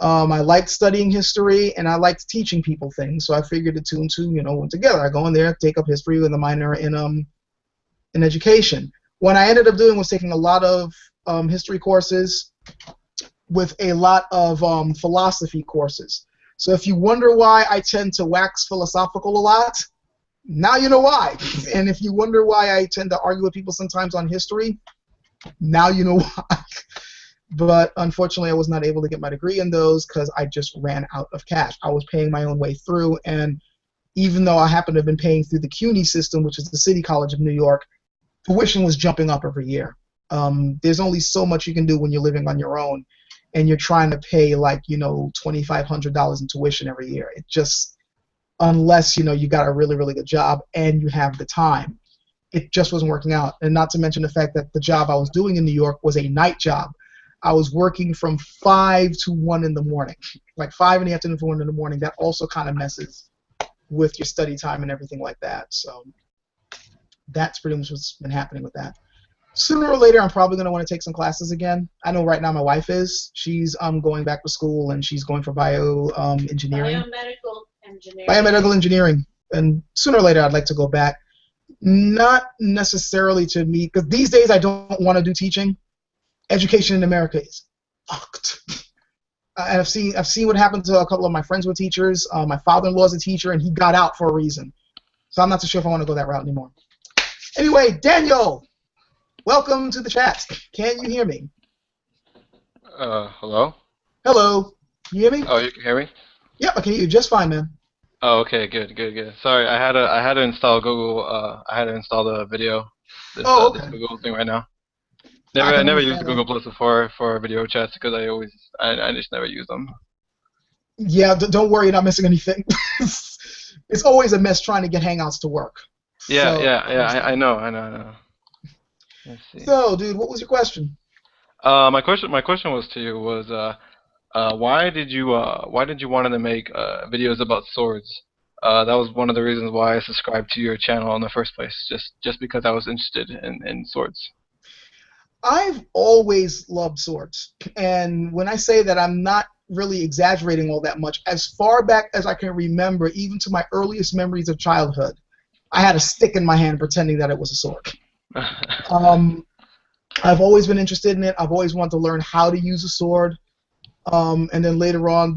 I liked studying history, and I liked teaching people things, so I figured the two and two, went together. I go in there, take up history with a minor in education. What I ended up doing was taking a lot of history courses with a lot of philosophy courses. So if you wonder why I tend to wax philosophical a lot, Now you know why. And if you wonder why I tend to argue with people sometimes on history, now you know why. But unfortunately, I was not able to get my degree in those because I just ran out of cash. I was paying my own way through, and even though I happen to have been paying through the CUNY system, which is the City College of New York, tuition was jumping up every year. There's only so much you can do when you're living on your own, and you're trying to pay like, $2,500 in tuition every year. It just, unless, you got a really, really good job and you have the time, it just wasn't working out. And not to mention the fact that the job I was doing in New York was a night job. I was working from 5 to 1 in the morning, like 5 in the afternoon to 1 in the morning. That also kind of messes with your study time and everything like that. So that's pretty much what's been happening with that. Sooner or later, I'm probably going to want to take some classes again. I know right now my wife is. She's going back to school, and she's going for engineering. Biomedical engineering. Biomedical engineering. And sooner or later, I'd like to go back. Not necessarily to me, because these days I don't want to do teaching. Education in America is fucked. And I've seen what happened to a couple of my friends who were teachers. My father-in-law's a teacher, and he got out for a reason. So I'm not so sure if I want to go that route anymore. Anyway, Daniel, welcome to the chat. Can you hear me? Hello? Hello. Can you hear me? Oh, you can hear me? Yep, I can hear you just fine, man. Oh, okay, good. Sorry, I had to install Google. I had to install the video. This Google thing right now. I never used the Google Plus before for video chats because I just never use them. Yeah, don't worry, you're not missing anything. It's always a mess trying to get Hangouts to work. Yeah, I know. Let's see. So, dude, what was your question? My question was to you was why did you want to make videos about swords? That was one of the reasons why I subscribed to your channel in the first place. Just because I was interested in swords. I've always loved swords, and when I say that, I'm not really exaggerating all that much. As far back as I can remember, even to my earliest memories of childhood, I had a stick in my hand pretending that it was a sword. I've always been interested in it. I've always wanted to learn how to use a sword, and then later on,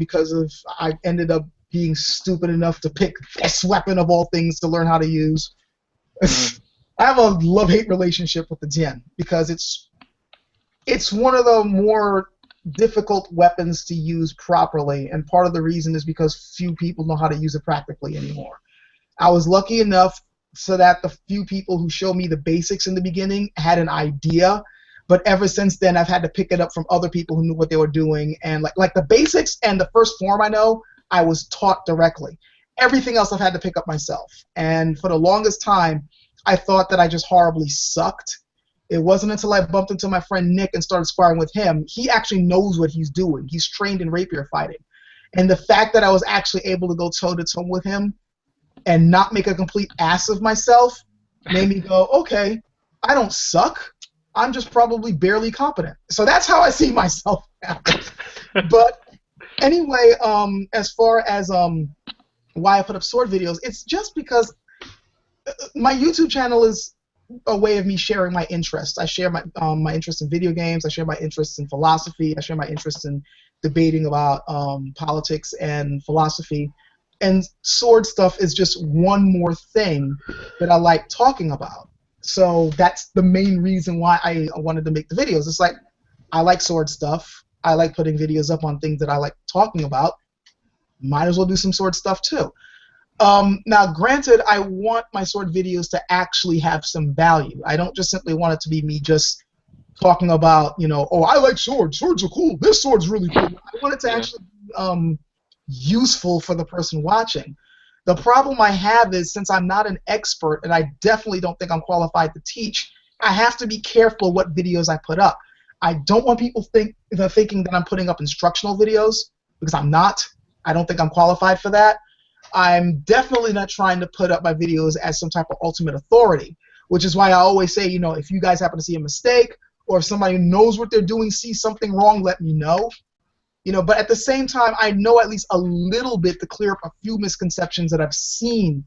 I ended up being stupid enough to pick this weapon of all things to learn how to use. I have a love-hate relationship with the Jin because it's one of the more difficult weapons to use properly, and part of the reason is because few people know how to use it practically anymore. I was lucky enough so that the few people who showed me the basics in the beginning had an idea, but ever since then I've had to pick it up from other people who knew what they were doing, and like the basics and the first form I know, I was taught directly. Everything else I've had to pick up myself, and for the longest time I thought that I just horribly sucked. It wasn't until I bumped into my friend Nick and started sparring with him. He actually knows what he's doing. He's trained in rapier fighting. And the fact that I was actually able to go toe-to-toe with him and not make a complete ass of myself made me go, okay, I don't suck. I'm just probably barely competent. So that's how I see myself now. But anyway, as far as why I put up sword videos, it's just because my YouTube channel is a way of me sharing my interests. I share my interest in video games. I share my interests in philosophy. I share my interest in debating about politics and philosophy. And sword stuff is just one more thing that I like talking about. So that's the main reason why I wanted to make the videos. It's like, I like sword stuff. I like putting videos up on things that I like talking about. Might as well do some sword stuff too. Now, granted, I want my sword videos to actually have some value. I don't just simply want it to be me just talking about, oh, I like swords. Swords are cool. This sword's really cool. I want it to actually be useful for the person watching. The problem I have is, since I'm not an expert, and I definitely don't think I'm qualified to teach, I have to be careful what videos I put up. I don't want people thinking that I'm putting up instructional videos, because I'm not. I don't think I'm qualified for that. I'm definitely not trying to put up my videos as some type of ultimate authority, which is why I always say, if you guys happen to see a mistake, or if somebody who knows what they're doing sees something wrong, let me know. But at the same time, I know at least a little bit to clear up a few misconceptions that I've seen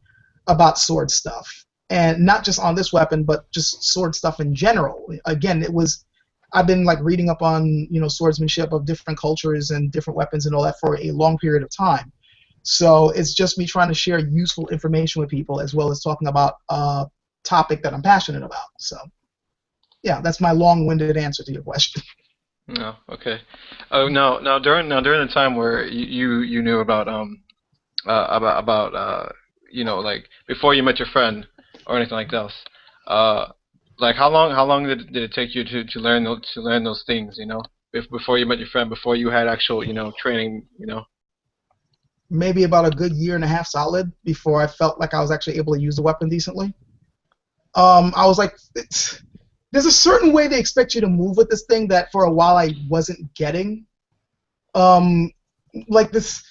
about sword stuff. And not just on this weapon, but just sword stuff in general. Again, I've been reading up on, swordsmanship of different cultures and different weapons and all that for a long period of time. So it's just me trying to share useful information with people as well as talking about a topic that I'm passionate about. So yeah, that's my long-winded answer to your question. No, okay. Oh, now during the time where you knew about you know, like before you met your friend or anything like this, like how long did it take you to learn those things, you know, before you met your friend, before you had actual, you know, training, you know? Maybe about a good year and a half solid before I felt like I was actually able to use the weapon decently. I was like, there's a certain way they expect you to move with this thing that for a while I wasn't getting. Like this,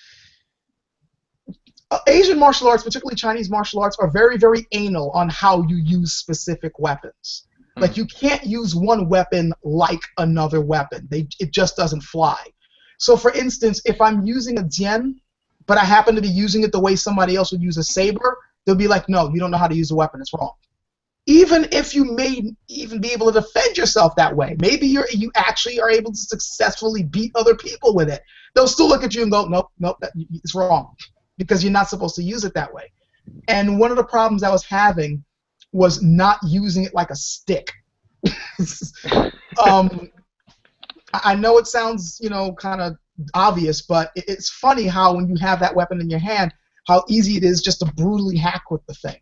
Asian martial arts, particularly Chinese martial arts, are very, very anal on how you use specific weapons. Like you can't use one weapon like another weapon. It just doesn't fly. So for instance, if I'm using a jian, but I happen to be using it the way somebody else would use a saber, they'll be like, no, you don't know how to use a weapon, it's wrong. Even if you may even be able to defend yourself that way, maybe you actually are able to successfully beat other people with it, they'll still look at you and go, nope, it's wrong, because you're not supposed to use it that way. And one of the problems I was having was not using it like a stick. I know it sounds, you know, kind of obvious, but it's funny how when you have that weapon in your hand, how easy it is just to brutally hack with the thing.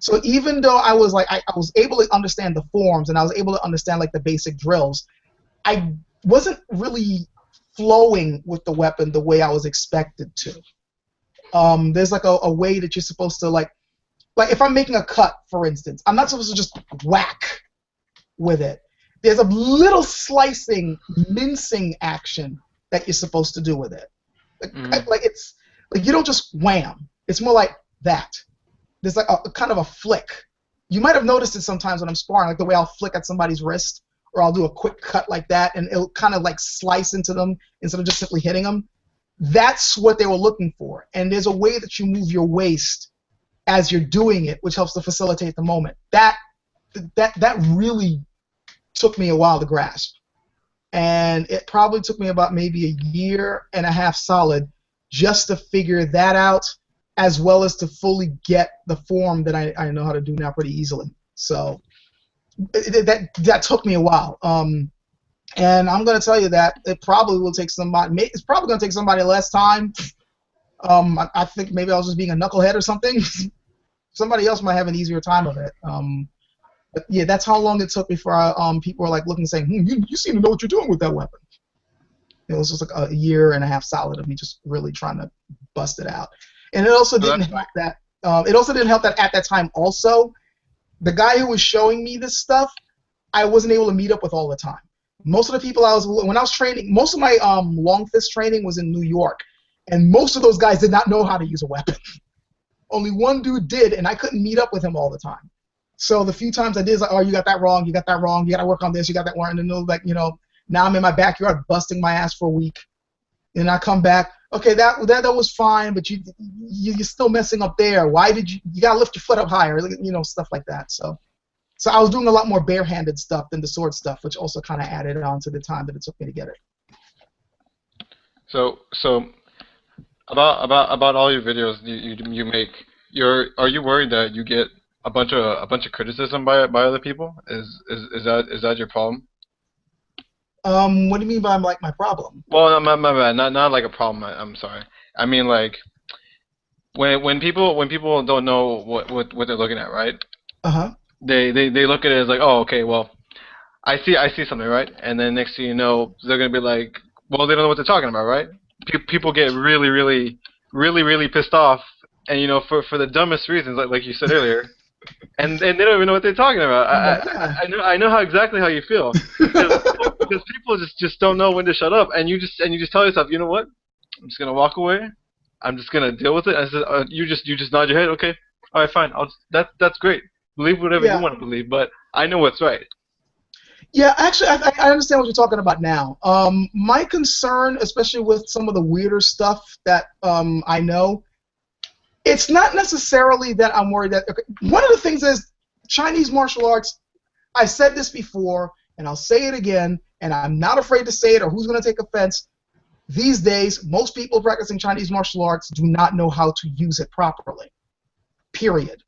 So even though I was like, I was able to understand the forms and I was able to understand like the basic drills, I wasn't really flowing with the weapon the way I was expected to. There's like a way that you're supposed to like if I'm making a cut, for instance, I'm not supposed to just whack with it. There's a little slicing, mincing action that you're supposed to do with it. Like it's like you don't just wham. It's more like that. There's like a kind of a flick. You might have noticed it sometimes when I'm sparring, like the way I'll flick at somebody's wrist, or I'll do a quick cut like that, and it'll kind of like slice into them instead of just simply hitting them. That's what they were looking for. And there's a way that you move your waist as you're doing it, which helps to facilitate the moment. That really took me a while to grasp. And it probably took me about maybe a year and a half solid just to figure that out, as well as to fully get the form that I know how to do now pretty easily. So that took me a while. And I'm going to tell you that it probably will take somebody, it's probably going to take somebody less time. I think maybe I was just being a knucklehead or something. Somebody else might have an easier time of it. But yeah, that's how long it took before people were like looking and saying, you seem to know what you're doing with that weapon. It was just like a year and a half solid of me just really trying to bust it out. And it also didn't help that. It also didn't help that at that time. Also, the guy who was showing me this stuff, I wasn't able to meet up with all the time. Most of the people when I was training, most of my long fist training was in New York, and most of those guys did not know how to use a weapon. Only one dude did, and I couldn't meet up with him all the time. So the few times I did, it's like, oh, you got that wrong, you got that wrong, you got to work on this, you got that wrong, and then like, you know, now I'm in my backyard busting my ass for a week, and I come back, okay, that was fine, but you're still messing up there. Why did you got to lift your foot up higher, you know, stuff like that. So I was doing a lot more barehanded stuff than the sword stuff, which also kind of added on to the time that it took me to get it. So about all your videos you make, are you worried that you get a bunch of criticism by other people? Is that your problem? What do you mean by like my problem? Well, my bad. Not like a problem. I'm sorry. I mean like when people don't know what they're looking at, right? They look at it as like, oh, okay, well, I see something, right? And then next thing you know, they're gonna be like, well, they don't know what they're talking about, right? People get really pissed off, and you know, for the dumbest reasons, like you said earlier. And they don't even know what they're talking about. I know exactly how you feel, because people just don't know when to shut up, and you just tell yourself, you know what, I'm just gonna walk away, I'm just gonna deal with it. And I said, you just nod your head, okay, all right, fine, that's great, believe whatever you want to believe, but I know what's right. Yeah, actually, I understand what you're talking about now. My concern, especially with some of the weirder stuff that I know. It's not necessarily that I'm worried that... Okay, one of the things is Chinese martial arts, I've said this before, and I'll say it again, and I'm not afraid to say it or who's going to take offense. These days, most people practicing Chinese martial arts do not know how to use it properly, period.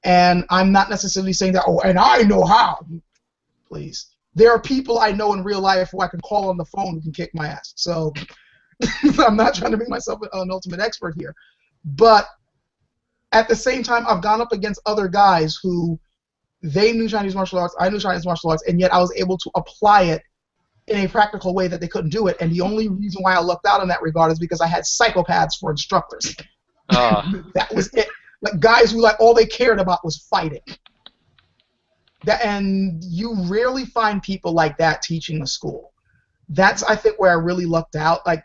And I'm not necessarily saying that, oh, and I know how. Please. There are people I know in real life who I can call on the phone who can kick my ass. So I'm not trying to make myself an ultimate expert here. But at the same time, I've gone up against other guys who they knew Chinese martial arts, I knew Chinese martial arts, and yet I was able to apply it in a practical way that they couldn't do it. And the only reason why I lucked out in that regard is because I had psychopaths for instructors. That was it. Like guys who like all they cared about was fighting. And you rarely find people like that teaching a school. That's, I think, where I really lucked out. Like,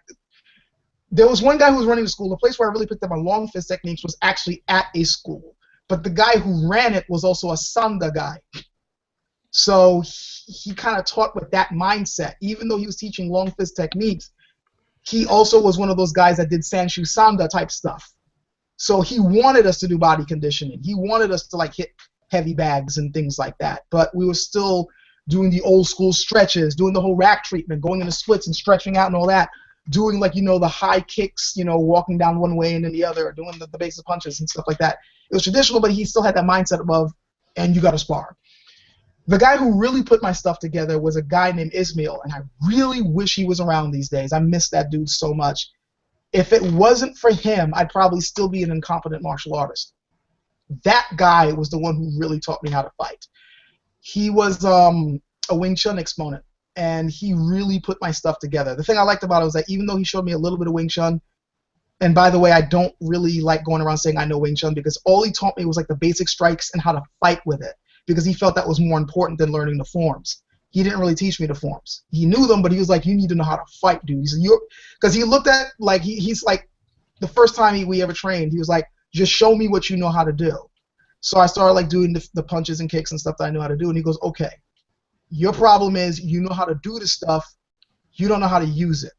there was one guy who was running the school. The place where I really picked up my long fist techniques was actually at a school. But the guy who ran it was also a Sanda guy. So he kind of taught with that mindset. Even though he was teaching long fist techniques, he also was one of those guys that did Sanshu Sanda type stuff. So he wanted us to do body conditioning. He wanted us to like hit heavy bags and things like that. But we were still doing the old school stretches, doing the whole rack treatment, going into splits and stretching out and all that, doing like, you know, the high kicks, you know, walking down one way and then the other, doing the basic punches and stuff like that. It was traditional, but he still had that mindset of, and you got to spar. The guy who really put my stuff together was a guy named Ismail, and I really wish he was around these days. I miss that dude so much. If it wasn't for him, I'd probably still be an incompetent martial artist. That guy was the one who really taught me how to fight. He was a Wing Chun exponent, and he really put my stuff together. The thing I liked about it was that even though he showed me a little bit of Wing Chun, and by the way, I don't really like going around saying I know Wing Chun because all he taught me was like the basic strikes and how to fight with it because he felt that was more important than learning the forms. He didn't really teach me the forms. He knew them, but he was like, you need to know how to fight, dude. He said, because he looked at, like, he's like, the first time we ever trained, he was like, just show me what you know how to do. So I started like doing the punches and kicks and stuff that I knew how to do, and he goes, okay, your problem is you know how to do the stuff, you don't know how to use it.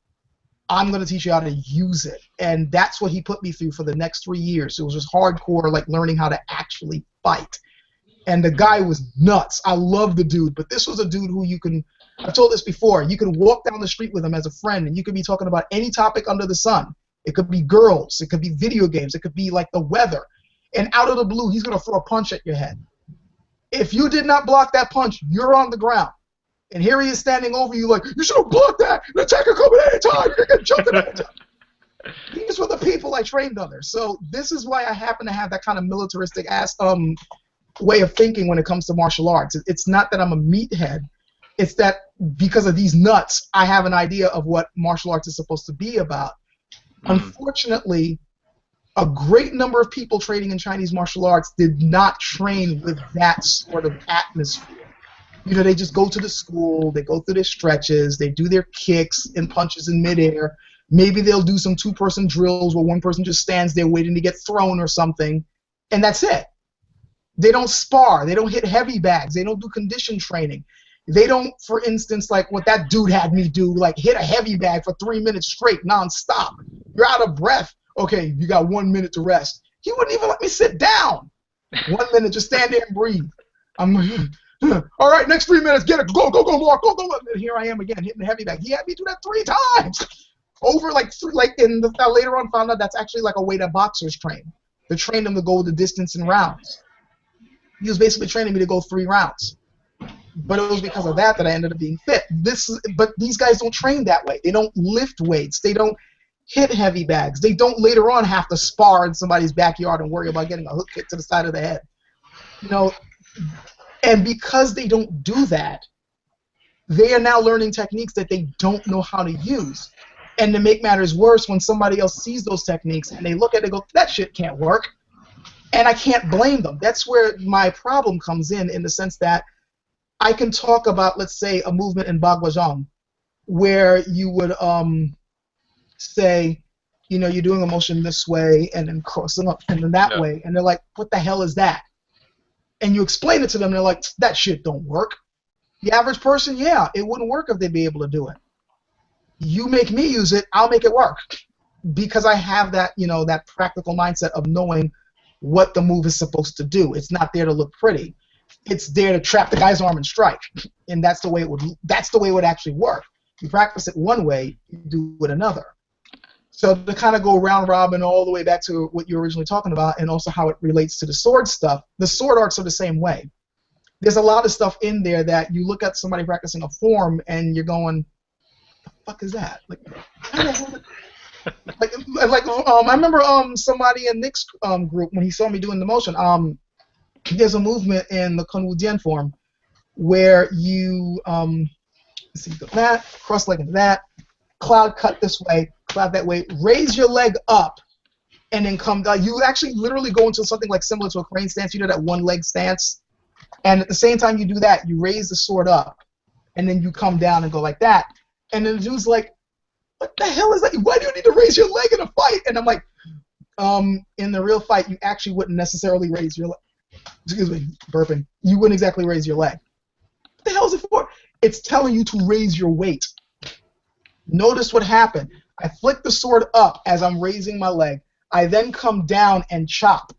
I'm going to teach you how to use it. And that's what he put me through for the next 3 years. It was just hardcore, like learning how to actually fight. And the guy was nuts. I love the dude, but this was a dude who you can, I've told this before, you can walk down the street with him as a friend and you could be talking about any topic under the sun. It could be girls, it could be video games, it could be like the weather. And out of the blue, he's going to throw a punch at your head. If you did not block that punch, you're on the ground. And here he is standing over you like, you should have blocked that. The attacker coming at any time. You're going to get jumped at any time. These were the people I trained under. So this is why I happen to have that kind of militaristic ass way of thinking when it comes to martial arts. It's not that I'm a meathead. It's that because of these nuts, I have an idea of what martial arts is supposed to be about. Unfortunately, a great number of people training in Chinese martial arts did not train with that sort of atmosphere. You know, they just go to the school, they go through their stretches, they do their kicks and punches in midair. Maybe they'll do some two-person drills where one person just stands there waiting to get thrown or something, and that's it. They don't spar. They don't hit heavy bags. They don't do condition training. They don't, for instance, like what that dude had me do, like hit a heavy bag for 3 minutes straight, nonstop. You're out of breath. Okay, you got 1 minute to rest. He wouldn't even let me sit down. 1 minute, just stand there and breathe. I'm like, all right, next 3 minutes, get it, go, Mark, go. And here I am again, hitting the heavy bag. He had me do that 3 times. Over later on found out that's actually like a way that boxers train. They train them to go the distance in rounds. He was basically training me to go 3 rounds. But it was because of that I ended up being fit. But these guys don't train that way. They don't lift weights. They don't hit heavy bags. They don't later on have to spar in somebody's backyard and worry about getting a hook kick to the side of the head. You know, and because they don't do that, they are now learning techniques that they don't know how to use. And to make matters worse, when somebody else sees those techniques and they look at it and go, that shit can't work. And I can't blame them. That's where my problem comes in the sense that I can talk about, let's say, a movement in Bagwajang where you would say, you know, you're doing a motion this way and then crossing up and then that way. And they're like, what the hell is that? And you explain it to them, and they're like, that shit don't work. The average person, yeah, it wouldn't work if they'd be able to do it. You make me use it, I'll make it work. Because I have that, you know, that practical mindset of knowing what the move is supposed to do. It's not there to look pretty. It's there to trap the guy's arm and strike. And that's the way it would actually work. You practice it one way, you do it another. So to kind of go round robin all the way back to what you were originally talking about, and also how it relates to the sword stuff, the sword arts are the same way. There's a lot of stuff in there that you look at somebody practicing a form and you're going, the fuck is that? Like, I remember somebody in Nick's group, when he saw me doing the motion, there's a movement in the Kun Wu Dian form where you let's see, go that, cross leg into that, cloud cut this way, cloud that way, raise your leg up, and then come down. You actually literally go into something like similar to a crane stance. You know, that one leg stance, and at the same time you do that, you raise the sword up, and then you come down and go like that. And then the dude's like, what the hell is that? Why do you need to raise your leg in a fight? And I'm like, in the real fight, you actually wouldn't necessarily raise your leg. Excuse me, burping. You wouldn't exactly raise your leg. What the hell is it for? It's telling you to raise your weight. Notice what happened. I flick the sword up as I'm raising my leg. I then come down and chop.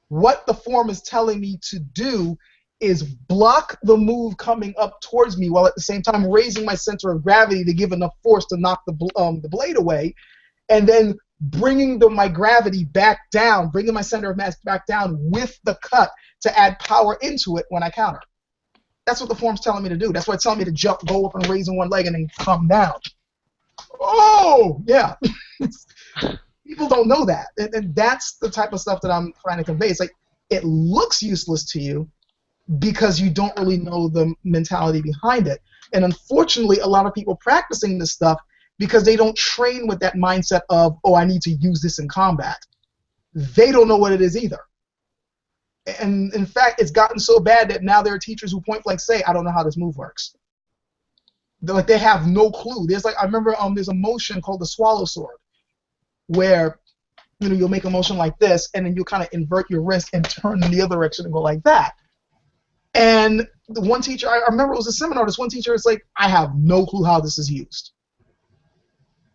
What the form is telling me to do is block the move coming up towards me while at the same time raising my center of gravity to give enough force to knock the blade away, and then bringing my gravity back down, bringing my center of mass back down with the cut to add power into it when I counter. That's what the form's telling me to do. That's why it's telling me to jump, go up and raise in one leg, and then come down. Oh, yeah. People don't know that. And that's the type of stuff that I'm trying to convey. It's like, it looks useless to you because you don't really know the mentality behind it. And unfortunately, a lot of people practicing this stuff, because they don't train with that mindset of, oh, I need to use this in combat. They don't know what it is either. And in fact, it's gotten so bad that now there are teachers who point blank say, I don't know how this move works. They're like, they have no clue. There's like, I remember there's a motion called the swallow sword, where you'll make a motion like this, and then you'll kind of invert your wrist and turn in the other direction and go like that. And the one teacher, I remember it was a seminar, this one teacher is like, I have no clue how this is used.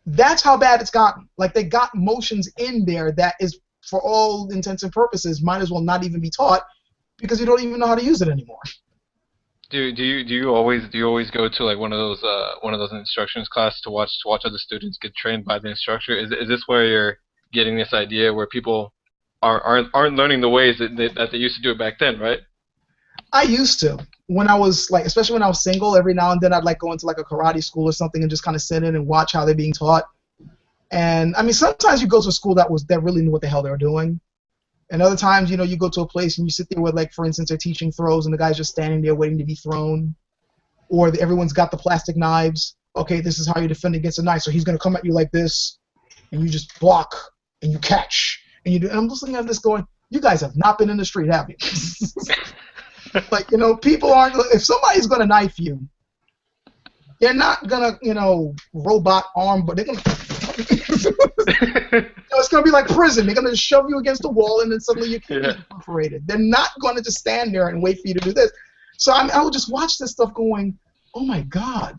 That's how bad it's gotten. Like, they got motions in there that is, for all intents and purposes, might as well not even be taught because you don't even know how to use it anymore. Do you always go to like one of those instructions class to watch other students get trained by the instructor? Is this where you're getting this idea where people aren't learning the ways that they used to do it back then, right? I used to. When I was like, especially when I was single, every now and then I'd like go into like a karate school or something and just kind of sit in and watch how they're being taught. And I mean, sometimes you go to a school that really knew what the hell they were doing. And other times, you go to a place and you sit there with, like, for instance, they're teaching throws and the guy's just standing there waiting to be thrown. Or everyone's got the plastic knives. Okay, this is how you defend against a knife. So he's going to come at you like this, and you just block, and you catch. And I'm just looking at this going, you guys have not been in the street, have you? Like, people aren't, if somebody's going to knife you, they're not going to, robot arm, but they're going to, it's going to be like prison. They're going to shove you against the wall, and then suddenly your kidney is perforated. They're not going to just stand there and wait for you to do this. So I would just watch this stuff going, oh my God.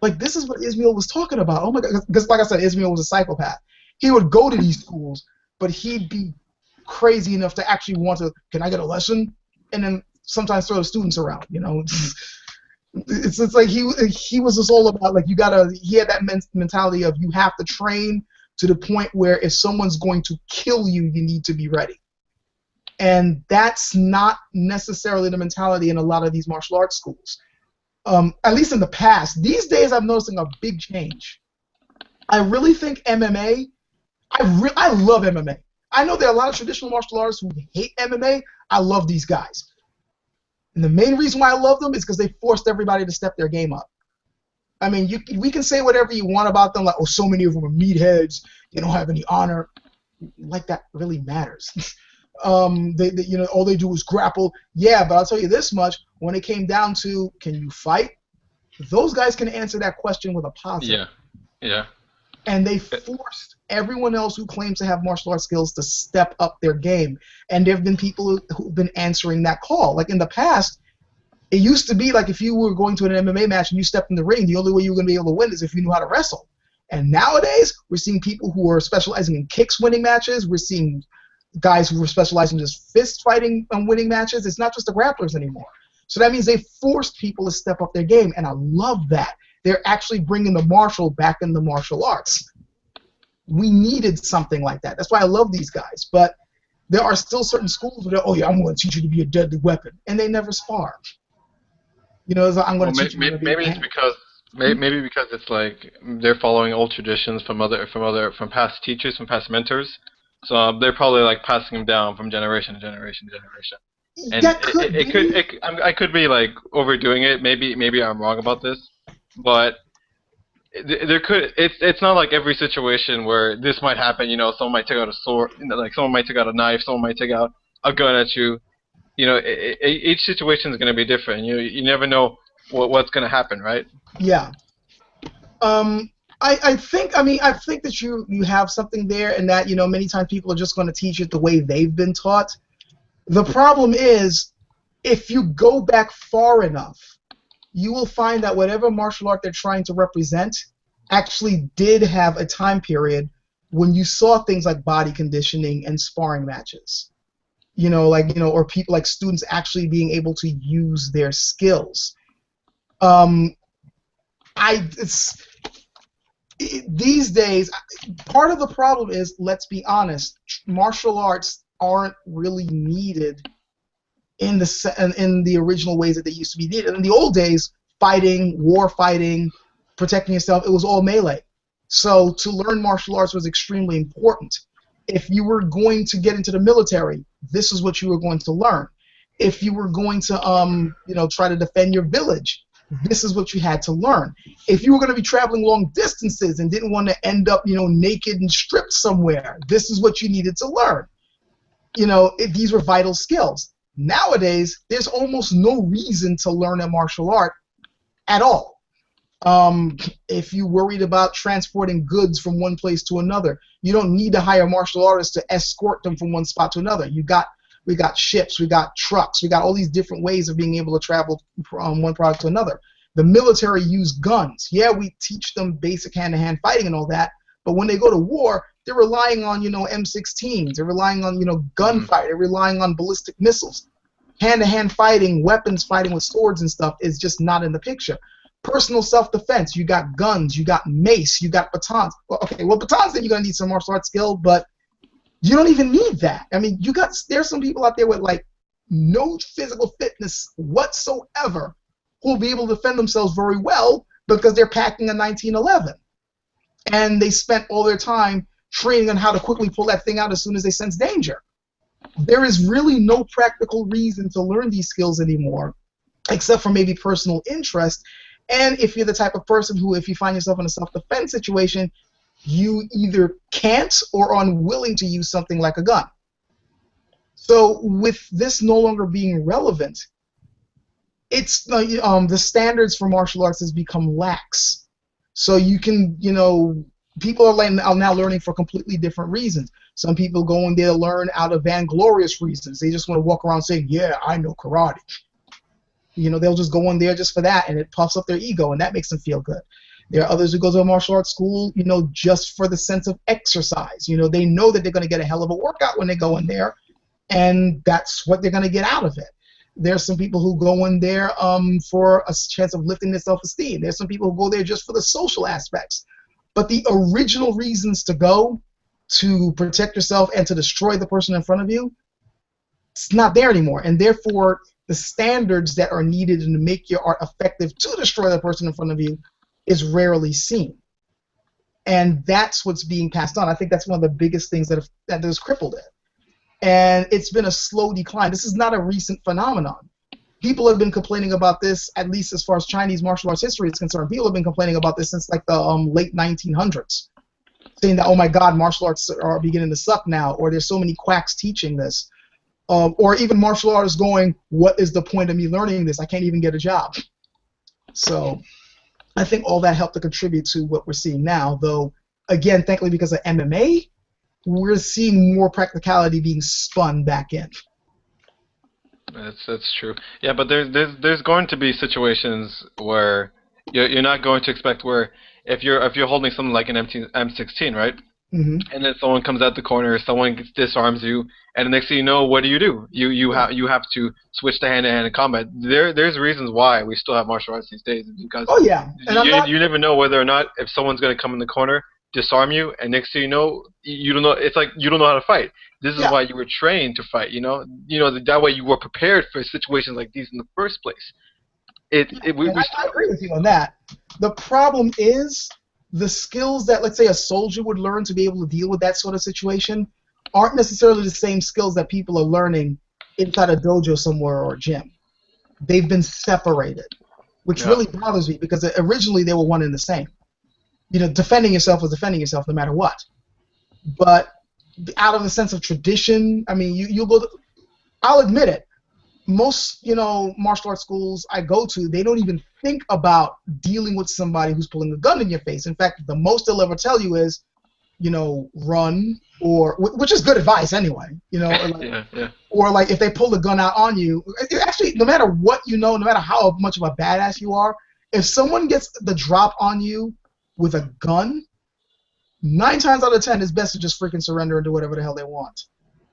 Like, this is what Ismail was talking about. Oh my God. Because like I said, Ismail was a psychopath. He would go to these schools, but he'd be crazy enough to actually want to, can I get a lesson? And then sometimes throw the students around, It's like he was just all about, like, he had that mentality of you have to train to the point where if someone's going to kill you, you need to be ready. And that's not necessarily the mentality in a lot of these martial arts schools. At least in the past. These days I'm noticing a big change. I really think MMA, I love MMA. I know there are a lot of traditional martial artists who hate MMA. I love these guys. And the main reason why I love them is because they forced everybody to step their game up. I mean, we can say whatever you want about them, like, oh, so many of them are meatheads, they don't have any honor. Like, that really matters. All they do is grapple. Yeah, but I'll tell you this much, when it came down to, can you fight? Those guys can answer that question with a positive. Yeah. And they forced everyone else who claims to have martial arts skills to step up their game. And there have been people who've been answering that call. Like, in the past, it used to be like if you were going to an MMA match and you stepped in the ring, the only way you were going to be able to win is if you knew how to wrestle. And nowadays, we're seeing people who are specializing in kicks winning matches. We're seeing guys who are specializing in just fist fighting and winning matches. It's not just the grapplers anymore. So that means they forced people to step up their game, and I love that. They're actually bringing the martial back in the martial arts. We needed something like that. That's why I love these guys. But there are still certain schools where, oh yeah, I'm going to teach you to be a deadly weapon, and they never spar. You know, I'm going to teach you how to be. Maybe it's because maybe because it's like they're following old traditions from past teachers, from past mentors. So they're probably like passing them down from generation to generation to generation. And That could be. I could be like overdoing it. Maybe I'm wrong about this, but there could. It's not like every situation where this might happen. You know, someone might take out a sword. You know, like someone might take out a knife. Someone might take out a gun at you. You know, each situation is going to be different. You never know what's going to happen, right? Yeah. I think that you have something there, and that, you know, many times people are just going to teach it the way they've been taught. The problem is, if you go back far enough, you will find that whatever martial art they're trying to represent actually did have a time period when you saw things like body conditioning and sparring matches. You know, like, you know, or people like students actually being able to use their skills. These days, part of the problem is, let's be honest, martial arts aren't really needed in the original ways that they used to be needed. In the old days, fighting, war fighting, protecting yourself, it was all melee. So to learn martial arts was extremely important. If you were going to get into the military, this is what you were going to learn. If you were going to you know, try to defend your village, this is what you had to learn. If you were going to be traveling long distances and didn't want to end up, you know, naked and stripped somewhere, this is what you needed to learn. You know, these were vital skills. Nowadays, there's almost no reason to learn a martial art at all. If you're worried about transporting goods from one place to another, you don't need to hire martial artists to escort them from one spot to another. We got ships, we got trucks, we got all these different ways of being able to travel from one product to another. The military use guns. Yeah, we teach them basic hand-to-hand fighting and all that, but when they go to war, they're relying on, you know, M16s. They're relying on, you know, gunfight. They're relying on ballistic missiles. Hand-to-hand fighting, weapons fighting with swords and stuff is just not in the picture. Personal self-defense, you got guns, you got mace, you got batons. Well, okay, well, batons, then you're going to need some martial arts skill, but you don't even need that. I mean, there's some people out there with, like, no physical fitness whatsoever who will be able to defend themselves very well because they're packing a 1911. And they spent all their time training on how to quickly pull that thing out as soon as they sense danger. There is really no practical reason to learn these skills anymore, except for maybe personal interest. And if you're the type of person who, if you find yourself in a self-defense situation, you either can't or are unwilling to use something like a gun. So with this no longer being relevant, it's the standards for martial arts has become lax. So you can, you know, people are now learning for completely different reasons. Some people go in there to learn out of vainglorious reasons. They just want to walk around saying, yeah, I know karate. You know, they'll just go in there just for that, and it puffs up their ego, and that makes them feel good. There are others who go to a martial arts school, you know, just for the sense of exercise. You know, they know that they're going to get a hell of a workout when they go in there, and that's what they're going to get out of it. There's some people who go in there for a chance of lifting their self-esteem. There's some people who go there just for the social aspects. But the original reasons to go, to protect yourself and to destroy the person in front of you, it's not there anymore. And therefore, the standards that are needed to make your art effective to destroy the person in front of you is rarely seen. And that's what's being passed on. I think that's one of the biggest things that has crippled it. And it's been a slow decline. This is not a recent phenomenon. People have been complaining about this, at least as far as Chinese martial arts history is concerned. People have been complaining about this since like the late 1900s, saying that, oh my God, martial arts are beginning to suck now, or there's so many quacks teaching this. Or even martial artists going, what is the point of me learning this? I can't even get a job. So I think all that helped to contribute to what we're seeing now, though, again, thankfully because of MMA, we're seeing more practicality being spun back in. That's true. Yeah, but there's going to be situations where you're not going to expect where if you're holding something like an M16, right? Mm-hmm. And then someone comes out the corner, someone disarms you, and the next thing you know, what do? You have to switch to hand-to-hand combat. There's reasons why we still have martial arts these days, because oh yeah, you never know whether or not if someone's going to come in the corner, disarm you, and next thing you know, you don't know. It's like you don't know how to fight. This is Yeah. why you were trained to fight. That way you were prepared for situations like these in the first place. We I agree with you on that. The problem is the skills that, let's say, a soldier would learn to be able to deal with that sort of situation aren't necessarily the same skills that people are learning inside a dojo somewhere or a gym. They've been separated, which really bothers me because originally they were one and the same. Defending yourself was defending yourself no matter what. But out of the sense of tradition, I mean, you'll go. I'll admit it. Most, martial arts schools I go to, they don't even think about dealing with somebody who's pulling a gun in your face. In fact, the most they'll ever tell you is, run, which is good advice anyway. Or like if they pull the gun out on you, actually, no matter what no matter how much of a badass you are, if someone gets the drop on you with a gun, 9 times out of 10, it's best to just freaking surrender and do whatever the hell they want.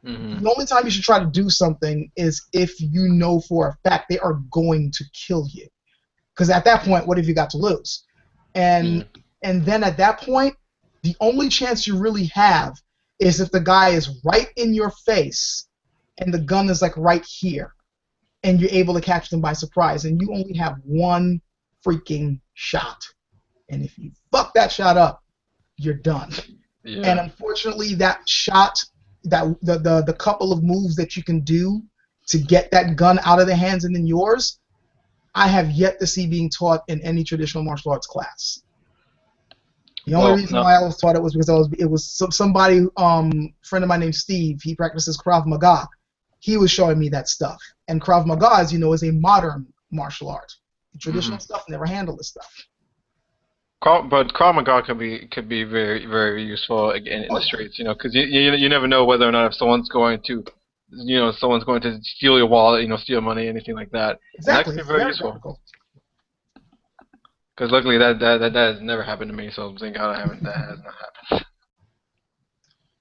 Mm-hmm. The only time you should try to do something is if you know for a fact they are going to kill you. Because at that point, what have you got to lose? And then at that point, the only chance you really have is if the guy is right in your face and the gun is like right here and you're able to catch them by surprise and you only have one freaking shot. And if you fuck that shot up, you're done. Yeah. And unfortunately, that shot, the couple of moves that you can do to get that gun out of their hands and in yours, I have yet to see being taught in any traditional martial arts class. The only reason why I was taught it was because it was somebody, friend of mine named Steve. He practices Krav Maga. He was showing me that stuff. And Krav Maga, as you know, is a modern martial art. The traditional stuff never handled this stuff. But Krav Maga could be very, very useful in the streets, because you never know whether or not if someone's going to, steal your wallet, steal money, anything like that. Exactly. And that could be very useful. Because luckily that has never happened to me, so I'm thank God that has not happened.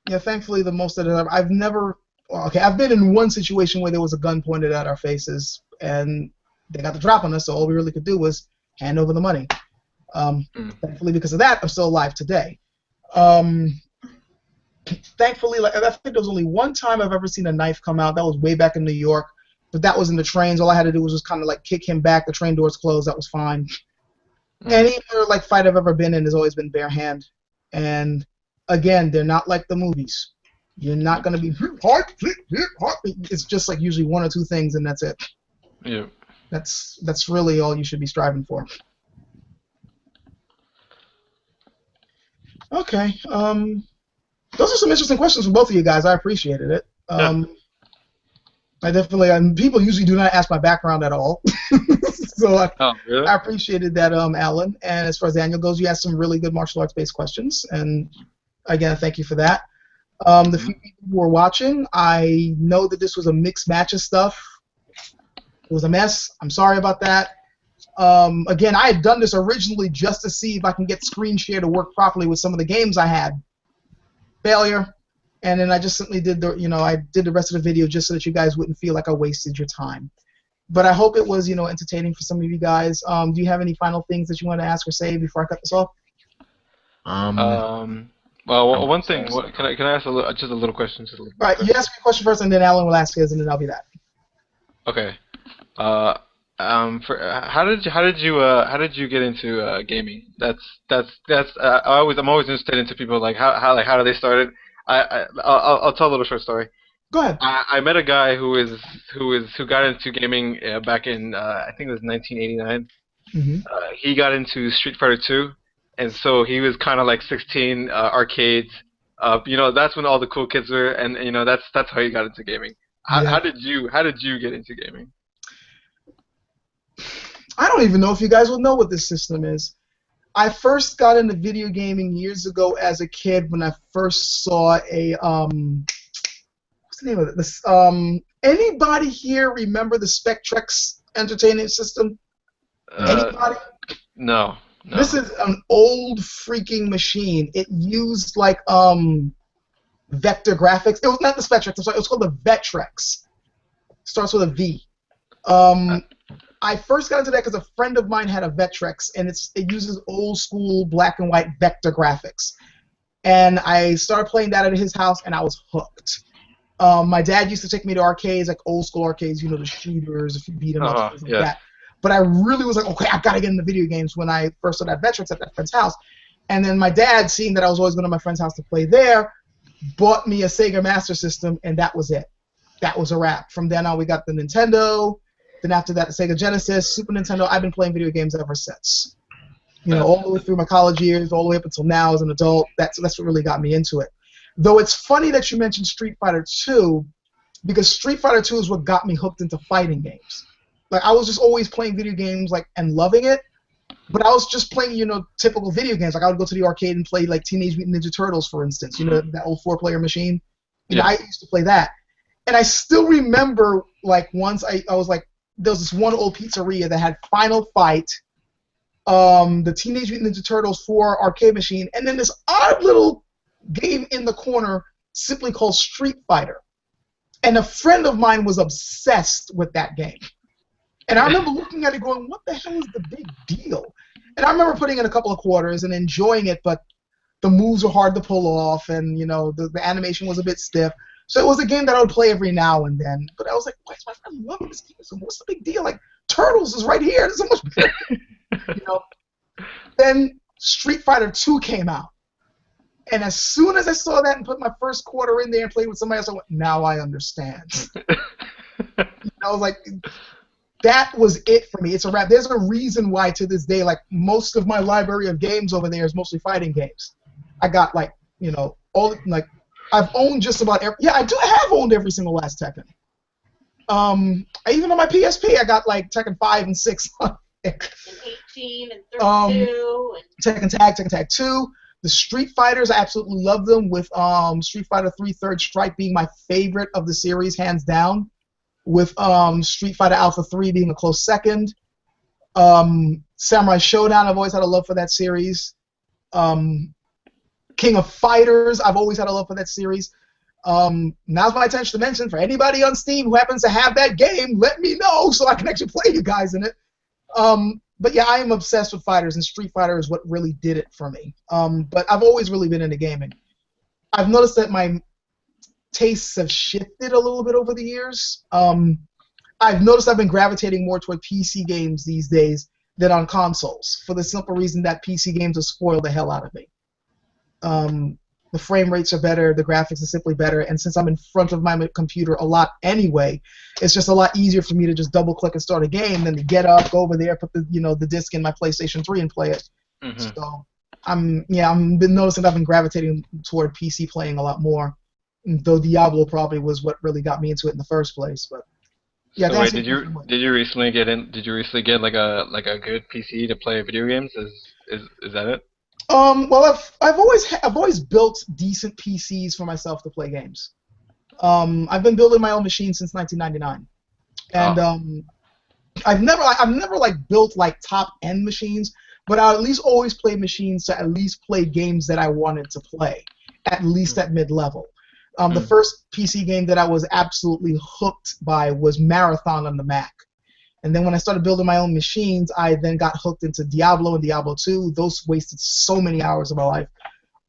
Yeah, thankfully the most that I've never. I've been in one situation where there was a gun pointed at our faces, and they got the drop on us, so all we really could do was hand over the money. Thankfully, because of that, I'm still alive today. Thankfully, I think there was only one time I've ever seen a knife come out. That was way back in New York, but that was in the trains. All I had to do was just kind of like kick him back. The train doors closed. That was fine. Any other fight I've ever been in has always been bare hand. And again, they're not like the movies. You're not going to be hard. It's just like usually 1 or 2 things, and that's it. Yeah. That's really all you should be striving for. Okay. Those are some interesting questions from both of you guys. I appreciated it. I definitely. People usually do not ask my background at all, so I appreciated that, Alan. And as far as Daniel goes, you asked some really good martial arts-based questions, and again, thank you for that. The few people who were watching, I know that this was a mixed match of stuff. It was a mess. I'm sorry about that. Again, I had done this originally just to see if I can get screen share to work properly with some of the games I had. Failure. And then I just simply did I did the rest of the video just so that you guys wouldn't feel like I wasted your time. But I hope it was, entertaining for some of you guys. Do you have any final things that you want to ask or say before I cut this off? Well, one thing. Can I ask just a little question? All right, you ask me a question first, and then Alan will ask his, and then I'll be back. Okay. How did you get into gaming? I'm always interested into people like how do they start it. I'll tell a little short story. Go ahead. I met a guy who got into gaming back in I think it was 1989. He got into Street Fighter 2, and so he was kind of like 16 arcades. That's when all the cool kids were, and that's how he got into gaming. How did you get into gaming? I don't even know if you guys will know what this system is. I first got into video gaming years ago as a kid when I first saw a what's the name of it? This anybody here remember the Spectrex entertainment system? Anybody? No. This is an old freaking machine. It used like vector graphics. It was not the Spectrex. I'm sorry. It was called the Vectrex. Starts with a V. I first got into that because a friend of mine had a Vectrex, and it uses old school black and white vector graphics. And I started playing that at his house, and I was hooked. My dad used to take me to arcades, like old school arcades, the shooters, if you beat 'em up, things like Yeah. that. But I really was like, okay, I gotta get into video games when I first started at Veterans at that friend's house. And then my dad, seeing that I was always going to my friend's house to play there, bought me a Sega Master System, and that was it. That was a wrap. From then on, we got the Nintendo. Then after that, the Sega Genesis, Super Nintendo. I've been playing video games ever since. All the way through my college years, all the way up until now as an adult. That's what really got me into it. Though it's funny that you mentioned Street Fighter 2, because Street Fighter 2 is what got me hooked into fighting games. Like, I was just always playing video games, and loving it, but I was just playing, typical video games. Like, I would go to the arcade and play, Teenage Mutant Ninja Turtles, for instance, that old 4-player machine. I used to play that. And I still remember, once I was there was this one old pizzeria that had Final Fight, the Teenage Mutant Ninja Turtles 4 arcade machine, and then this odd little game in the corner simply called Street Fighter. And a friend of mine was obsessed with that game. And I remember looking at it going, what the hell is the big deal? And I remember putting in a couple of quarters and enjoying it, but the moves were hard to pull off, and the animation was a bit stiff. So it was a game that I would play every now and then. But I was like, why is my friend loving this game? So what's the big deal? Turtles is right here. There's so much better. Then Street Fighter 2 came out. And as soon as I saw that and put my first quarter in there and played with somebody else, I went, now I understand. I was like, that was it for me. It's a wrap. There's a reason why to this day, most of my library of games over there is mostly fighting games. I got all I've owned just about every. Yeah, I have owned every single last Tekken. Even on my PSP, I got Tekken 5 and 6 on there. And 18 and 32. Tekken Tag 2. The Street Fighters, I absolutely love them, with Street Fighter 3 Third Strike being my favorite of the series, hands down, with Street Fighter Alpha 3 being a close second. Samurai Showdown, I've always had a love for that series. King of Fighters, I've always had a love for that series. Now's my attention to mention, for anybody on Steam who happens to have that game, let me know so I can actually play you guys in it. But yeah, I am obsessed with fighters, and Street Fighter is what really did it for me. But I've always really been into gaming. I've noticed that my tastes have shifted a little bit over the years. I've noticed I've been gravitating more toward PC games these days than on consoles, for the simple reason that PC games have spoiled the hell out of me. The frame rates are better, the graphics are simply better, and since I'm in front of my computer a lot anyway, it's just a lot easier for me to just double-click and start a game than to get up, go over there, put the disc in my PlayStation 3 and play it. Mm-hmm. So I'm been noticing I've been gravitating toward PC playing a lot more, though Diablo probably was what really got me into it in the first place. But yeah. So wait, did you recently get like a good PC to play video games? Is that it? Well, I've always built decent PCs for myself to play games. I've been building my own machine since 1999, and I've never built top end machines, but I at least always play machines to at least play games that I wanted to play, at least at mid level. The first PC game that I was absolutely hooked by was Marathon on the Mac. And then when I started building my own machines, I then got hooked into Diablo and Diablo 2. Those wasted so many hours of my life.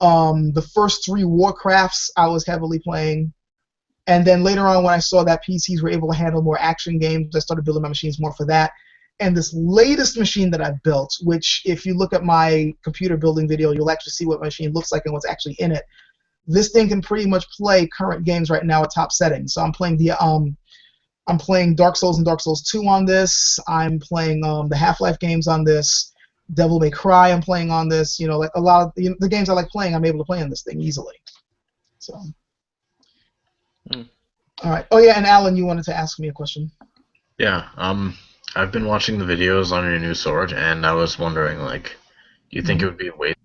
The first 3 Warcrafts I was heavily playing. And then later on, when I saw that PCs were able to handle more action games, I started building my machines more for that. And this latest machine that I've built, which if you look at my computer building video, you'll actually see what my machine looks like and what's actually in it. This thing can pretty much play current games right now at top settings. So I'm playing Dark Souls and Dark Souls 2 on this. I'm playing the Half-Life games on this. Devil May Cry I'm playing on this. A lot of the games I like playing, I'm able to play on this thing easily. So. All right. Oh yeah, and Alan, you wanted to ask me a question. Yeah. I've been watching the videos on your new sword, and I was wondering, do you think it would be a waste?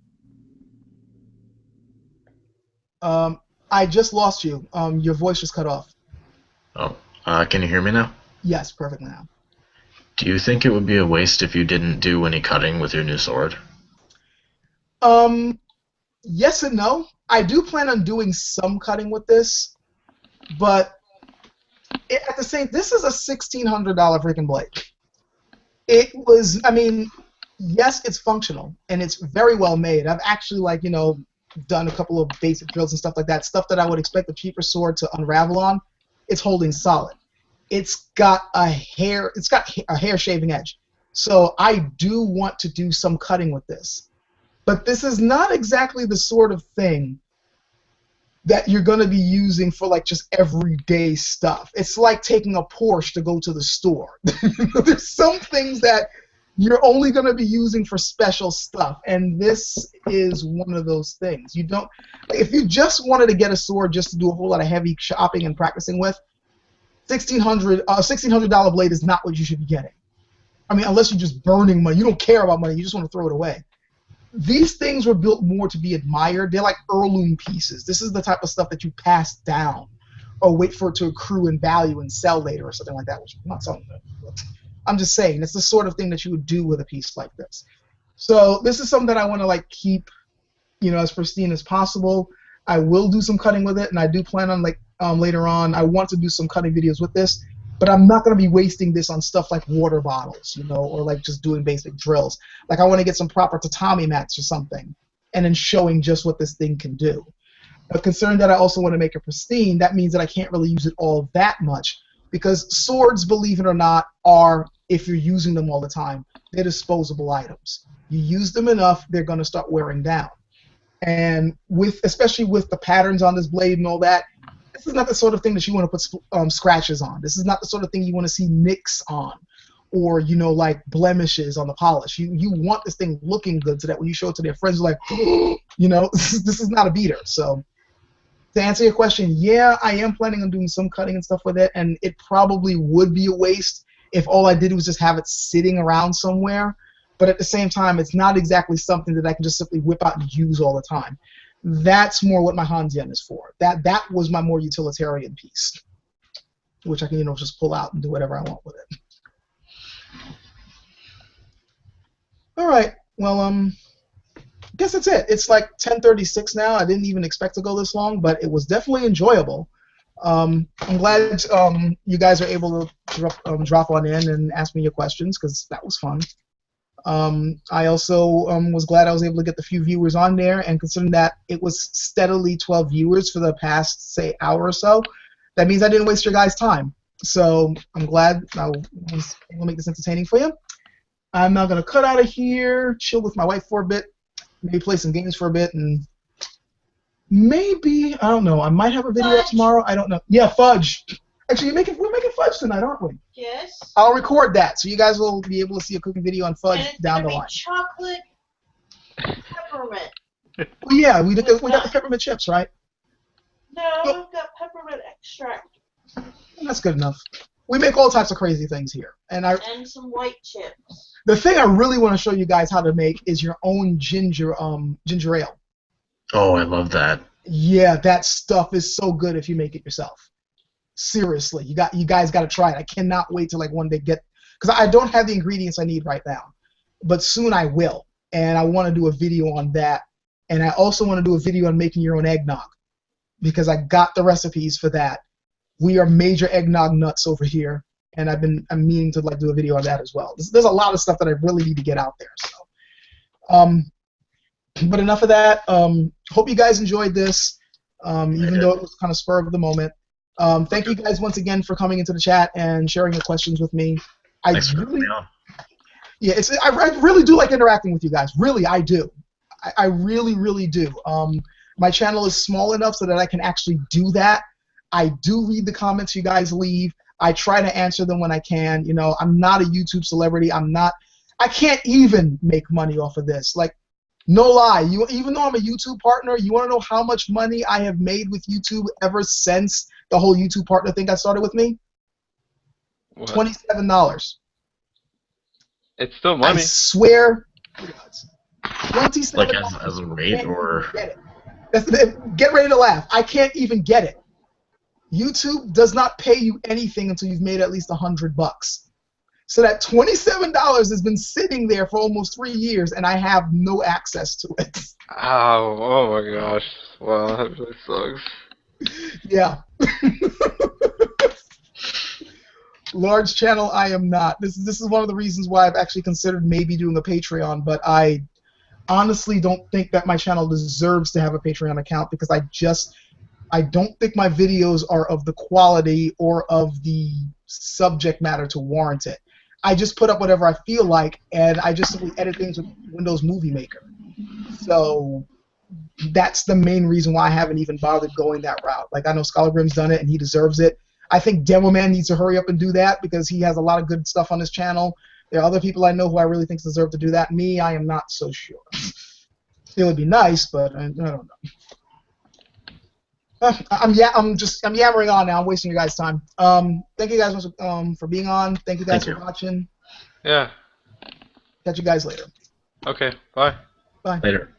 I just lost you. Your voice just cut off. Oh. Can you hear me now? Yes, perfect now. Do you think it would be a waste if you didn't do any cutting with your new sword? Yes and no. I do plan on doing some cutting with this, but at the same, this is a $1,600 freaking blade. It was, yes, it's functional and it's very well made. I've actually done a couple of basic drills and stuff like that. Stuff that I would expect a cheaper sword to unravel on. It's holding solid. It's got a hair shaving edge. So I do want to do some cutting with this. But this is not exactly the sort of thing that you're going to be using for like just everyday stuff. It's like taking a Porsche to go to the store. There's some things that you're only going to be using for special stuff, and this is one of those things. You don't, if you just wanted to get a sword just to do a whole lot of heavy shopping and practicing with, $1,600 blade is not what you should be getting. I mean, unless you're just burning money. You don't care about money. You just want to throw it away. These things were built more to be admired. They're like heirloom pieces. This is the type of stuff that you pass down or wait for it to accrue in value and sell later or something like that, which I'm not selling that. I'm just saying, it's the sort of thing that you would do with a piece like this. So this is something that I want to like keep, you know, as pristine as possible. I will do some cutting with it, and I do plan on like later on, I want to do some cutting videos with this, but I'm not going to be wasting this on stuff like water bottles, you know, or like just doing basic drills. Like I want to get some proper tatami mats or something, and then showing just what this thing can do. But considering that I also want to make it pristine, that means that I can't really use it all that much, because swords, believe it or not, are, if you're using them all the time, they're disposable items. You use them enough, they're going to start wearing down. And especially with the patterns on this blade and all that, this is not the sort of thing that you want to put scratches on. This is not the sort of thing you want to see nicks on, or, you know, like blemishes on the polish. You want this thing looking good so that when you show it to their friends, you're like, you know, this is not a beater. So to answer your question, yeah, I am planning on doing some cutting and stuff with it, and it probably would be a waste if all I did was just have it sitting around somewhere. But at the same time, it's not exactly something that I can just simply whip out and use all the time. That's more what my Hanzien is for. That was my more utilitarian piece, which I can, you know, just pull out and do whatever I want with it. All right. Well, I guess that's it. It's like 10:36 now. I didn't even expect to go this long, but it was definitely enjoyable. I'm glad you guys are able to drop on in and ask me your questions, because that was fun. I also was glad I was able to get the few viewers on there, and considering that it was steadily 12 viewers for the past, say, hour or so, that means I didn't waste your guys' time. So I'm glad I was able to make this entertaining for you. I'm now going to cut out of here, chill with my wife for a bit, maybe play some games for a bit, and maybe, I don't know, I might have a video up tomorrow. I don't know. Yeah, fudge. Actually, we're making fudge tonight, aren't we? Yes. I'll record that, so you guys will be able to see a cooking video on fudge And it's down the gonna be line. chocolate peppermint. Well, yeah, we got the peppermint chips, right? No, we've got peppermint extract That's good enough. We make all types of crazy things here, and and some white chips. the thing I really want to show you guys how to make is your own ginger ale. Oh, I love that. Yeah, that stuff is so good if you make it yourself. Seriously, you guys got to try it. I cannot wait to like one day because I don't have the ingredients I need right now, but soon I will, and I want to do a video on that, and I also want to do a video on making your own eggnog, because I got the recipes for that. We are major eggnog nuts over here, and I'm meaning to like do a video on that as well. There's a lot of stuff that I really need to get out there. So, but enough of that. Hope you guys enjoyed this, even though it was kind of spur of the moment. Thank you guys once again for coming into the chat and sharing your questions with me. Thanks for having me on. Yeah, I really do like interacting with you guys. Really, I do. I really, really do. My channel is small enough so that I can actually do that. I do read the comments you guys leave. I try to answer them when I can. You know, I'm not a YouTube celebrity. I can't even make money off of this. Like, no lie. Even though I'm a YouTube partner, you want to know how much money I have made with YouTube ever since the whole YouTube partner thing got started with me? What? $27. It's still money. I swear. $27. Like as a rate, or Get ready to laugh. I can't even get it. YouTube does not pay you anything until you've made at least $100. So that $27 has been sitting there for almost 3 years, and I have no access to it. Oh my gosh. Wow, that really sucks. Yeah. Large channel, I am not. This is one of the reasons why I've actually considered maybe doing a Patreon, but I honestly don't think that my channel deserves to have a Patreon account because I don't think my videos are of the quality or of the subject matter to warrant it. I just put up whatever I feel like, and I just simply edit things with Windows Movie Maker. So that's the main reason why I haven't even bothered going that route. Like, I know Scholar Grim's done it, and he deserves it. I think Demo Man needs to hurry up and do that because he has a lot of good stuff on his channel. There are other people I know who I really think deserve to do that. Me, I am not so sure. It would be nice, but I don't know. I'm yammering on now. I'm wasting your guys' time. Thank you guys for being on. Thank you guys for watching. Yeah. Catch you guys later. Okay. Bye. Bye. Later.